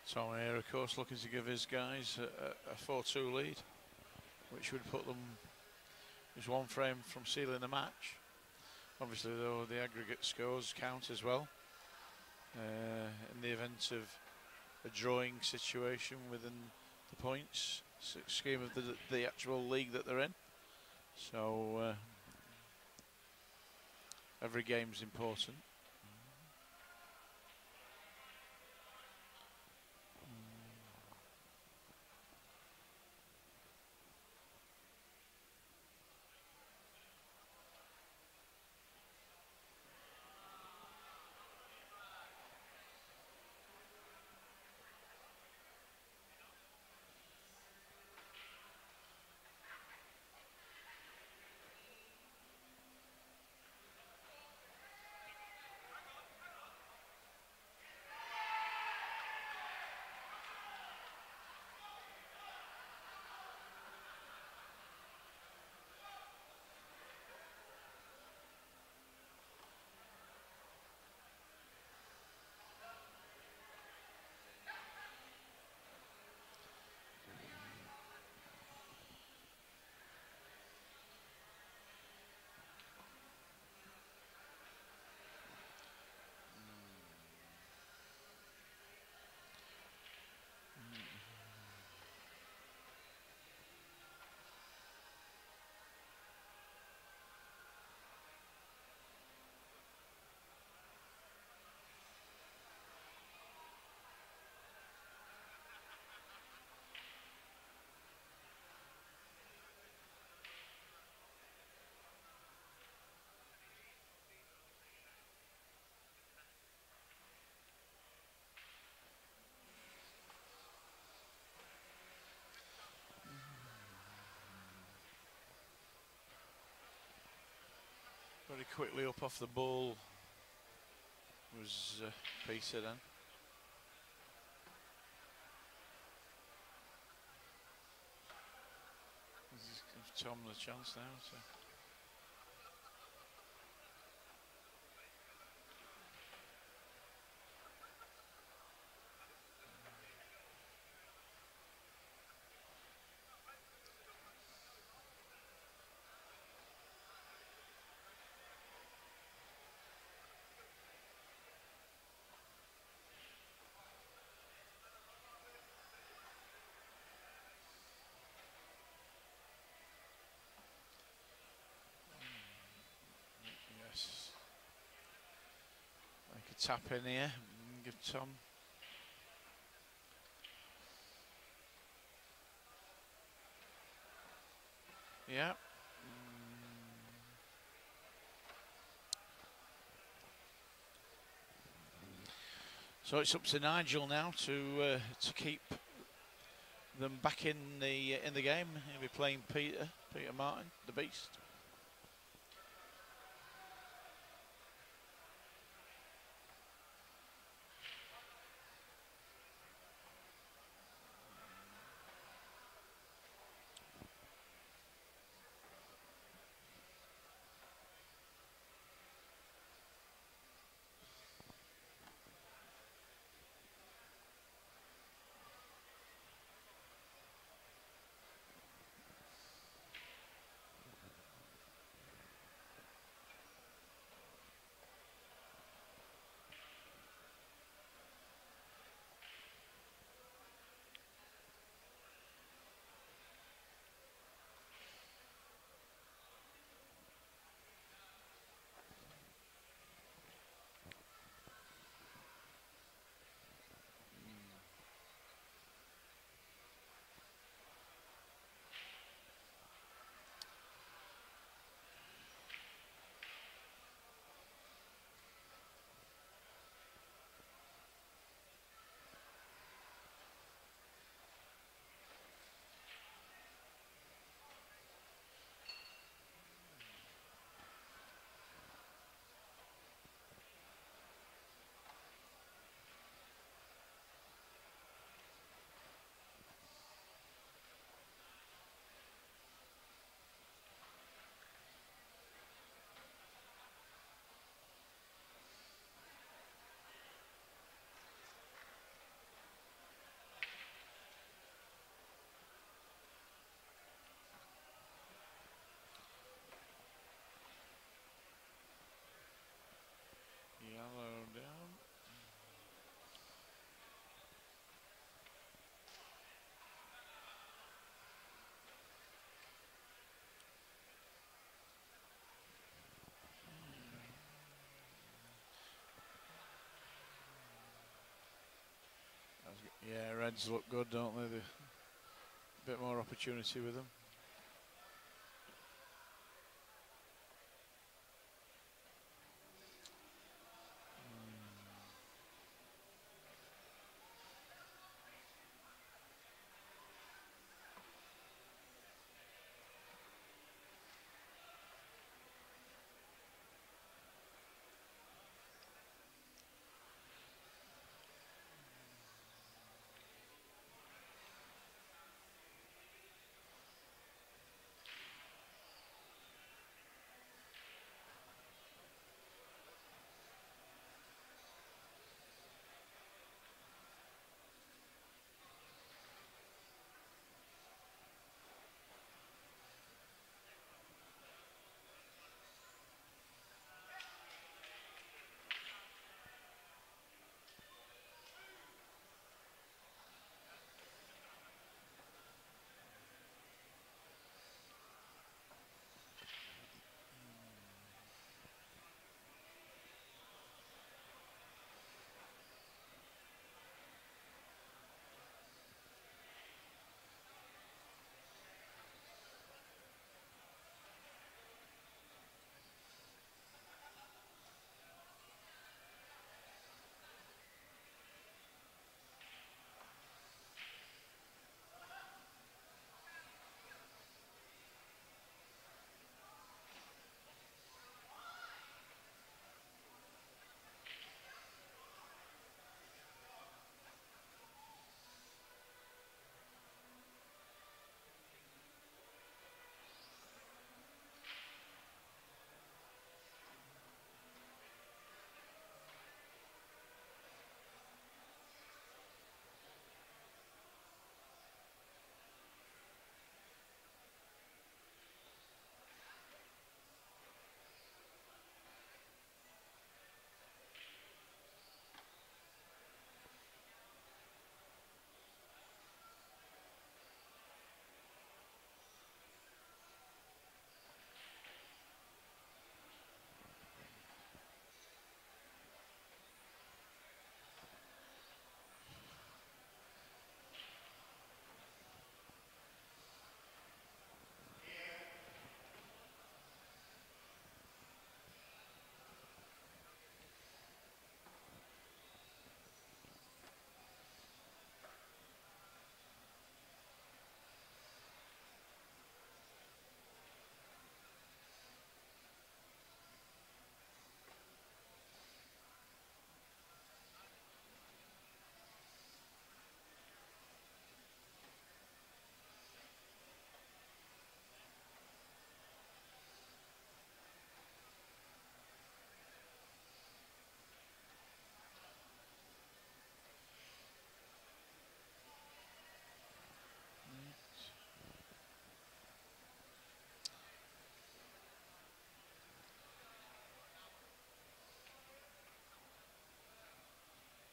Speaker 2: Tom here, of course, looking to give his guys a 4-2 lead, which would put them just one frame from sealing the match. Obviously, though, the aggregate scores count as well in the event of a drawing situation within the points scheme of the actual league that they're in. So every game's important. Very quickly up off the ball was Peter then. Gives Tom the chance now. So. Yes. Make a tap in here and give Tom. Yeah. So it's up to Nigel now to keep them back in the game. He'll be playing Peter Martin, the Beast. Yeah, Reds look good, don't they? A bit more opportunity with them.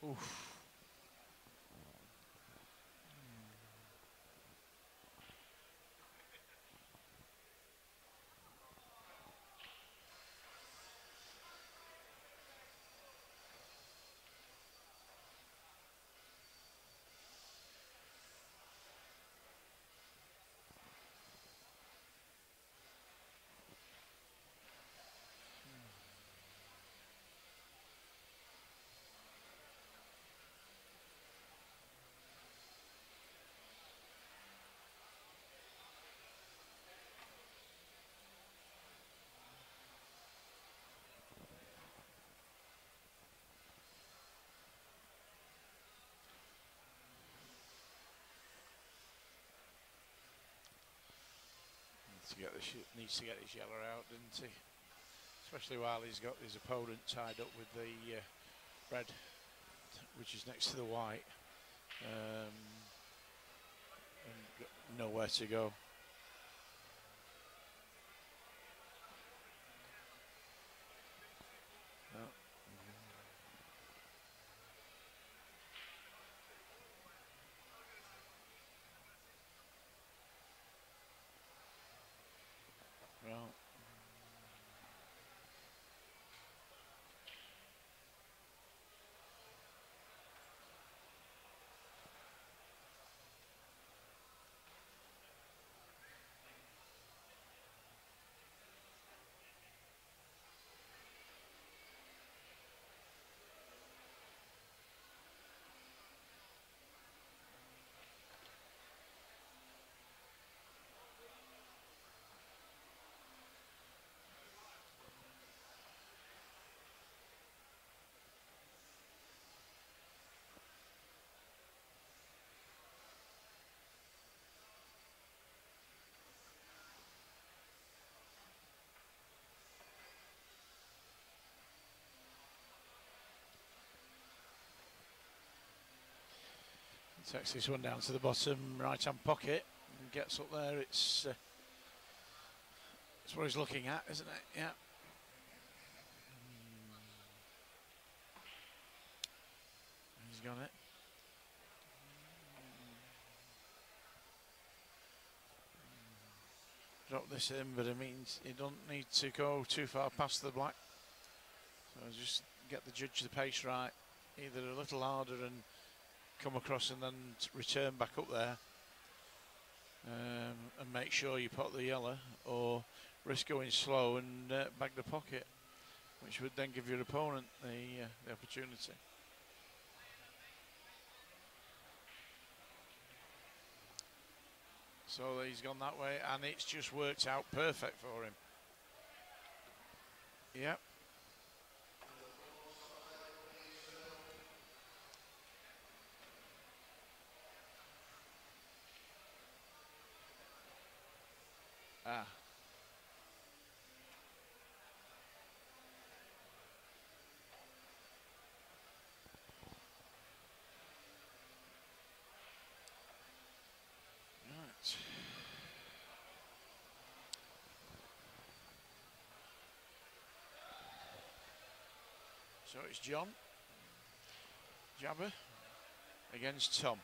Speaker 2: Oof. Needs to get his yellow out, didn't he? Especially while he's got his opponent tied up with the red, which is next to the white, and got nowhere to go. No. Well. Takes this one down to the bottom right-hand pocket and gets up there. It's what he's looking at, isn't it? Yeah. He's got it. Drop this in, but it means he don't need to go too far past the black. So just get the judge the pace right, either a little harder and come across and then return back up there, and make sure you pot the yellow, or risk going slow and bag the pocket, which would then give your opponent the opportunity. So he's gone that way, and it's just worked out perfect for him. Yep. Ah. Right. So it's John Jabber against Tom.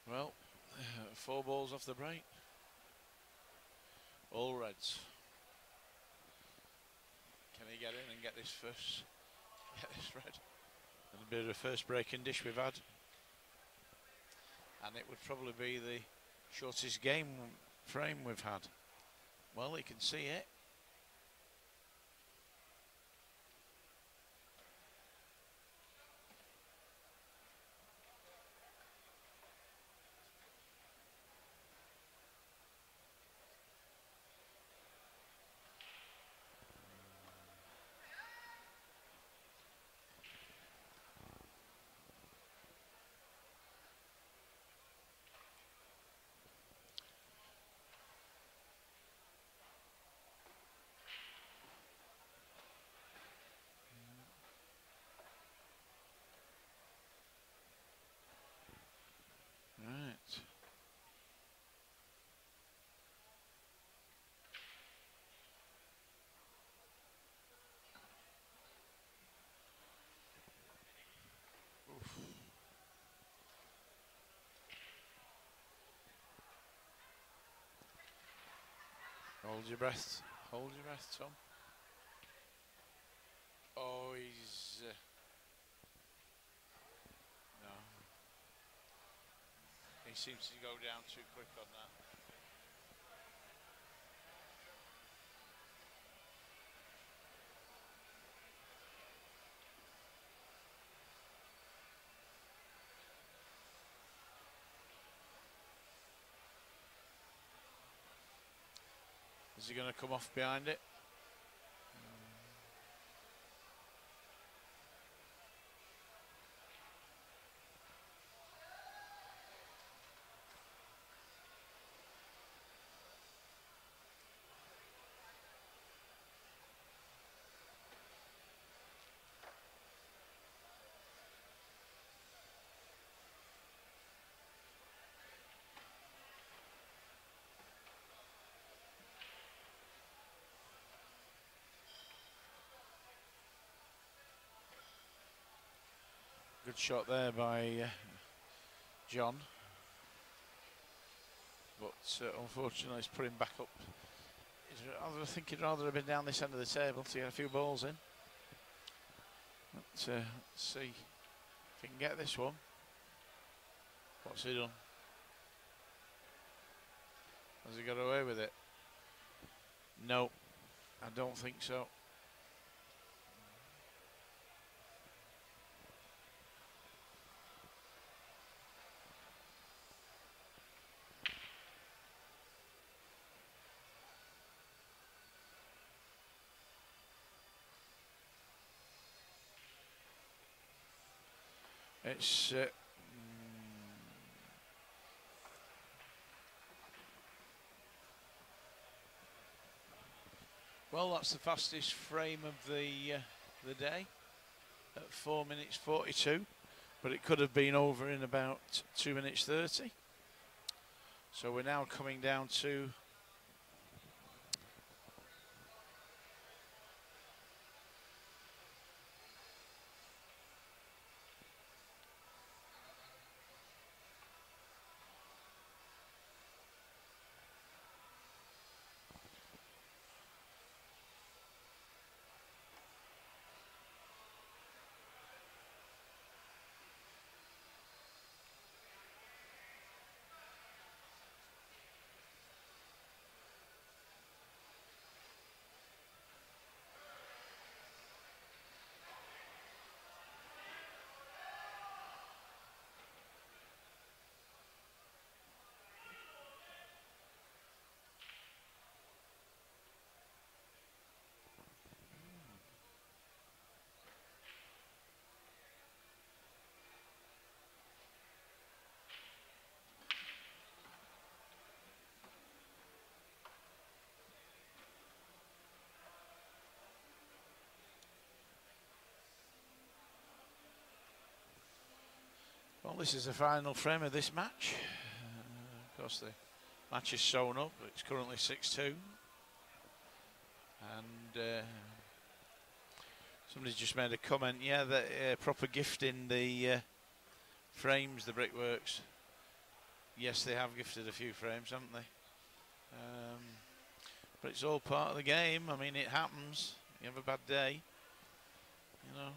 Speaker 2: Well, 4 balls off the break. All reds. Can he get in and get this first? Get this red. It'll be the first breaking dish we've had. And it would probably be the shortest game frame we've had. Well, he can see it. Right. Oof. Hold your breath. Hold your breath, Tom. Oh, he's... no. He seems to go down too quick on that. Is he going to come off behind it? Good shot there by John. but unfortunately he's put him back up. I think he'd rather have been down this end of the table to get a few balls in. Let's see if he can get this one. What's he done? Has he got away with it? No, I don't think so. It's well, that's the fastest frame of the day at 4 minutes 42, but it could have been over in about 2 minutes 30. So we're now coming down to well, this is the final frame of this match. Of course, the match is sewn up. It's currently 6-2. And somebody's just made a comment. Yeah, that proper gifting the frames, the Brickworks. Yes, they have gifted a few frames, haven't they? But it's all part of the game. I mean, it happens. You have a bad day, you know.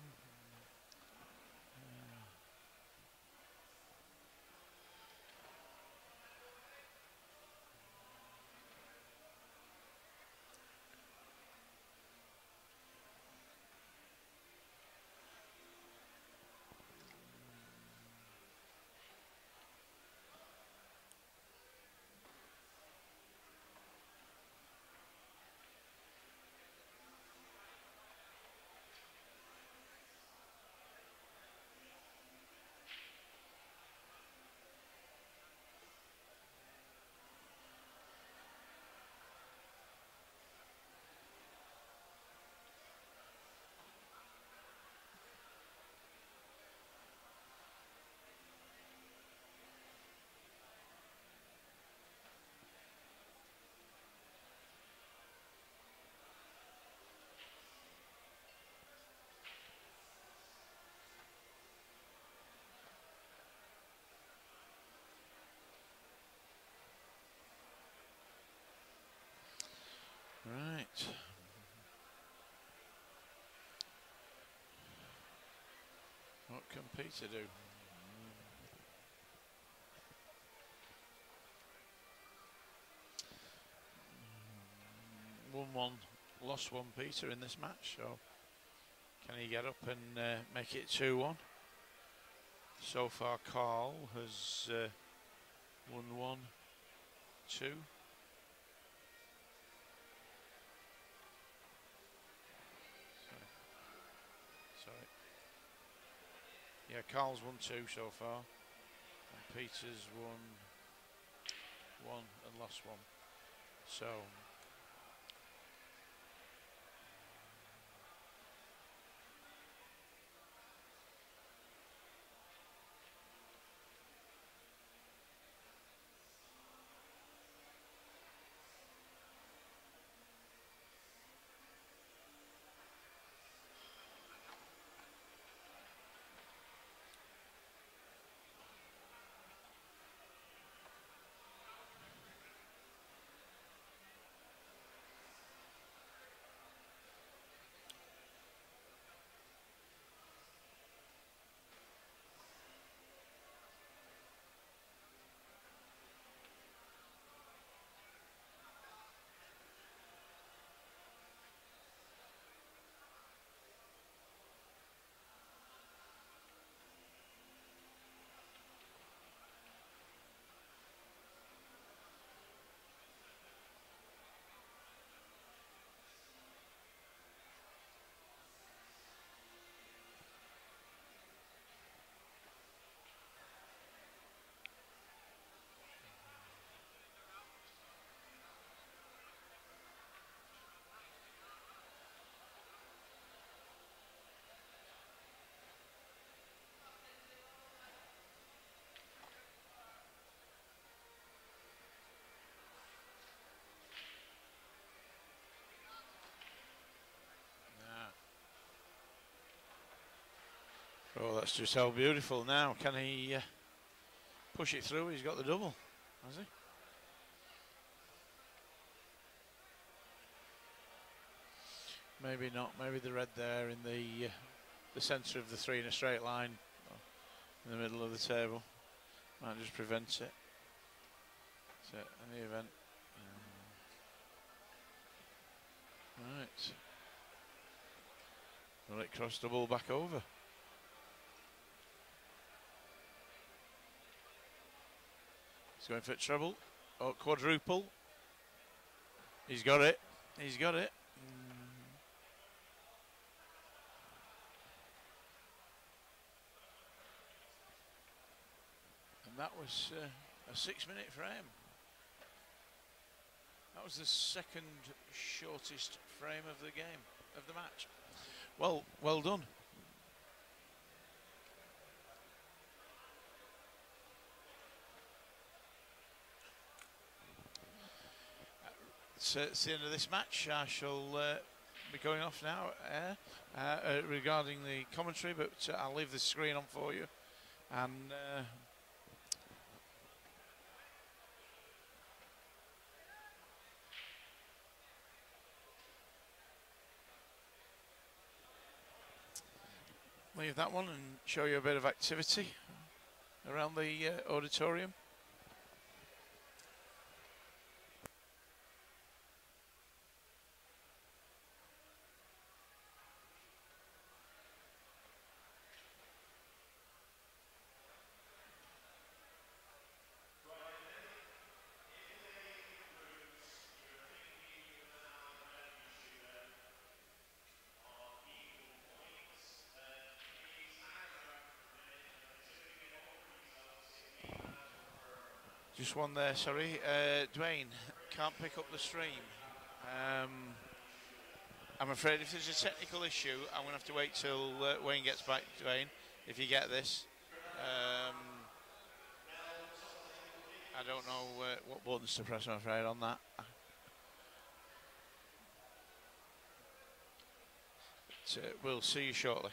Speaker 2: Right. What can Peter do? 1-1, lost 1 Peter in this match, so can he get up and make it 2-1? So far Carl has won 1-2. Yeah, Carl's won 2 so far, and Peter's won 1 and lost 1. So Oh, that's just how beautiful. Now, can he push it through? He's got the double, has he? Maybe not. Maybe the red there in the centre of the three in a straight line, in the middle of the table, might just prevent it. So, in the event. Right. Will it cross the ball back over? He's going for treble. Oh, quadruple. He's got it. He's got it. And that was a 6-minute frame. That was the second shortest frame of the game, of the match. Well done. So it's the end of this match. I shall be going off now regarding the commentary, but I'll leave the screen on for you. And leave that one and show you a bit of activity around the auditorium. Just one there, sorry. Dwayne can't pick up the stream. I'm afraid if there's a technical issue, I'm going to have to wait till Wayne gets back, Dwayne, if you get this. I don't know what buttons to press, I'm afraid, on that. But, we'll see you shortly.